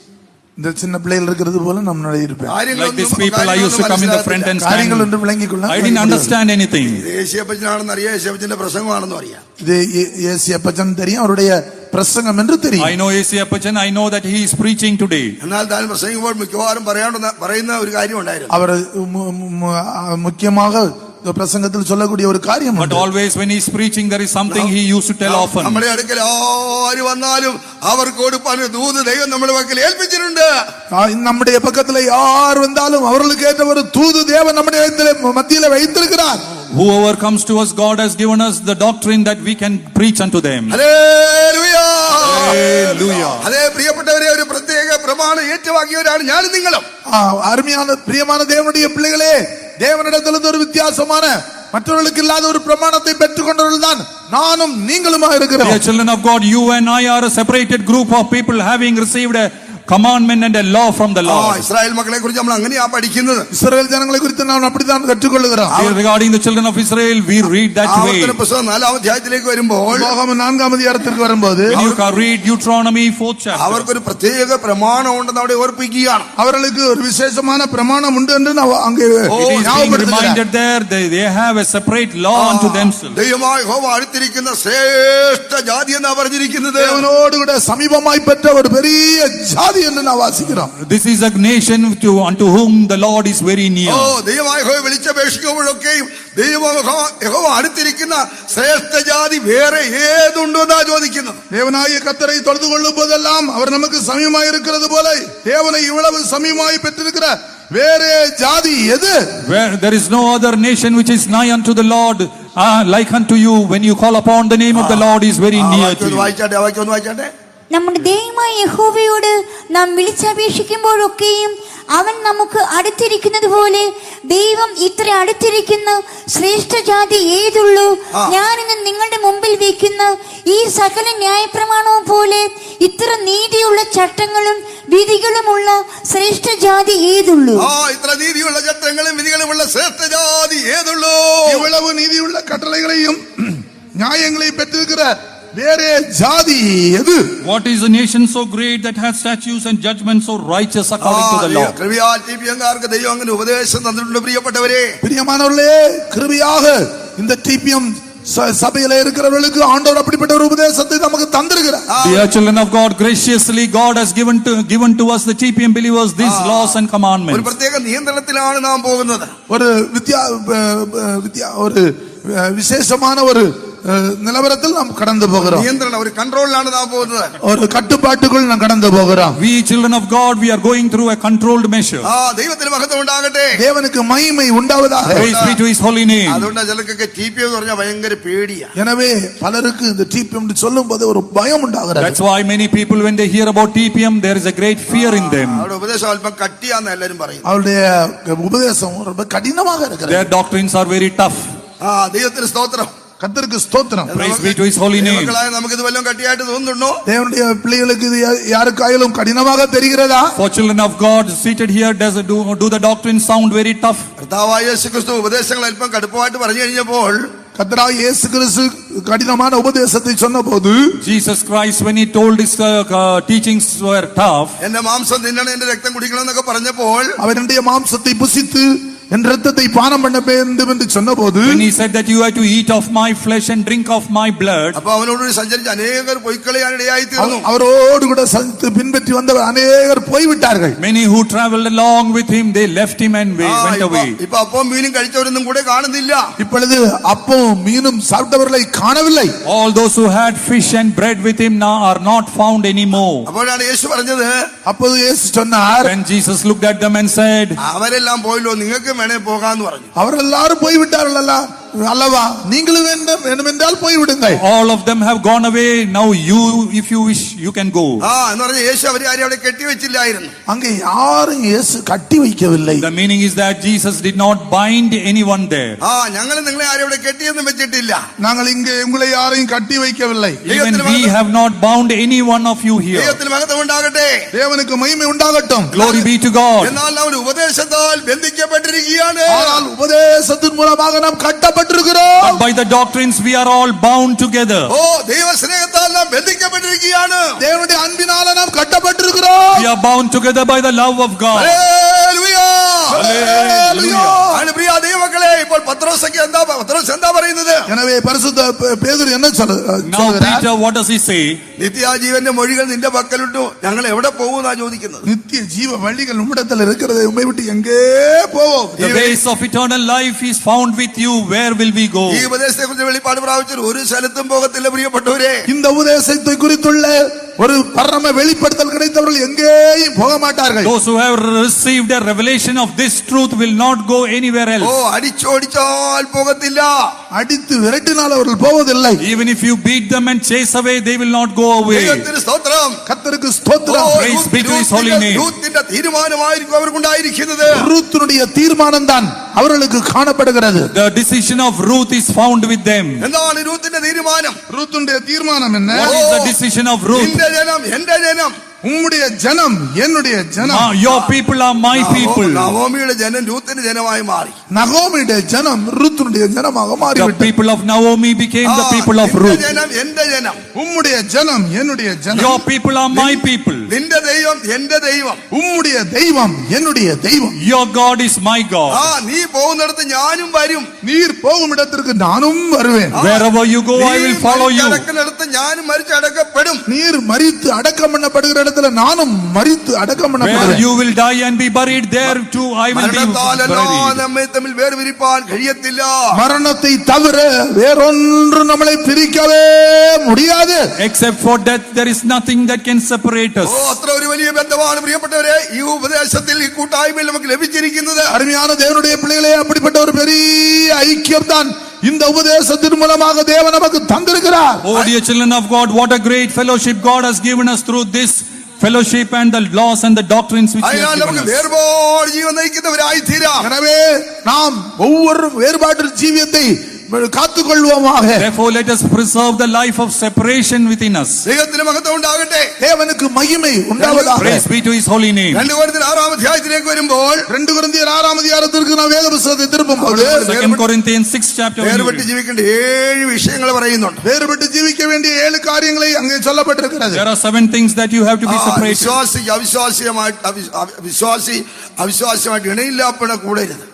இந்த சின்ன பிள்ளைகள் இருக்கிறது போல நம்மளோட இருப்பேன். Like these people, I used to come in the front and காரியங்கள் stand. ஒன்று விளங்கிக் கொள்ள I didn't understand anything. യേശുപ്പച്ചനാണെന്ന് അറിയാം, യേശുപ്പച്ചന്റെ പ്രസംഗമാണെന്ന് അറിയാം. இது ஏசி அப்பச்சன் தெரியும், அவருடைய பிரசங்கம் என்று தெரியும். I know A.C. Appachan, I know that he is preaching today. എന്നാൽ താൻ പ്രസംഗിക്കുമ്പോൾ മിക്കവാറും പറയുന്ന ഒരു കാര്യം ഉണ്ടായിരുന്നു. அவர் മുഖ്യமாக പ്രസംഗത്തിൽ சொல்லக்கூடிய ഒരു കാര്യം. But always when he is preaching, there is something he used to tell often. നമ്മുടെ അടുക്കൽ ആര് വന്നാലും അവർക്ക് കൊടുപ്പാൻ ദൂത് ദൈവം നമ്മുടെ പക്കൽ ഏൽപ്പിച്ചിട്ടുണ്ട്. நம்முடைய பக்கத்துல யார் வந்தாலும் அவர்களுக்கு ஏற்ற ஒரு தூது தேவன் நம்முடைய மத்தியில வைத்திருக்கிறார். Whoever comes to us, God has given us the doctrine that we can preach unto them. Hallelujah. Hallelujah. അതേ പ്രിയപ്പെട്ടവരെ, ഒരു പ്രത്യേക പ്രമാണം ഏറ്റുവാങ്ങിയവരാണ് ഞാനും നിങ്ങളും. அருமையான பிரியமான தேவனுடைய பிள்ளைகளே, தேவனிடத்திலிருந்து ஒரு வித்தியாசமான மற்றவர்களுக்கு இல்லாத ஒரு பிரமாணத்தை பெற்றுக்கொண்டவர்கள் தான் நானும் நீங்களுமா இருக்கிறோம். Dear children of God, you and I are a separated group of people having received a commandment and a law from the Lord. Israel മക്കളെ കുറിച്ച് നമ്മൾ അങ്ങനെയാ പഠിക്കുന്നത്. இஸ்ரவேல் ஜனங்களை குறித்து நாம் அப்படித்தான் கற்றுக்கொள்கிறோம். Regarding the children of Israel, we read that way. ആവർത്തന പുസ്തകം 4-ാം അധ്യായത്തിലേക്ക് വരുമ്പോൾ, உபாகமம் 4-ஆம் அதிகாரத்திற்கு வரும்போது, When you can read Deuteronomy 4th chapter, അവർക്കൊരു പ്രത്യേക പ്രമാണം ഉണ്ടെന്ന് അവിടെ ഓർപ്പിക്കുകയാണ്. அவர்களுக்கு ஒரு விசேஷமான பிரமாணம் உண்டு என்று அங்கே it is being ஞாபகப்படுத்துகிறார். reminded there they have a separate law unto themselves. ദൈവമായ യഹോവ അടുത്തിരിക്കുന്ന ശ്രേഷ്ഠ ജാതി എന്നാ പറഞ്ഞിരിക്കുന്നത്. தேவனோடு கூட சமீபமாய் பெற்ற ஒரு பெரிய ஜாதி என்று நாம் வாசிக்கிறோம். This is a nation unto whom the Lord is very near. ദൈവമായ യഹോവ വിളിച്ചപേക്ഷിക്കുമ്പോഴൊക്കെയും യഹോവ അടുത്തിരിക്കുന്ന ശ്രേഷ്ഠ ജാതി വേറെ ഏതുണ്ടോ എന്നാ ചോദിക്കുന്നത്. தேவனாகிய கர்த்தரை தொழுது கொள்ளும் போதெல்லாம் அவர் நமக்கு சமீபமாய் இருக்கிறது போல தேவனை இவ்வளவு சமீபமாய் பெற்றிருக்கிற வேறே ஜாதி எது? Where there is no other nation which is nigh unto the Lord, like unto you, when you call upon the name of the Lord is very near to you. വായിച്ചാട്ടെ. നമ്മുടെ ദൈവമായ യഹോവയോട് നാം വിളിച്ചപേക്ഷിക്കുമ്പോഴൊക്കെയും അവൻ നമുക്ക് അടുത്തിരിക്കുന്നത് പോലെ ദൈവം ഇത്ര അടുത്തിരിക്കുന്ന ശ്രേഷ്ഠ ജാതി ഏതുള്ളൂ? ഞാനിന്ന് നിങ്ങളുടെ മുമ്പിൽ വയ്ക്കുന്ന ഈ സകല ന്യായപ്രമാണവും പോലെ ഇത്ര നീതിയുള്ള ചട്ടങ്ങളും വിധികളുമുള്ള ശ്രേഷ്ഠ ജാതി ഏതുള്ളൂ? ഇത്ര നീതിയുള്ള ചട്ടങ്ങളും വിധികളുമുള്ള ശ്രേഷ്ഠ ജാതി ഏതുള്ളൂ? இவ்வளவு நீதியுள்ள கட்டளைகளையும் நியாயங்களையும் பெற்றிருக்கிற வேறே ஜாதி எது? What is a nation so great that has statutes and judgments so righteous according to the law? കൃപയാൽ ടിപിഎംകാർക്ക് ദൈവം അങ്ങനെ ഉപദേശം തന്നിട്ടുണ്ട്. പ്രിയപ്പെട്ടവരെ, பிரியமானவர்களே, கிருபையாக இந்த டிபிஎம் சபையில இருக்கிறவர்களுக்கு ஆண்டவர் அப்படிப்பட்ட ஒரு உபதேசத்தை நமக்கு தந்திருக்கிறார். Dear children of God, graciously God has given to us the TPM believers these laws and commandments. ഒരു പ്രത്യേക നിയന്ത്രണത്തിലാണ് നാം പോകുന്നത്. ஒரு ஒரு விசேஷமான ஒரு நிலவரத்தில் நாம் கடந்து போகிறோம். നിയന്ത്രണം, ഒരു കൺട്രോളിലാണ് നാം പോകുന്നത്. ஒரு കട്ടുപാട്ടുകൾ நாம் கடந்து போகிறோம். We children of God, we are going through a controlled measure. ദൈവത്തിന് മഹത്വം ഉണ്ടാകട്ടെ. தேவனுக்கு மகிமை உண்டாவதாக. Praise be to his holy name. അതുകൊണ്ട് ചിലർക്കൊക്കെ ടിപിഎം എന്ന് പറഞ്ഞാൽ ഭയങ്കര പേടിയാ. எனவே பலருக்கு இந்த டிபிஎம் சொல்லும்போது ஒரு பயம் உண்டாகிறது. That's why many people when they hear about TPM there is a great fear in them. അവരുടെ ഉപദേശം അല്പം കട്ടിയാന്ന് എല്ലാരും പറയും. அவருடைய உபதேசம் ரொம்ப கடினமாக இருக்கிறது. Their doctrines are very tough. ദൈവത്തിന് സ്തോത്രം. கர்த்தருக்கு ஸ்தோத்திரம். Praise be to his holy name. നമുക്ക് ഇത് വല്ലതും കട്ടിയായിട്ട് തോന്നുന്നുണ്ടോ? தேவனுடைய பிள்ளைகளுக்கு இது யாருக்காயிலும் கடினமாக தெரிகிறதா? For children of God seated here, do the doctrines sound very tough? കർത്താവായ യേശുക്രിസ്തു ഉപദേശങ്ങൾ അല്പം കടുപ്പമായിട്ട് പറഞ്ഞു കഴിഞ്ഞപ്പോൾ, கர்த்தராகிய இயேசு கிறிஸ்து கடினமான உபதேசத்தை சொன்னபோது, Jesus Christ when he told his teachings were tough, എന്റെ മാംസം തിന്നണം, എന്റെ രക്തം കുടിക്കണം എന്നൊക്കെ പറഞ്ഞപ്പോൾ, அவருடைய மாம்சத்தை புசித்து என் இரத்தத்தை பானம் பண்ண வேண்டும் என்று சொன்னபோது, when he said that you have to eat of my flesh and drink of my blood, അപ്പൊ അവനോട് സഞ്ചരിച്ച് അനേകർ പൊയ്ക്കളയാൻ ഇടയായി തീർന്നു. அவரோடு கூட பின்பற்றி வந்தவர் அநேகர் போய்விட்டார்கள். many who traveled along with him, they left him and went away. ഇപ്പൊ അപ്പവും മീനും കഴിച്ചവരൊന്നും കൂടെ കാണുന്നില്ല. இப்பொழுது அப்பவும் மீனும் சாப்பிட்டவர்களை காணவில்லை. All those who had fish and bread with him now are not found anymore. അപ്പോഴാണ് യേശു പറഞ്ഞത്, அப்போது இயேசு சொன்னார், When Jesus looked at them and said, അവരെല്ലാം പോയല്ലോ, നിങ്ങൾക്ക് വേണേ പോകാന്ന് പറഞ്ഞു. அவர் எல்லாரும் போய்விட்டார்கள் அல்லவா, நீங்களும் வேண்டுமென்றால் போய்விடுங்கள். all of them have gone away, now you if you wish you can go. എന്ന് പറഞ്ഞ യേശു അവരെ ആരും അവിടെ കെട്ടിവെച്ചില്ലായിരുന്നു. அங்கே யாரும் இயேசு கட்டி வைக்கவில்லை. The meaning is that Jesus did not bind anyone there. ഞങ്ങൾ നിങ്ങളെ ആരും അവിടെ കെട്ടിയൊന്നും വെച്ചിട്ടില്ല. நாங்கள் இங்கே உங்களை யாரையும் கட்டி வைக்கவில்லை. Even we have not bound any one of you here. ദൈവത്തിന് മഹത്വം ഉണ്ടാകട്ടെ. தேவனுக்கு மகிமை உண்டாகட்டும். Glory be to God. എന്നാൽ അവർ ഉപദേശത്താൽ ബന്ധിക്കപ്പെട്ടിരിക്കുകയാണ്. ஆனால் உபதேசத்தின் மூலமாக நாம் கட்டப்பட்டிருக்கிறோம். But by the doctrines we are all bound together. ദൈവ സ്നേഹത്താൽ നാം ബന്ധിക്കപ്പെട്ടിരിക്കുകയാണ്. தேவனுடைய அன்பினால நாம் கட்டப்பட்டிருக்கிறோம். We are bound together by the love of God. Hallelujah. Hallelujah. പ്രിയ ദൈവമക്കളെ, ഇപ്പോൾ പത്രോസ് എന്താ പറയുന്നത്? எனவே பரிசுத்த பேதுரு என்ன Now சொல்கிறார்? Peter, what does he say? നിത്യാജീവന്റെ മൊഴികൾ നിന്റെ പക്കലുണ്ടോ, ഞങ്ങൾ എവിടെ പോകുന്നാ ചോദിക്കുന്നത്. நித்திய ஜீவ வழிகள் உம்மிடத்தில் இருக்கிறது, உம்மை விட்டு எங்கே போவோம்? The ways of eternal life is found with you, where will we go? ഈ ഉപദേശത്തെ കുറിച്ച് വെളിപ്പാട് പ്രാപിച്ച ഒരു സ്ഥലത്തും പോകത്തില്ല പ്രിയപ്പെട്ടവരെ. இந்த உபதேசத்தை குறித்துள்ள ஒரு பரம வெளிப்படுத்தல் கிடைத்தவர்கள் எங்கேயும் போக மாட்டார்கள். Those who have received a revelation of this truth will not go anywhere O else. அடிச்சோடிச்சால் போகத்திല്ല. அடித்து விரட்டினால் அவர்கள் போவதில்லை. Even if you beat them and chase away, they will not go away. ദൈവത്തിന് സ്തോത്രം. கர்த்தருக்கு ஸ்தோத்திரம். Praise be to his holy name. ரூத்திന്റെ തീരുമാനമായിരിക്കും അവർക്കുണ്ടായിരിക്കുന്നത്. ரூத்தினுடைய தீர்மானம் தான் அவர்களுக்கு காணப்படுகிறது. The decision of Ruth is found with them. എന്താണ് രൂത്തിന്റെ തീരുമാനം? ரூத்துடைய தீர்மானம் என்ன? What is the decision of Ruth? നിന്റെ ജനം എന്റെ ജനം. உம்முடைய ஜனம் என்னுடைய ஜனம். Your people are my people. നവോമിയുടെ ജനം രൂത്തിന്റെ ജനമായി മാറി. நகோமியுடைய ஜனம் ரூத்துடைய ஜனமாக The மாறிவிட்டது. people of Naomi became the people of നിന്റെ Ruth. ജനം എന്റെ ജനം. உம்முடைய ஜனம் என்னுடைய ஜனம். Your people are my people. നിന്റെ ദൈവം എന്റെ ദൈവം. உம்முடைய தெய்வம் என்னுடைய தெய்வம். Your God is my God. നീ പോകുന്നിടത്ത് ഞാനും വരും. நீர் போகும் இடத்திற்கு நானும் வருவேன். Wherever you go, I will follow you. അടക്കുന്നിടത്ത് ഞാനും മരിച്ച് അടക്കപ്പെടും. நீர் மரித்து அடக்கம் பண்ணப்படுகிற இடத்துல நானும் மரித்து அடக்கம் Where பண்ணப்படுவேன். you will die and be buried, there too I will be buried. നമ്മെ തമ്മിൽ വേർപിരിപ്പാൻ കഴിയത്തില്ല. மரணத்தை தவிர வேறொன்று நம்மளை பிரிக்கவே முடியாது. Except for death, there is nothing that can separate us. അത്ര ഒരു വലിയ ബന്ധമാണ് പ്രിയപ്പെട്ടവരെ ഈ ഉപദേശത്തിൽ ഈ കൂട്ടായ്മയിൽ നമുക്ക് ലഭിച്ചിരിക്കുന്നത്. அருமையான தேவனுடைய பிள்ளைகளே, அப்படிப்பட்ட ஒரு பெரிய ஐக்கியம் தான் இந்த உபதேசத்தின் மூலமாக தேவன் நமக்கு தந்திருக்கிறார். Oh dear children of God, what a great fellowship God has given us through this fellowship and the laws and the doctrines which He has അതിനാൽ given നമുക്ക് us. വേർപാട് ജീവൻ നയിക്കുന്നവരായി തീരാം. எனவே நாம் ஒவ்வொரு வேறுபாட்டு ஜீவியத்தை காத்துக்கொள்வோமாக. Therefore let us preserve the life of separation within us. ദൈവത്തിന് മഹത്വം ഉണ്ടാകട്ടെ. தேவனுக்கு மகிமை உண்டாவதாக. Praise be to His holy name. 2 കൊരിന്ത്യർ 6-ാം അധ്യായത്തിലേക്ക് വരുമ്പോൾ 2 கொரிந்தியர் 6-ാം அதிகாரத்திற்கு நாம் வேத புத்தகத்தை திருப்பும்போது 2 Corinthians 6th chapter. വേർപെട്ട് ജീവിക്കേണ്ട 7 വിഷയങ്ങൾ പറയുന്നുണ്ട്. வேறுபட்டு ஜீவிக்க வேண்டிய 7 காரியங்களை அங்கே சொல்லப்பட்டிருக்கிறது. There are 7 things that you have to be separated. അവിശ്വാസിയുമായിട്ട് ഇണയില്ലാപ്പണ കൂടരുത്.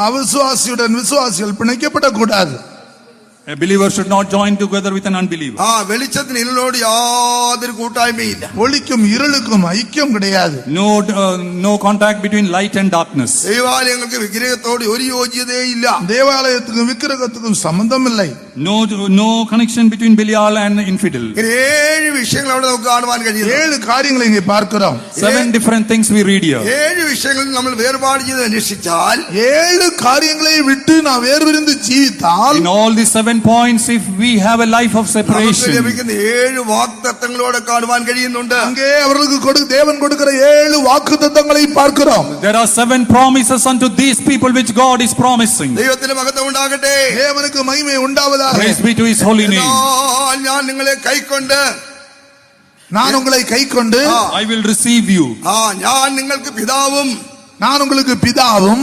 அவிசுவாசியுடன் விசுவாசிகள் பிணைக்கப்படக்கூடாது. A believer should not join together with an unbeliever. വെളിച്ചത്തിന് ഇരുളോട് യാതൊരു കൂട്ടായ്മയില്ല. ஒளிக்கும் இருளுக்கும் ஐக்கியம் கிடையாது. No contact between light and darkness. ദൈവാലയങ്ങൾക്ക് വിഗ്രഹത്തോട് ഒരു യോഗ്യതയില്ല. தேவாலயத்துக்கும் விக்கிரகத்துக்கும் சம்பந்தம் இல்லை. No connection between Belial and infidel. 7 വിഷയങ്ങൾ അവിടെ നമുക്ക് കാണുവാൻ കഴിയും. 7 காரியங்களை இங்கே பார்க்கிறோம். 7 different things we read here. 7 വിഷയങ്ങളിൽ നമ്മൾ വേർപാട് ചെയ്ത് അന്വേഷിച്ചാൽ 7 காரியங்களை விட்டு நான் வேர்பிரிந்து ஜீவித்தால் In all these 7 points, if we have a life of നമുക്ക് separation, ലഭിക്കുന്ന 7 വാഗ്ദത്തങ്ങളോടെ കാണുവാൻ കഴിയുന്നുണ്ട്. அங்கே அவர்களுக்கு தேவன் கொடுக்கிற 7 வாக்குத்தத்தங்களை பார்க்கிறோம். there are 7 promises unto these people which God is promising. ദൈവത്തിന് മഹത്വം ഉണ്ടാകട്ടെ. தேவனுக்கு மகிமை உண்டாவதாக. Praise be to His holy name. ഞാൻ നിങ്ങളെ കൈക്കൊണ്ട് நான் உங்களை கைக்கொண்டு I will receive you. ഞാൻ നിങ്ങൾക്ക് പിതാവും நான் உங்களுக்கு பிதாவும்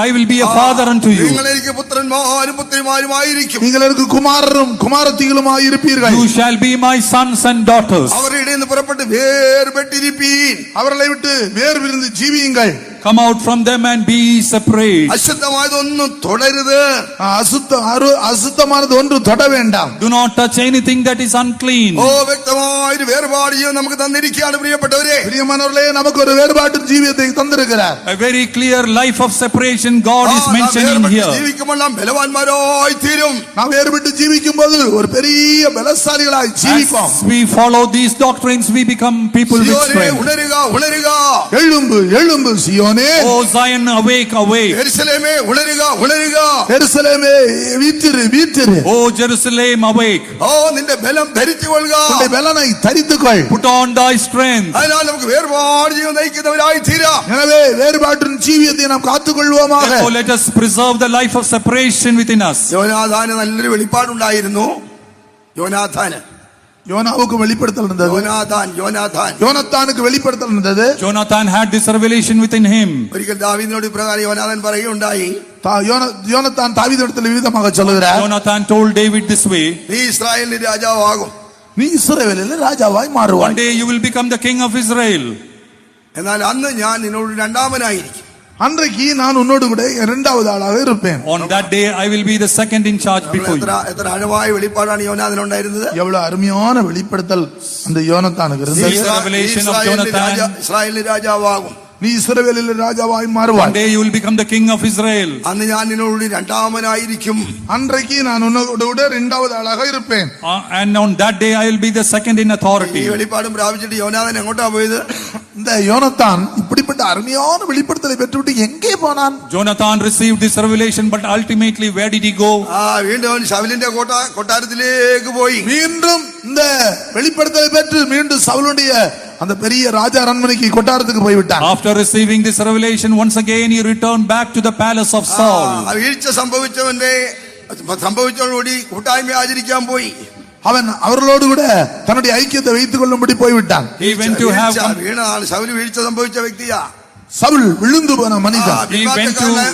I will be a father unto you. നിങ്ങൾ എനിക്ക് പുത്രന്മാരും പുത്രിമാരുമായിരിക്കും. நீங்கள் எனக்கு குமாரரும் குமாரத்திகளுமாய் இருப்பீர்கள். You shall be my sons and daughters. അവരുടെ ഇടയിൽ നിന്ന് പുറപ്പെട്ട് വേർപെട്ടിരിപ്പീൻ. அவர்களை விட்டு வேர்பிரிந்து ஜீவியுங்கள். Come out from them and be separate. അശുദ്ധമായതൊന്നും തുടരുത്. அசுத்தமானது ஒன்று தொட வேண்டாம். Do not touch anything that is unclean. വ്യക്തമായൊരു വേർപാട് ജീവൻ നമുക്ക് തന്നിരിക്കുകയാണ് പ്രിയപ്പെട്ടവരെ. பிரியமானவர்களே, நமக்கு ஒரு வேறுபாட்டு ஜீவியத்தை தந்திருக்கிறார். A very clear life of separation God is mentioning here. ജീവിക്കുമ്പോൾ നാം ബലവാന്മാരായി തീരും. நாம் வேறுபட்டு ஜீவிக்கும் போது ஒரு பெரிய பலசாலிகளாய் ஜீவிப்போம். As we follow these doctrines, we become people with strength. ഉണരുക ഉണരുക. எழும்பு எழும்பு சியோனே. Oh Zion, awake, awake. യെരൂശലേമേ ഉണരുക ഉണരുക. எருசலேமே வீற்றிரு வீற்றிரு. Oh Jerusalem, awake. നിന്റെ ബലം ധരിച്ചുകൊള്ളുക. உன்னுடைய பலனை தரித்துக்கொள். Put on thy strength. അതിനാൽ നമുക്ക് വേർപാട് ജീവൻ നയിക്കുന്നവരായി തീരാം. எனவே வேறுபாட்டின் ஜீவியத்தை நாம் காத்துக்கொள்வோமாக. Therefore let us preserve the life of separation within us. യോനാഥാന് നല്ലൊരു വെളിപ്പാടുണ്ടായിരുന്നു. யோனாவுக்கு வெளிப்படுத்தல் இருந்தது. யோனத்தானுக்கு வெளிப்படுத்தல் இருந்தது. Jonathan had this revelation within him. ഒരിക്കൽ ദാവീദിനോട് ഇപ്രകാരം യോനാഥാൻ പറയുകയുണ്ടായി. யோனத்தான் தாவீதிடத்தில் விதமாக சொல்லுகிறார். Jonathan told David this way. നീ ഇസ്രായേലിന്റെ രാജാവാകും. நீ இஸ்ரவேலில் ராஜாவாய் மாறுவாய். One day you will become the king of Israel. എന്നാൽ അന്ന് ഞാൻ നിന്നോട് രണ്ടാമനായിരിക്കും. அன்றைக்கு நான் உன்னோடு கூட இரண்டாவது ஆளாக இருப்பேன். On that day I will be the second in charge before you. എത്ര ആഴമായ വെളിപ്പാടാണ് യോനാഥാനുണ്ടായിരുന്നത്. எவ்வளவு அருமையான வெளிப்படுத்தல் அந்த யோனத்தானுக்கு இருந்தது. This revelation of Jonathan. ഇസ്രായേലിന്റെ രാജാവാകും. നീ ഇസ്രായേലിലെ രാജാവായി One മാറുവാൻ. day you will become the king of Israel. അന്ന് ഞാൻ നിന്നോട് രണ്ടാമനായിരിക്കും. அன்றைக்கு நான் உன்னோடு கூட இரண்டாவது ஆளாக இருப்பேன். And on that day I will be the second in ഈ authority. വെളിപ്പാടും പ്രാപിച്ചിട്ട് യോനാഥൻ എങ്ങോട്ടാ പോയത്? இந்த யோனத்தான் இப்படிப்பட்ட அருமையான வெளிப்படுத்தலை பெற்றுவிட்டு எங்கே போனான்? Jonathan received this revelation, but ultimately where did he go? വീണ്ടും അവൻ ശൗലിന്റെ കൊട്ടാരത്തിലേക്ക് പോയി. மீண்டும் இந்த வெளிப்படுத்தலை பெற்று மீண்டும் சவுலுடைய அந்த பெரிய ராஜா அரண்மனைக்கு கொட்டாரத்துக்கு போய்விட்டான். After receiving this revelation, once again he returned back to the palace of Saul. വീഴ്ച സംഭവിച്ചോടുകൂടി കൂട്ടായ്മ ആചരിക്കാൻ പോയി. அவன் அவர்களோடு கூட தன்னுடைய ஐக்கியத்தை வைத்துக் கொள்ளும்படி போய்விட்டான். He went to have വീണാണ് Saul വീഴ്ച സംഭവിച്ച വ്യക്തിയാ. சவுல் விழுந்து போன மனிதன்,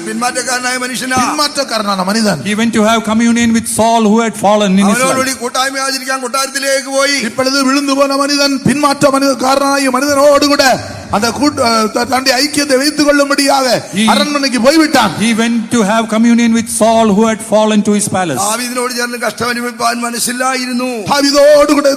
പിന്മാറ്റക്കാരനായ മനുഷ്യനാ. பின்மாற்றக்காரனான மனிதன். He went to have communion with Saul who had fallen in his life. അവനോടുകൂടി കൂട്ടായ്മ ആചരിക്കാൻ കൊട്ടാരത്തിലേക്ക് പോയി. இப்பொழுது விழுந்து போன மனிதன் பின்மாற்றக்காரனாகிய மனிதனோடு கூட அந்த தன்னுடைய ஐக்கியத்தை வைத்துக் கொள்ளும்படியாக அரண்மனைக்கு போய்விட்டான். He went to have communion with Saul who had fallen to his palace. ദാവീദിനോട് ചേർന്ന് കഷ്ടം അനുഭവിപ്പാൻ മനസ്സില്ലായിരുന്നു. தாவீதோடு கூட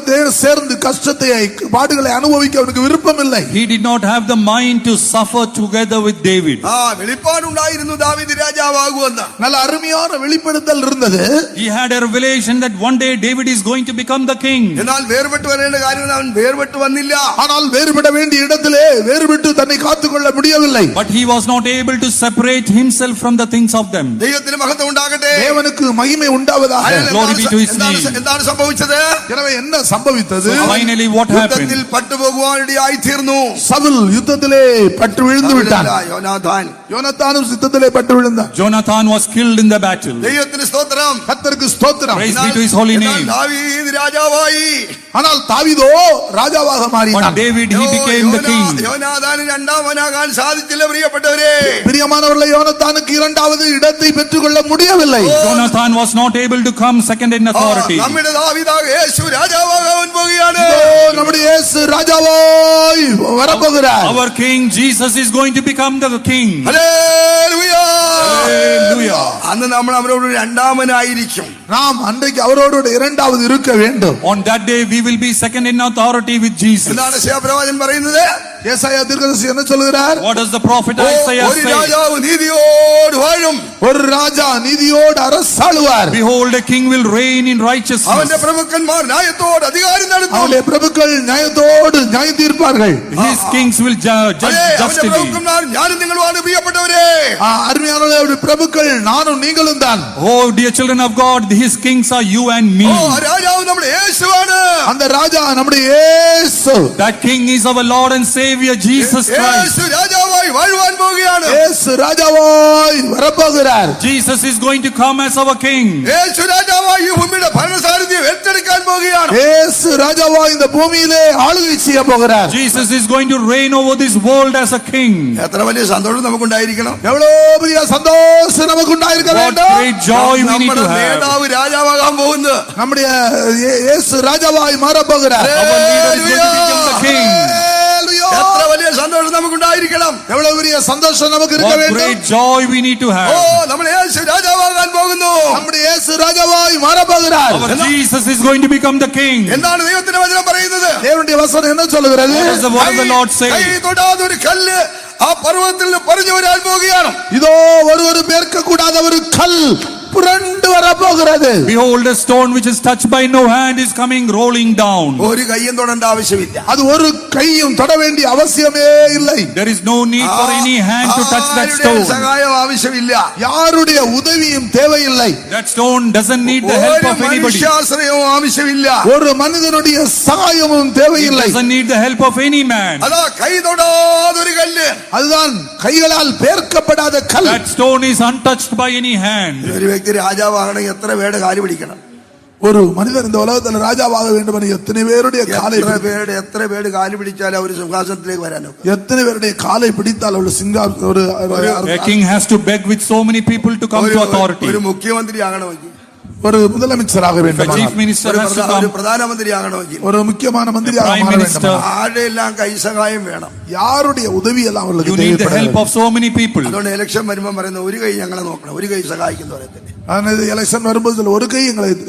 சேர்ந்து கஷ்டத்தை பாடுகளை அனுபவிக்க அவனுக்கு விருப்பமில்லை. He did not have the mind to suffer together with David. വെളിപ്പാടുണ്ടായിരുന്നു ദാവീദ് രാജാവാകുമെന്ന്. நல்ல அருமையான வெளிப்படுத்தல் இருந்தது. He had a revelation that one day David is going to become the king. എന്നാൽ വേർപെട്ട് വരേണ്ട കാര്യം അവൻ വേർപെട്ട് വന്നില്ല. ஆனால் வேறுபட வேண்டிய இடத்திலே வேறுபட்டு தன்னை காத்துக்கொள்ள முடியவில்லை. But he was not able to separate himself from the things of them. ദൈവത്തിന് മഹത്വം ഉണ്ടാകട്ടെ. தேவனுக்கு மகிமை உண்டாவதாக. Glory be to his name. എന്താണ് സംഭവിച്ചത്? எனவே என்ன சம்பவித்தது? Finally what happened? യുദ്ധത്തിൽ പട്ടുപോകുവാനിടയായി തീർന്നു. சவுல் யுத்தத்திலே பட்டு விழுந்து விட்டான். யோனத்தானும் யுத்தத்திலே பட்டு விழுந்தான். Jonathan was killed in the battle. ദൈവത്തിന് സ്തോത്രം. கர்த்தருக்கு ஸ்தோத்திரம். Praise be to his holy name. ദാവീദ് രാജാവായി. ஆனால் தாவீதோ ராஜாவாக But மாறினான். David, he became the king. യോനാഥാന് രണ്ടാമനാകാൻ സാധിച്ചില്ല പ്രിയപ്പെട്ടവരെ. பிரியமானவர்களே, யோனத்தானுக்கு இரண்டாவது இடத்தை பெற்றுக்கொள்ள முடியவில்லை. Jonathan was not able to come second in authority. നമ്മുടെ ദാവീദായ യേശു രാജാവാകാൻ പോകുകയാണ്. நம்முடைய இயேசு ராஜாவாய் வரப்போகிறார். Our king Jesus is going to become the king. Hallelujah. Hallelujah. അന്ന് നമ്മൾ അവരോട് രണ്ടാമനായിരിക്കും. நாம் அன்றைக்கு அவரோடு இரண்டாவது இருக்க வேண்டும். On that day we will be second in authority with Jesus. എന്താണ് യേശയ്യാപ്രവാചകൻ പറയുന്നത്? ஏசாயா தீர்க்கதரிசி என்ன சொல்கிறார்? What does the prophet Isaiah ഒരു say? രാജാവ് നീതിയോട് വാഴും. ஒரு ராஜா நீதியோடு அரசாளுவார். Behold, a king will reign in righteousness. അവന്റെ പ്രഭുക്കന്മാർ ന്യായത്തോട് അധികാരം നടത്തും. அவருடைய பிரபுக்கள் நியாயத்தோடு நியாயம் தீர்ப்பார்கள். His kings will judge അവന്റെ justly. പ്രഭുക്കന്മാർ ഞാനും നിങ്ങളുമാണ് പ്രിയപ്പെട്ടവരെ. அருமையானவருடைய பிரபுக்கள் நானும் நீங்களும் தான். Oh, dear children of God, his kings are you and me. രാജാവ് നമ്മുടെ യേശുവാണ്. அந்த ராஜா நம்முடைய இயேசு. That king is our Lord and Savior Jesus Christ. യേശു രാജാവായി വാഴുവാൻ പോകുകയാണ്. இயேசு ராஜாவாய் வரப்போகிறார். Jesus is going to come as our king. യേശു രാജാവായി ഈ ഭൂമിയുടെ ഭരണസാരഥ്യം ഏറ്റെടുക്കാൻ പോകുകയാണ്. இயேசு ராஜாவாய் இந்த பூமியிலே ஆளுகை செய்ய போகிறார். Jesus is going to reign over this world as a king. എത്ര വലിയ സന്തോഷം നമുക്കുണ്ടായിരിക്കണം. எவ்வளவு பெரிய சந்தோஷம் நமக்கு உண்டாயிருக்க What வேண்டும். great joy we need നമ്മുടെ to have. നേതാവ് രാജാവാകാൻ പോകുന്നു. நம்முடைய இயேசு ராஜாவாய் மாறப் போகிறார். Our leader is going to become the king. എത്ര വലിയ സന്തോഷം നമുക്കുണ്ടായിരിക്കണം. எவ்வளவு பெரிய சந்தோஷம் நமக்கு இருக்க What வேண்டும். great joy we need to have. നമ്മൾ യേശു രാജാവാകാൻ പോകുന്നു. நம்முடைய இயேசு ராஜாவாய் மாறப் போகிறார். Our Jesus is going to become the king. എന്താണ് ദൈവത്തിന്റെ വചനം പറയുന്നത്? தேவனுடைய வசனம் என்ன சொல்கிறது? What does the word of the Lord say? കൈ തൊടാതെ ഒരു കല്ല് ആ പർവ്വതത്തിൽ നിന്ന് പറഞ്ഞു വരാൻ പോകുകയാണ്. இதோ ஒரு பேர்க்க கூடாத ஒரு கல் புரண்டு வரப்போகிறது. Behold, a stone which is touched by no hand is coming rolling down. ഒരു കയ്യും തൊടേണ്ട ആവശ്യമില്ല. அது ஒரு கையும் தொட வேண்டிய அவசியமே இல்லை. There is no need for any hand to touch that stone. സഹായം ആവശ്യമില്ല. யாருடைய உதவியும் தேவையில்லை. That stone doesn't need the help of anybody. മനുഷ്യാശ്രയവും ആവശ്യമില്ല. ஒரு மனிதனுடைய சகாயமும் தேவையில்லை. It doesn't need the help of any man. അതാ കൈ തൊടാതൊരു കല്ല്. அதுதான் கைகளால் பேர்க்கப்படாத கல். That stone is untouched by any hand. ഒരു വ്യക്തി രാജാവാകണമെങ്കിൽ എത്ര പേരുടെ കാല് പിടിക്കണം? ஒரு மனிதன் இந்த உலகத்தில் ராஜாவாக வேண்டும் என்று எத்தனை பேருடைய காலை എത്ര പേര് കാല് പിടിച്ചാൽ അവർ സിംഹാസനത്തിലേക്ക് വരാനോ? எத்தனை பேருடைய காலை பிடித்தால் ஒரு A king has to beg with so many people to come to authority. ഒരു മുഖ്യമന്ത്രി ആകണമെങ്കിൽ ஒரு முதலமைச்சராக If a வேண்டும், chief minister has to ഒരു come, പ്രധാനമന്ത്രി ആകണമെങ്കിൽ ஒரு முக்கியமான மந்திரியாக Prime மாற Minister. வேண்டும், ആരുടെ എല്ലാം കൈസഹായം വേണം. யாருடைய உதவி எல்லாம் you அவர்களுக்கு need the help தேவைப்படுகிறது. of so many people. അതുകൊണ്ട് ഇലക്ഷൻ വരുമ്പോൾ പറയുന്നത് ഒരു കൈ ഞങ്ങളെ നോക്കണം, ഒരു കൈ സഹായിക്കുന്ന പറയത്തില്ല. ஆனால் எலெக்ஷன் வரும்போது சொல்ல, ஒரு கை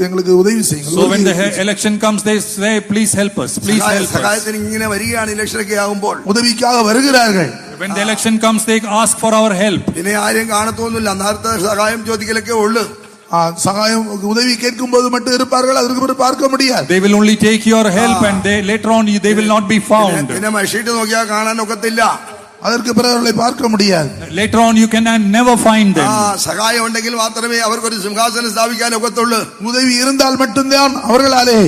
எங்களுக்கு உதவி செய்யுங்க. So when the election comes, they say, please help us, please help us. സഹായത്തിന് ഇങ്ങനെ വരികയാണ് ഇലക്ഷനൊക്കെ ആകുമ്പോൾ. உதவிக்காக வருகிறார்கள். When the election comes, they ask for our help. പിന്നെ ആരും കാണത്തൊന്നുമില്ല, നേരത്തെ സഹായം ചോദിക്കലൊക്കെ ഉള്ളു. சகாயம் உதவி கேட்கும் போது மட்டும் இருப்பார்கள், அதற்கு பிறகு பார்க்க முடியாது. They will only take your help and they later on they will not be found. പിന്നെ മഷീട്ട് നോക്കിയാൽ കാണാൻ ഒക്കത്തില്ല. அதற்கு பிறகு அவர்களை பார்க்க முடியாது. Later on you can never find them. സഹായം ഉണ്ടെങ്കിൽ മാത്രമേ അവർക്കൊരു സിംഹാസനം സ്ഥാപിക്കാൻ ഒക്കത്തുള്ളൂ. உதவி இருந்தால் மட்டும்தான் அவர்களாலே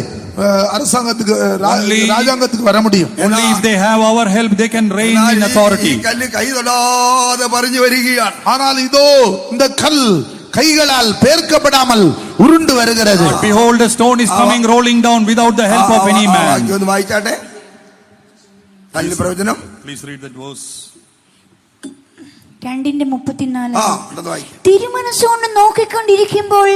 அரசாங்கத்துக்கு ராஜாங்கத்துக்கு வர முடியும். Only if they have our help they can reign in authority. ഈ കല്ല് കൈ തൊടാതെ പറഞ്ഞു വരികയാണ്. ஆனால் இதோ இந்த கல் கைகளால் பேர்க்கப்படாமல் உருண்டு வருகிறது. Behold, the stone is coming rolling down without the help of any man. ഒന്ന് വായിച്ചാട്ടെ കല്ല് പ്രവചനം. Please read that verse. 2:34. തിരുമനസ്സുകൊണ്ട് നോക്കിക്കൊണ്ടിരിക്കുമ്പോൾ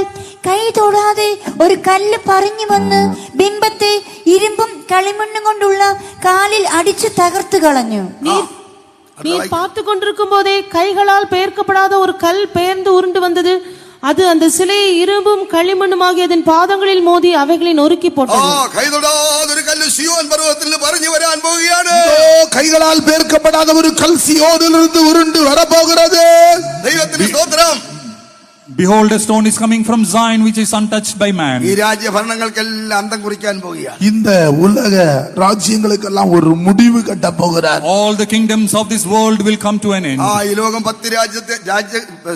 കൈ തൊടാതെ ഒരു കല്ല് പറഞ്ഞു വന്ന് ബിംബത്തെ ഇരുമ്പും കളിമണ്ണും കൊണ്ടുള്ള കാലിൽ അടിച്ചു തകർത്തു കളഞ്ഞു. நீ பார்த்து கொண்டிருக்கும் போதே கைகளால் பெயர்க்கப்படாத ஒரு கல் பெயர்ந்து உருண்டு வந்தது. அது அந்த சிலையை இரும்பும் களிமண்ணுமாகிய அதன் பாதங்களில் மோதி அவைகளை நொறுக்கி போட்டது. കൈതൊടാതൊരു കല്ല് സിയോൻ പർവ്വതത്തിൽ പറഞ്ഞു വരാൻ പോവുകയാണ്. கைகளால் பேர்க்கப்படாத ஒரு கல் சியோனிலிருந்து உருண்டு வரப்போகிறது. ദൈവത്തിന് സ്തോത്രം. Behold, a stone is coming from Zion which is untouched by man. ഈ രാജ്യഭരണങ്ങൾക്കെല്ലാം അന്തം കുറിക്കാൻ പോവുകയാണ്. இந்த உலக ராஜ்யங்களுக்கெல்லாம் ஒரு முடிவு கட்ட போகிறார். All the kingdoms of this world will come to an end. ഈ ലോകം 10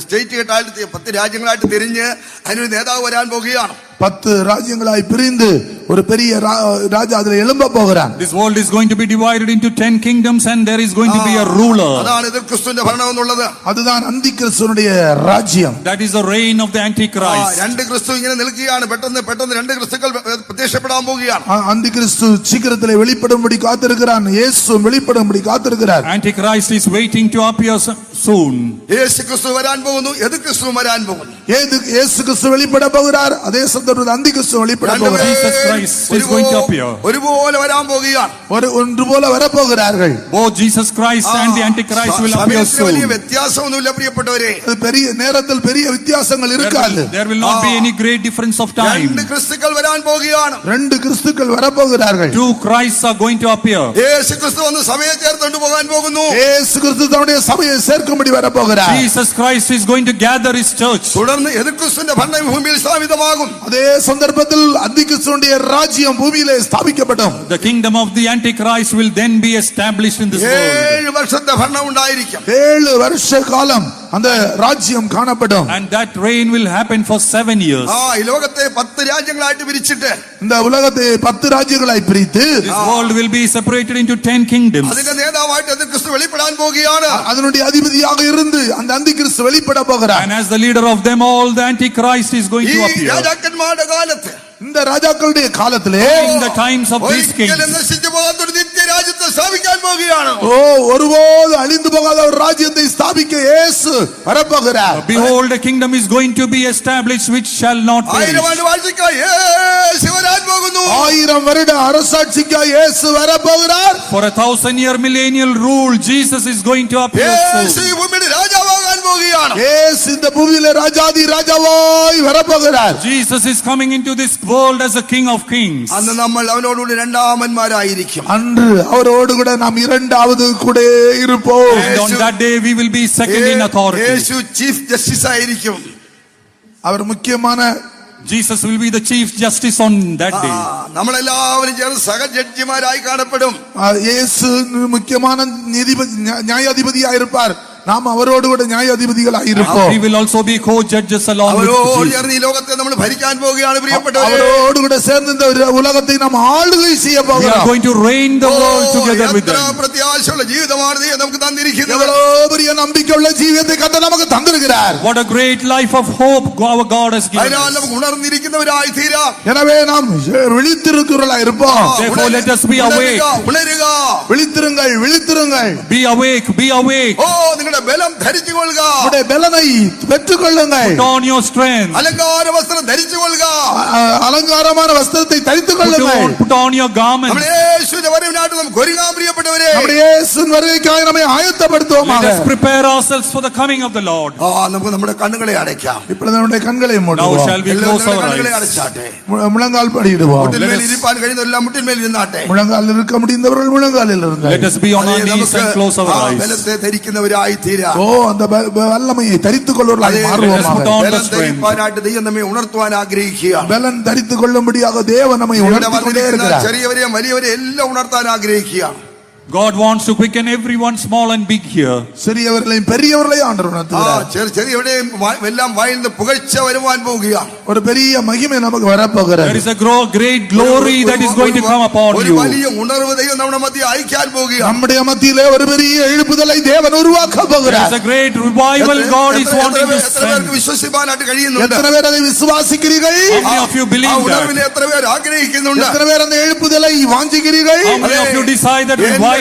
സ്റ്റേറ്റ് കേട്ടായിട്ട് 10 രാജ്യങ്ങളായിട്ട് തിരിഞ്ഞ് അതിനൊരു നേതാവ് വരാൻ പോവുകയാണ്. 10 ராஜ்யங்களாய் பிரிந்து ஒரு பெரிய ராஜா அதில் எழும்ப போகிறான். This world is going to be divided into 10 kingdoms and there is going to be a ruler. അതാണ് എതിർ ക്രിസ്തുവിന്റെ ഭരണം എന്നുള്ളത്. அதுதான் அந்திகிறிஸ்துவினுடைய ராஜ்யம். That is the reign of the Antichrist. രണ്ട് ക്രിസ്തു ഇങ്ങനെ നിൽക്കുകയാണ്. പെട്ടെന്ന് രണ്ട് ക്രിസ്തുക്കൾ പ്രത്യക്ഷപ്പെടാൻ പോവുകയാണ്. அந்திகிறிஸ்து சீக்கிரத்திலே வெளிப்படும்படி காத்திருக்கிறான். இயேசு வெளிப்படும்படி காத்திருக்கிறார். Antichrist is waiting to appear soon. യേശു ക്രിസ്തു വരാൻ പോകുന്നു, എതിർ ക്രിസ്തു വരാൻ പോകുന്നു. இயேசு கிறிஸ்து வெளிப்பட போகிறார். அதே சந்தர்ப்பத்தில் அந்திகிறிஸ்து வெளிப்பட போகிறார். Jesus Christ is going to appear. ഒരുപോലെ വരാൻ പോവുകയാണ്. ஒன்று போல வரப்போகிறார்கள். Both Jesus Christ and the Antichrist will appear soon. വലിയ വ്യത്യാസമൊന്നുമില്ല പ്രിയപ്പെട്ടവരെ. பெரிய நேரத்தில் பெரிய வித்தியாசங்கள் இருக்காது. There will not be any great difference of time. രണ്ട് ക്രിസ്തുക്കൾ വരാൻ പോവുകയാണ്. ரெண்டு கிறிஸ்துக்கள் வரப்போகிறார்கள். 2 Christs are going to appear. യേശു ക്രിസ്തു വന്ന് സഭയെ ചേർത്തുകൊണ്ട് പോകാൻ പോകുന്നു. இயேசு கிறிஸ்து தன்னுடைய சபையை சேர்க்கும்படி வரப்போகிறார். Jesus Christ is going to gather his church. തുടർന്ന് എതിർ ക്രിസ്തുവിന്റെ ഭരണം ഭൂമിയിൽ സ്ഥാപിതമാകും. அதே சந்தர்ப்பத்தில் அந்திகிறிஸ்துவினுடைய ராஜ்யம் பூமியிலே ஸ்தாபிக்கப்படும். The kingdom of the Antichrist will then be established in this world. 7 വർഷത്തെ ഭരണം ഉണ്ടായിരിക്കും. 7 வருஷ காலம் அந்த ராஜ்யம் காணப்படும். And that reign will happen for 7 years. ഈ ലോകത്തെ 10 രാജ്യങ്ങളായിട്ട് പിരിച്ചിട്ട് இந்த உலகத்தை 10 ராஜ்யங்களாய் பிரித்து This world will be separated into 10 kingdoms. അതിന്റെ നേതാവായിട്ട് എതിർ ക്രിസ്തു വെളിപ്പെടാൻ പോവുകയാണ്. அதனுடைய அதிபதியாக இருந்து அந்த அந்திகிறிஸ்து வெளிப்பட போகிறார். And as the leader of them all, the Antichrist is going ഈ to appear. രാജാക്കന്മാരുടെ കാലത്ത് இந்த ராஜாக்களுடைய காலத்திலே In the times of these kings, ഒരിക്കലും നശിച്ചു പോകാത്തൊരു നിത്യരാജ്യത്തെ സ്ഥാപിക്കാൻ പോവുകയാണ്. ஒருபோது அழிந்து போகாத ஒரு ராஜ்யத்தை ஸ்தாபிக்க இயேசு வரப்போகிறார். behold, a kingdom is going to be established which shall not perish. 1000 ആണ്ട് വാഴ്ചയ്ക്കായി യേശു വരാൻ പോകുന്നു. 1000 வருட அரசாட்சிக்காய் இயேசு வரப்போகிறார். For 1000-year millennial rule, Jesus is going to appear Yeshu soon. ഈ ഭൂമിയുടെ രാജാവാകാൻ പോവുകയാണ്. இயேசு இந்த பூமியிலே ராஜாதி ராஜாவாய் வரப்போகிறார். Jesus is coming into this world as a king of kings. അന്ന് നമ്മൾ അവനോടുകൂടി രണ്ടാമന്മാരായിരിക്കും. அன்று அவரோடு கூட நாம் இரண்டாவது கூட இருப்போம். And on that day we will be second in authority. Yeshu chief justice ആയിരിക്കും. அவர் முக்கியமான Jesus will be the chief justice on that day. നമ്മളെല്ലാവരും ചേർന്ന് സഹ ജഡ്ജിമാരായി കാണപ്പെടും. இயேசு முக்கியமான நீதிபதி நியாயாதிபதியாக இருப்பார். நாம் அவரோடு கூட நியாயாதிபதிகளாக இருப்போம். We will also be co-judges along with അവരോട് Jesus. ചേർന്ന് ഈ ലോകത്തെ നമ്മൾ ഭരിക്കാൻ പോവുകയാണ് പ്രിയപ്പെട്ടവരെ. அவரோடு கூட சேர்ந்து இந்த உலகத்தை நாம் ஆளுகை செய்ய We are போகிறோம். going to reign the world together with എത്ര them. പ്രത്യാശയുള്ള ജീവിതമാണ് ദൈവം നമുക്ക് തന്നിരിക്കുന്നത്. எவ்வளவு பெரிய நம்பிக்கையுள்ள ஜீவியத்தை கர்த்தர் நமக்கு தந்திருக்கிறார். What a great life of hope our God has given അതിനാൽ us. നമുക്ക് ഉണർന്നിരിക്കുന്നവരായി തീരാം. எனவே நாம் விழித்திருக்கிறவர்களா இருப்போம். Therefore let us be awake. ഉണരുക. விழித்திருங்கள், விழித்திருங்கள். Be awake, be awake. നിങ്ങളുടെ உங்களுடைய பலம் தரித்துக் கொள்க. உங்களுடைய பலனை பெற்றுக்கொள்ளுங்கள். Put on your strength. அலங்கார வஸ்திரம் தரித்துக் கொள்க. அலங்காரமான வஸ்திரத்தை தரித்துக் கொள்ளுங்கள். Put on your garments. നമ്മുടെ യേശുവിന്റെ വരവിന് നാട്ടിൽ നാം ഒരുങ്ങാൻ പ്രിയപ്പെട്ടവരെ. നമ്മുടെ യേശുവിന്റെ വരുകയ്ക്കായി നമ്മെ ആയത്തപ്പെടുത്തുவோமாக. Let us prepare ourselves for the coming of the Lord. നമുക്ക് നമ്മുടെ കണ്ണുകളെ അടയ്ക്കാം. ഇപ്പോൾ നമ്മുടെ കണ്ണുകളെ Now മൂടുவோம். shall we close our കണ്ണുകളെ eyes. അടച്ചാട്ടെ. മുഴങ്കാൽ പടിയിടുவோம். മുട്ടിന്മേൽ ഇരിപ്പാൻ കഴിയുന്നവരെല്ലാം മുട്ടിന്മേൽ ഇരുന്നാട്ടെ. മുഴങ്കാലിൽ இருக்க முடிந்தவர்கள் മുഴങ്കാലിൽ இருங்க. Let us be on our knees and close our eyes. ബലത്തെ ധരിക്കുന്നവരായി തീരാം. அந்த வல்லமையை தரித்துக் கொள்வர்களாய் Let us மாறுவோமாக. put on the ബലം strength. ധരിപ്പാനായിട്ട് ദൈവം നമ്മെ ഉണർത്തുവാൻ ആഗ്രഹിക്കുകയാണ്. பலன் தரித்துக் கொள்ளும்படியாக தேவன் நம்மை ഇവിടെ உணர்த்திக் கொண்டே വന്നിരിക്കുന്ന இருக்கிறார். ചെറിയവരെയും വലിയവരെയും എല്ലാം ഉണർത്താൻ ആഗ്രഹിക്കുകയാണ്. God wants to quicken everyone, small and big here. சிறியவர்களையும் பெரியவர்களையும் ஆண்டவர் உணர்த்துகிறார். ചെറിയവരുടെയും എല്ലാം വായിൽ നിന്ന് പുകഴ്ച വരുവാൻ പോവുകയാണ്. ஒரு பெரிய மகிமை நமக்கு வரப்போகிறது. There is a great glory that is going to come upon ഒരു you. വലിയ ഉണർവ് ദൈവം നമ്മുടെ മധ്യത്തിൽ അയക്കാൻ പോവുകയാണ്. நம்முடைய மத்தியிலே ஒரு பெரிய எழுப்புதலை தேவன் உருவாக்க There போகிறார். is a great revival God is wanting to send. വിശ്വസിപ്പാനായിട്ട് കഴിയുന്നുണ്ട്. எத்தனை பேர் அதை விசுவாசிக்கிறீர்கள்? How many of you ആ believe ഉണർവിനെ that? എത്ര പേർ ആഗ്രഹിക്കുന്നുണ്ട്? எத்தனை பேர் அந்த எழுப்புதலை வாஞ்சிக்கிறீர்கள்? How many of you desire that revival?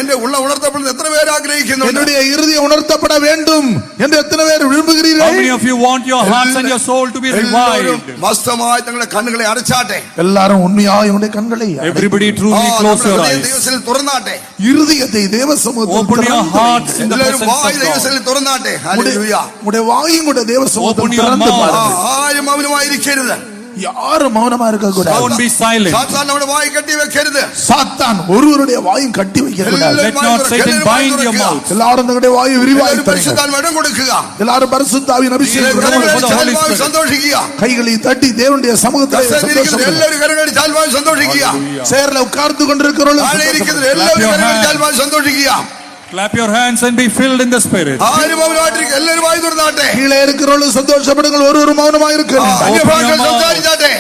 എന്റെ ഉള്ള ഉണർത്തപ്പെടുന്ന എത്ര പേർ ആഗ്രഹിക്കുന്നുണ്ട്? என்னுடைய இருதயம் உணர்த்தப்பட வேண்டும் என்று எத்தனை பேர் How விரும்புகிறீர்கள்? many of you want your hearts and your soul to be revived? മസ്തമായി തങ്ങളുടെ കണ്ണുകളെ അടച്ചാട്ടെ. எல்லாரும் உண்மையாய் உங்களுடைய கண்களை Everybody truly close your eyes. ദൈവത്തിൽ തുറന്നാട്ടെ. இருதயத்தை தேவ சமூகத்தில் Open your hearts in the എല്ലാവരും presence വായ് of God. ദൈവത്തിൽ തുറന്നാട്ടെ. ഹല്ലേലൂയ. உங்களுடைய வாயும் கூட தேவ Open சமூகத்தில் your திறந்து mouth. பாருங்கள். ആരും മൗനമായിരിക്കരുത്. யாரும் மௌனமா இருக்க கூடாது. Don't be silent. സാത്താൻ നമ്മുടെ വായ് കെട്ടി വെക്കരുത്. சாத்தான் ஒருவருடைய வாயும் கட்டி வைக்க கூடாது. Let not Satan bind your mouth. எல்லாரும் தங்களுடைய வாயை விரிவாய் എല്ലാവരും പരിശുദ്ധാത്മാവിന് ഇടം കൊടുക്കുക. எல்லாரும் பரிசுத்தாவின் அபிஷேகம் കരങ്ങളെ for the Holy ചാൽവാൻ Spirit. സന്തോഷിക്കുക. கைகளை தட்டி தேவனுடைய சமூகத்திலே சந்தோஷப்படுங்கள். എല്ലാവരും കരങ്ങളെ ചാൽവാൻ സന്തോഷിക്കുക. சேர்ல உட்கார்ந்து கொண்டிருக்கிறவர்கள் താഴെ ഇരിക്കുന്ന എല്ലാവരും കരങ്ങളെ ചാൽവാൻ സന്തോഷിക്കുക. Clap your hands and be filled in the Spirit. ആരും മൗനമായിട്ടിരിക്കുക. എല്ലാവരും വായ് തുറന്നാട്ടെ. கீழே இருக்கிறவர்கள் சந்தோஷப்படுங்கள். ஒருவர் மௌனமாக இருக்கிறார். അന്യഭാഷകൾ your mouth. സംസാരിച്ചാട്ടെ.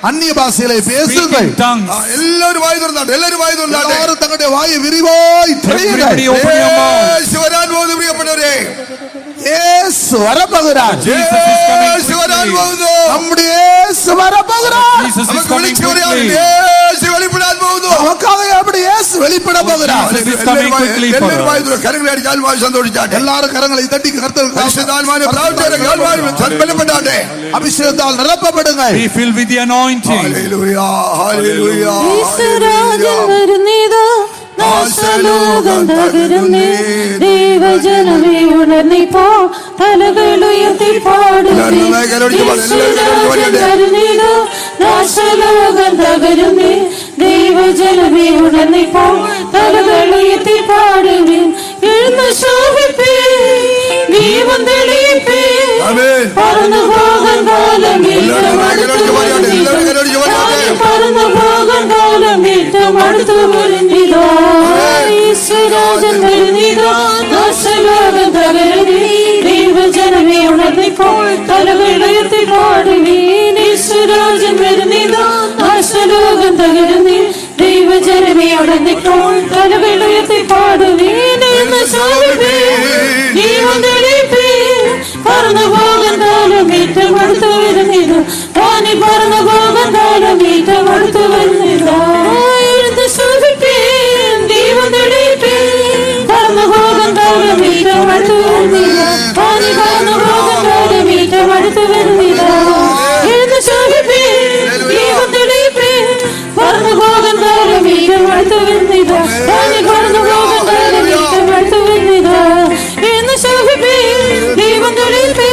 அந்நிய பாஷையிலே Speak பேசுங்கள். in tongues. എല്ലാവരും വായ് തുറന്നാട്ടെ. എല്ലാവരും വായ് തുറന്നാട്ടെ. எல்லாரும் தங்களுடைய வாயை விரிவாய் திறயுங்கள். Everybody open your mouth. യേശു വരാൻ പോകുന്നു പ്രിയപ്പെട്ടവരെ. இயேசு வரப்போகிறார். Jesus is coming യേശു വരാൻ quickly. പോകുന്നു. நம்முடைய இயேசு வரப்போகிறார். Jesus is നമുക്ക് coming വിളിച്ചു പറയാം. quickly. യേശു വെളിപ്പെടാൻ പോകുന്നു. நமக்காக அப்படி இயேசு வெளிப்பட போகிறார். Jesus is coming quickly for എല്ലാവരും വായ് us. തുറന്ന് കരങ്ങളെ അടിച്ച് ആത്മാവിൽ സന്തോഷിച്ചാട്ടെ. எல்லாரும் கரங்களை தட்டி கர்த்தருக்கு പരിശുദ്ധാത്മാവിനെ പ്രാർത്ഥിച്ച് ആത്മാവിൽ ബലപ്പെടാട്ടെ. அபிஷேகத்தால் நிரப்பப்படுங்கள். Be filled with the anointing. ഹല്ലേലൂയ, ഹല്ലേലൂയ, യേശുരാജൻ വരുന്നിതാ നാശലോകം തകരുന്നേ ദൈവജനമേ ഉണർന്നിപ്പോ തലകളുയർത്തി പാടുന്നേ യേശുരാജൻ വരുന്നിതാ നാശലോകം തകരുന്നേ ദൈവജനമേ ഉണർന്നിപ്പോ തലകളുയർത്തി പാടുന്നേ എഴുന്ന ശോഭിപ്പേ ദീപം തെളിയിപ്പേ ആമേൻ. പറന്നു പോകാൻ കാലം എല്ലാവരും കരങ്ങളടിച്ച് പാടിയാട്ടെ. എല്ലാവരും കരങ്ങളടിച്ച് പാടിയാട്ടെ. പറന്നു പോകാൻ കാലം ഏറ്റവും അടുത്തു വരുന്നിതാ യേശുരാജൻ വരുന്നിതാ നാശലോകം തകരുന്നേ ദൈവജനമേ ഉണർന്നിപ്പോൾ തലകളുയർത്തി പാടുവീ യേശുരാജൻ വരുന്നിതാ നാശലോകം തകരുന്നേ ദൈവജനമേ ഉണർന്നിപ്പോൾ തലകളുയർത്തി പാടുവീ ജീവൻ തെളിയിപ്പേ പറന്നു പോകാൻ കാലം ഏറ്റവും അടുത്തു വരുന്നിതാ പാനി പറന്നു പോകാൻ കാലം ഏറ്റവും അടുത്തു വരുന്നിതാ എഴുന്ന് ശോഭിപ്പേ ദൈവം തെളിയിപ്പേ പറന്നു പോകാൻ കാലം ഏറ്റവും അടുത്തു വരുന്നിതാ പാനി പറന്നു പോകാൻ കാലം ഏറ്റവും അടുത്തു വരുന്നിതാ എഴുന്ന് ശോഭിപ്പേ ദൈവം തെളിയിപ്പേ പറന്നു പോകാൻ കാലം ഏറ്റവും അടുത്തു വരുന്നിതാ പാനി പറന്നു പോകാൻ കാലം ഏറ്റവും അടുത്തു വരുന്നിതാ എഴുന്ന് ശോഭിപ്പേ ദൈവം തെളിയിപ്പേ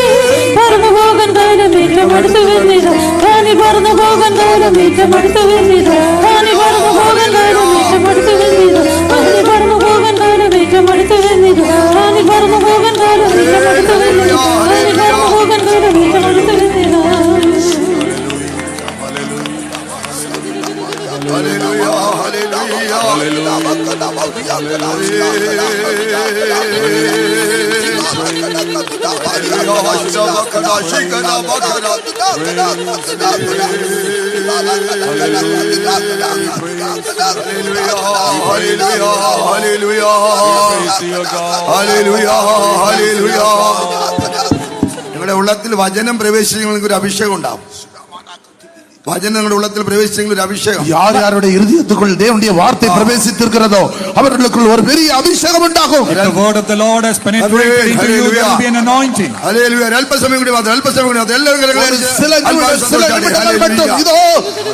പറന്നു പോകാൻ കാലം ഏറ്റവും അടുത്തു വരുന്നിതാ പാനി പറന്നു പോകാൻ കാലം ഏറ്റവും അടുത്തു വരുന്നിതാ പാനി പറന്നു പോകാൻ കാലം ഏറ്റവും അടുത്തു വരുന്നിതാ പാനി പറന്നു പോകാൻ കാലം ഏറ്റവും അടുത്തു വരുന്നിതാ പാനി പറന്നു പോകാൻ കാലം ഏറ്റവും അടുത്തു വരുന്നിതാ പാനി പറന്നു പോകാൻ കാലം ഏറ്റവും അടുത്തു വരുന്നിതാ ഹല്ലേലൂയ, ഹല്ലേലൂയ. നിങ്ങളുടെ ഉള്ളത്തിൽ വചനം പ്രവേശിക്കുന്ന ഒരു അഭിഷേകം ഉണ്ടാവും. വചനങ്ങളുടെ ഉള്ളത്തിൽ പ്രവേശിച്ചെങ്കിൽ ഒരു അഭിഷേകം. யார் யாருடைய இருதயத்துக்குள் தேவனுடைய வார்த்தை பிரவேசித்திருக்கிறதோ அவர்களுக்குள் ஒரு பெரிய அபிஷேகம் உண்டாகும். If the word of the Lord has penetrated into you, there will be an anointing. Hallelujah. അല്പസമയം കൂടി മാത്രം, അല്പസമയം കൂടി മാത്രം. എല്ലാവരും കരങ്ങളെ അടിച്ച് சில நிமிடங்கள் மட்டும் இதோ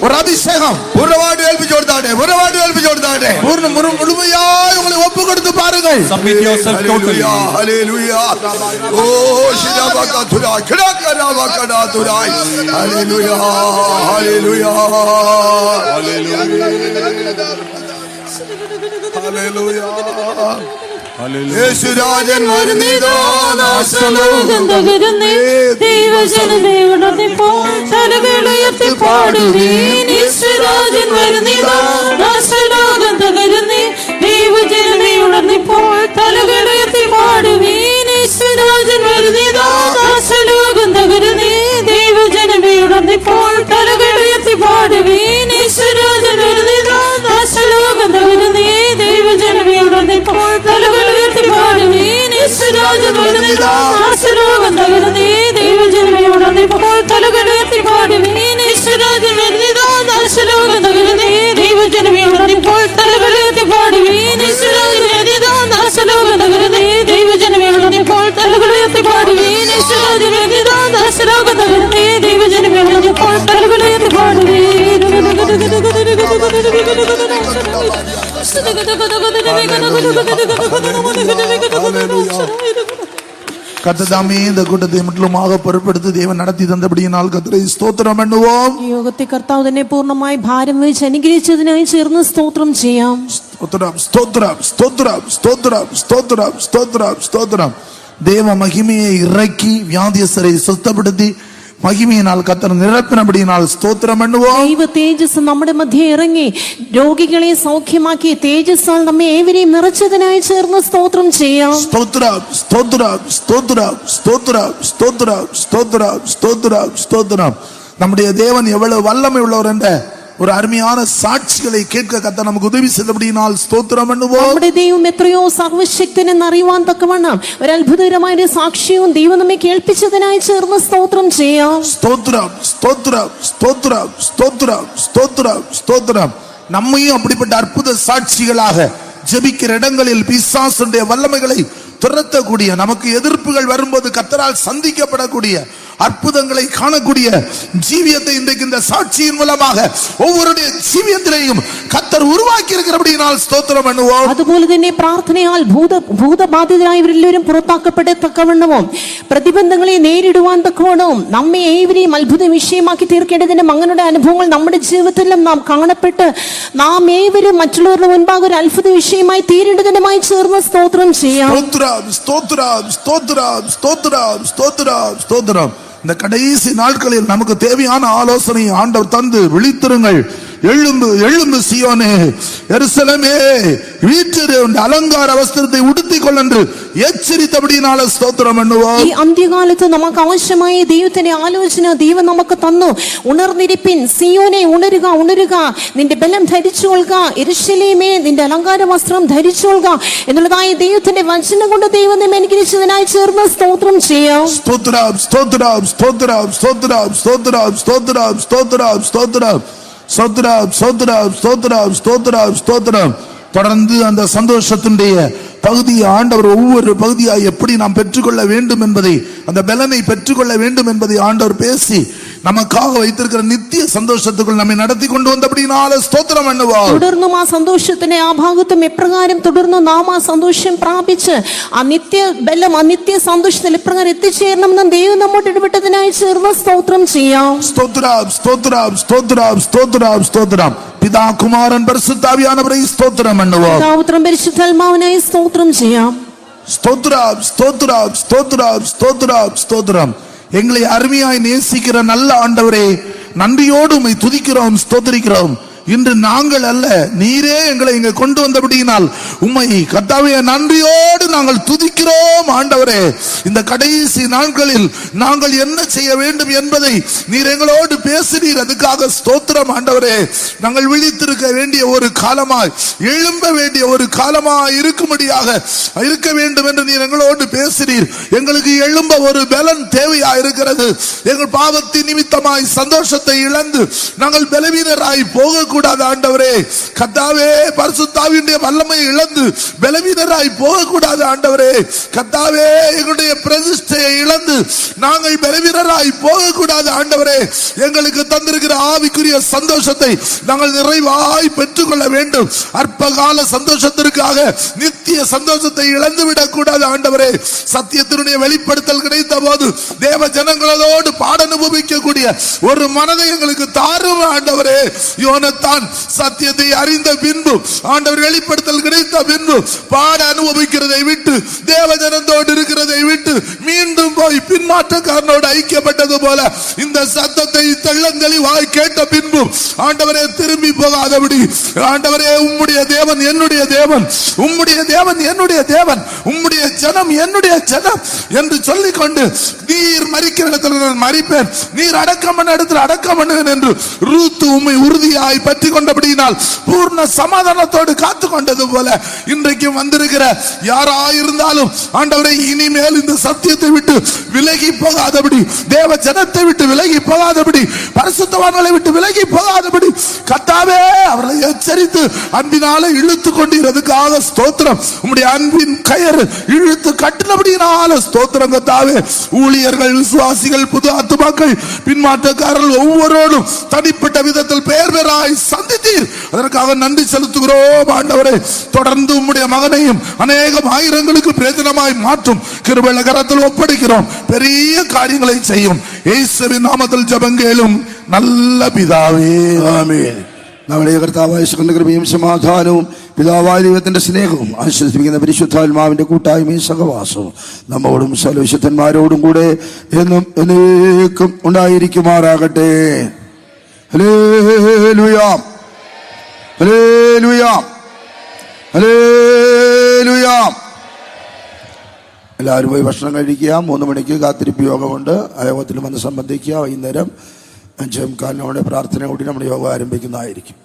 ஒரு அபிஷேகம் പൂർണ്ണമായിട്ട് ഏൽപ്പിച്ചു കൊടുത്താട്ടെ, പൂർണ്ണമായിട്ട് ഏൽപ്പിച്ചു കൊടുത്താട്ടെ. முழுமையாய் உங்களை ஒப்பு கொடுத்து பாருங்கள். Submit yourself totally. ഹല്ലേലൂയ. ഓ ശിരാബകതുരാ ഖിരാകരാബകദാതുരാ. ഹല്ലേലൂയ. ഹല്ലേലൂയ. ഹല്ലേലൂയ. യേശുരാജൻ വരുന്നിതാ, നാശലോകം തകരുന്നേ, ദൈവജനമേ ഉണർന്നിപ്പോൾ തലകളുയർത്തി പാടുവീൻ. യേശുരാജൻ വരുന്നിതാ, നാശലോകം തകരുന്നേ, ദൈവജനമേ ഉണർന്നിപ്പോൾ തലകളുയർത്തി പാടുവീൻ. യേശുരാജൻ വരുന്നിതാ, നാശലോകം തകരുന്നേ, ദൈവജനമേ ഉണർന്നിപ്പോൾ തലകളുയർത്തി പാടുവീൻ. യേശുരാജൻ വരുന്നിതാ, നാശലോകം തകരുന്നേ, ദൈവജനമേ ഉണർന്നിപ്പോൾ തലകളുയർത്തി പാടുവീൻ. യേശുരാജൻ വരുന്നിതാ, നാശലോകം തകരുന്നേ, ദൈവജനമേ ഉണർന്നിപ്പോൾ തലകളുയർത്തി പാടുവീൻ. യേശുരാജൻ വരുന്നിതാ, നാശലോകം തകരുന്നേ, ദൈവജനമേ ഉണർന്നിപ്പോൾ തലകളുയർത്തി പാടുവീൻ. യേശുരാജൻ വരുന്നിതാ, നാശലോകം തകരുന്നേ, ദൈവജനമേ ഉണർന്നിപ്പോൾ തലകളുയർത്തി പാടുവീൻ. യേശുരാജൻ വരുന്നിതാ, നാശലോകം തകരുന്നേ, ദൈവജനമേ ഉണർന്നിപ്പോൾ തലകളുയർത്തി പാടുവീൻ. கர்த்ததாமே இந்த கூட்டத்தை முற்றிலுமாக பொறுப்படுத்தி தேவன் நடத்தி தந்தபடியினால் கர்த்தரை ஸ்தோத்திரம் பண்ணுவோம். യോഗത്തെ കർത്താവ് തന്നെ പൂർണ്ണമായി ഭാരം വഹിച്ച് അനുഗ്രഹിച്ചതിനായി ചേർന്ന് സ്തോത്രം ചെയ്യാം. ஸ்தோத்திரம் ஸ்தோத்திரம் ஸ்தோத்திரம் ஸ்தோத்திரம் ஸ்தோத்திரம் ஸ்தோத்திரம் ஸ்தோத்திரம். தேவ மகிமையை இறக்கி வியாதியஸ்தரை சுத்தப்படுத்தி മഹിമയിനാൽ കർത്തർ നിറപ്പിനപടിയാൽ സ്തോത്രം பண்ணுவோம். ദൈവ തേജസ് നമ്മുടെ മധ്യേ ഇറങ്ങി രോഗികളെ സൗഖ്യമാക്കി തേജസ്സാൽ നമ്മെ ഏവരെയും നിറച്ചതിനായി ചേർന്ന് സ്തോത്രം ചെയ്യാം. സ്തോത്രം സ്തോത്രം സ്തോത്രം സ്തോത്രം സ്തോത്രം സ്തോത്രം സ്തോത്രം സ്തോത്രം. നമ്മുടെ ദേവൻ എவ்வளவு வல்லமை உள்ளவர் என்ற ஒரு அருமையான சாட்சிகளை கேட்க கர்த்தர் நமக்கு உதவி செய்தபடியினால் ஸ்தோத்திரம் பண்ணுவோம். നമ്മുടെ ദൈവം എത്രയോ സർവശക്തനെന്ന് അറിയുവാൻ തക്കവണ്ണം ഒരു അത്ഭുതകരമായ ഒരു സാക്ഷ്യവും ദൈവം നമ്മെ കേൾപ്പിച്ചതിനായി ചേർന്ന് സ്തോത്രം ചെയ്യാം. ஸ்தோத்திரம் ஸ்தோத்திரம் ஸ்தோத்திரம் ஸ்தோத்திரம் ஸ்தோத்திரம் ஸ்தோத்திரம். நம்மையும் அப்படிப்பட்ட அற்புத சாட்சிகளாக ஜெபிக்கிற இடங்களில் பிசாசுடைய வல்லமைகளை துரத்தக்கூடிய, நமக்கு எதிர்ப்புகள் வரும்போது கர்த்தரால் சந்திக்கப்படக்கூடிய, அற்புதங்களை காணக்கூடிய ஜீவியத்தை இன்றைக்கு இந்த சாட்சியின் மூலமாக ஒவ்வொருடைய ஜீவியத்திலையும் கர்த்தர் ഉരുവാക്കി இருக்கிறபடியால் സ്തോത്രം பண்ணுவோம். അതുപോലെ തന്നെ പ്രാർത്ഥനയാൽ ഭൂതബാധിതരായവരെല്ലാവരും പുറത്താക്കപ്പെടത്തക്കവണ്ണവും പ്രതിബന്ധങ്ങളെ നേരിടുവാൻ തക്കവണ്ണവും നമ്മെ ഏവരെയും അത്ഭുത വിഷയമാക്കി തീർക്കേണ്ടതിനും അങ്ങനെയുള്ള അനുഭവങ്ങൾ നമ്മുടെ ജീവിതത്തിലും നാം കാണപ്പെട്ട് നാം ഏവരും മറ്റുള്ളവരുടെ മുൻപാകെ ഒരു അത്ഭുത വിഷയമായി തീരേണ്ടതിനുമായി ചേർന്ന് സ്തോത്രം ചെയ്യാം. ஸ்தோத்திரம் ஸ்தோத்திரம் ஸ்தோத்திரம் ஸ்தோத்திரம் ஸ்தோத்திரம். இந்த கடைசி நாட்களில் நமக்கு தேவையான ஆலோசனை ஆண்டவர் தந்து விழித்திருங்கள். எழும்பு எழும்பு சீயோனே, எருசலேமே வீற்றிரு, அலங்கார വസ്ത്രത്തെ ഉടുത്തിക്കൊள் என்று എച്ചരിത്തപടിയാൽ സ്തോത്രം பண்ணுவோம். ഈ അന്ത്യകാലത്ത് നമുക്ക് ആവശ്യമായ ദൈവത്തിന്റെ ആലോചന ദൈവം നമുക്ക് തന്നു. ഉണർന്നിരിപ്പിൻ സിയോനെ, ഉണരുക ഉണരുക, നിന്റെ ബലം ധരിച്ചുകൊള്ളുക, യെരൂശലേമേ നിന്റെ അലങ്കാര വസ്ത്രം ധരിച്ചുകൊള്ളുക എന്നുള്ളതായി ദൈവത്തിന്റെ വചനം കൊണ്ട് ദൈവം നമ്മെ അനുഗ്രഹിച്ചതിനായി ചേർന്ന് സ്തോത്രം ചെയ്യാം. സ്തോത്രം സ്തോത്രം സ്തോത്രം സ്തോത്രം സ്തോത്രം സ്തോത്രം സ്തോത്രം സ്തോത്രം ஸ்தோத்திரம் ஸ்தோத்திரம் ஸ்தோத்திரம் ஸ்தோத்திரம் ஸ்தோத்திரம். தொடர்ந்து அந்த சந்தோஷத்தினுடைய பகுதியை ஆண்டவர் ஒவ்வொரு பகுதியாய் எப்படி நாம் பெற்றுக்கொள்ள வேண்டும் என்பதை, அந்த பலனை பெற்றுக்கொள்ள வேண்டும் என்பதை ஆண்டவர் பேசி நமக்காக வைத்திருக்கிற நித்திய சந்தோஷத்துக்குள் നമ്മെ നടത്തി കൊണ്ടുവന്നபடிയാൽ സ്തോത്രം பண்ணுவோம். തുടർന്നും ആ സന്തോഷത്തിന്റെ ആ ഭാഗത്തും എപ്രകാരം തുടർന്നു നാം ആ സന്തോഷം പ്രാപിച്ച് ആ നിത്യ ബലം, ആ നിത്യ സന്തോഷത്തിൽ എപ്രകാരം എത്തിച്ചേരണമെന്ന് ദൈവം നമ്മോട് ഇടപെട്ടതിനായി ചേർന്ന് സ്തോത്രം ചെയ്യാം. സ്തോത്രം സ്തോത്രം സ്തോത്രം സ്തോത്രം സ്തോത്രം. പിതാ കുമാരൻ പരിശുദ്ധാവിയാനവരെ സ്തോത്രം பண்ணுவோம். പിതാവുത്രൻ പരിശുദ്ധാത്മാവിനായി സ്തോത്രം ചെയ്യാം. ஸ்தோத்ரம் ஸ்தோத்ரம் ஸ்தோத்ரம் ஸ்தோத்ரம் ஸ்தோத்ரம். எங்களை அருமையாய் நேசிக்கிற நல்ல ஆண்டவரே, நன்றியோடு உம்மை துதிக்கிறோம், ஸ்தோத்திரிக்கிறோம். இன்று நாங்கள் அல்ல, நீரே எங்களை இங்க கொண்டு வந்தபடியினால் உம்மை கர்த்தாவே நன்றியோடு நாங்கள் துதிக்கிறோம் ஆண்டவரே. இந்த கடைசி நாட்களில் நாங்கள் என்ன செய்ய வேண்டும் என்பதை நீர் எங்களோடு பேசினீர், அதுக்காக ஸ்தோத்திரம் ஆண்டவரே. நாங்கள் விழித்திருக்க வேண்டிய ஒரு காலமாய், எழும்ப வேண்டிய ஒரு காலமாய் இருக்கும்படியாக இருக்க வேண்டும் என்று நீர் எங்களோடு பேசினீர். எங்களுக்கு எழும்ப ஒரு பலன் தேவையா இருக்கிறது. எங்கள் பாவத்தின் நிமித்தமாய் சந்தோஷத்தை இழந்து நாங்கள் பலவீனராய் போகக்கூடாது ஆண்டவரே. கர்த்தாவே பரிசுத்தாவியுடைய வல்லமை இழந்து பலவீனராய் போகக்கூடாது ஆண்டவரே. கர்த்தாவே எங்களுடைய பிரதிஷ்டையை இழந்து நாங்கள் பலவீனராய் போகக்கூடாது ஆண்டவரே. எங்களுக்கு தந்திருக்கிற ஆவிக்குரிய சந்தோஷத்தை நாங்கள் நிறைவாய் பெற்றுக்கொள்ள வேண்டும். அற்பகால சந்தோஷத்திற்காக நித்திய சந்தோஷத்தை இழந்து விடக்கூடாது ஆண்டவரே. சத்தியத்தினுடைய வெளிப்படுத்தல் கிடைத்த போது தேவ ஜனங்களோடு பாட அனுபவிக்கக்கூடிய ஒரு மனதை எங்களுக்கு தாரும் ஆண்டவரே. யோனத்தான் சத்தியத்தை அறிந்த பின்பு, ஆண்டவர் வெளிப்படுத்தல் கிடைத்த பின்பு பாட அனுபவிக்கிறதை விட்டு, தேவ ஜனத்தோடு இருக்கிறதை விட்டு மீண்டும் போய் பின்மாற்றக்காரனோடு ஐக்கியப்பட்டது போல இந்த சத்தத்தை தெள்ளந்தெளிவாய் கேட்ட பின்பு ஆண்டவரே திரும்பி போகாதபடி, ஆண்டவரே உம்முடைய தேவன் என்னுடைய தேவன், உம்முடைய தேவன் என்னுடைய தேவன், உம்முடைய ஜனம் என்னுடைய ஜனம் என்று சொல்லிக்கொண்டு நீர் மரிக்கிற இடத்துல நான் மரிப்பேன், நீர் அடக்கம் பண்ண இடத்துல அடக்கம் பண்ணுவேன் என்று ரூத்து உம்மை உறுதியாய் பற்றி கொண்டபடியினால் பூர்ண சமாதானத்தோடு காத்து கொண்டது போல இன்றைக்கு வந்திருக்கிற யாராயிருந்தாலும் ஆண்டவரை இனிமேல் இந்த சத்தியத்தை விட்டு விலகி போகாதபடி, தேவ ஜனத்தை விட்டு விலகி போகாதபடி, பரிசுத்தவான்களை விட்டு விலகி போகாதபடி கர்த்தாவே அவர்களை எச்சரித்து அன்பினாலே இழுத்து கொண்டிருக்கிறதுக்காக ஸ்தோத்திரம். உம்முடைய அன்பின் கயிறு இழுத்து கட்டினபடியினால ஸ்தோத்திரம் கர்த்தாவே. ஊழியர்கள், விசுவாசிகள், புது ஆத்துமாக்கள், பின்மாற்றக்காரர்கள் ஒவ்வொருவரும் தனிப்பட்ட விதத்தில் பெயர் பெறாய் சந்தித்தீர், அதற்காக நன்றி செலுத்துகிறோம் ஆண்டவரே. தொடர்ந்து உம்முடைய மகனையும் அநேகம் ஆயிரங்களுக்கு பிரயோஜனமாய் மாற்றும் கிருபையுள்ள கரத்தில் ஒப்படைக்கிறோம். பெரிய காரியங்களை செய்யும் இயேசுவின் நாமத்தில் ஜெபங்கேளும் நல்ல പിതാവേ, ആമേൻ. നമ്മുടെ കർത്താവായ യേശുവിന്റെ കൃപയും സമാധാനവും പിതാവായ ദൈവത്തിന്റെ സ്നേഹവും ആശ്വസിപ്പിക്കുന്ന പരിശുദ്ധാത്മാവിന്റെ കൂട്ടായ്മയും സഹവാസവും നമ്മോടും സർവ്വവിശുദ്ധന്മാരോടും കൂടെ എന്നും എന്നേക്കും ഉണ്ടായിരിക്കുമാറാകട്ടെ. Hallelujah, hallelujah, hallelujah. എല്ലാവരും പോയി ഭക്ഷണം കഴിക്കുക. 3 മണിക്ക് കാത്തിരിപ്പ് യോഗമുണ്ട്. ആ യോഗത്തിൽ വന്ന് സംബന്ധിക്കുക. വൈകുന്നേരം 5:15 പ്രാർത്ഥന കൂടി നമ്മുടെ യോഗം ആരംഭിക്കുന്നതായിരിക്കും.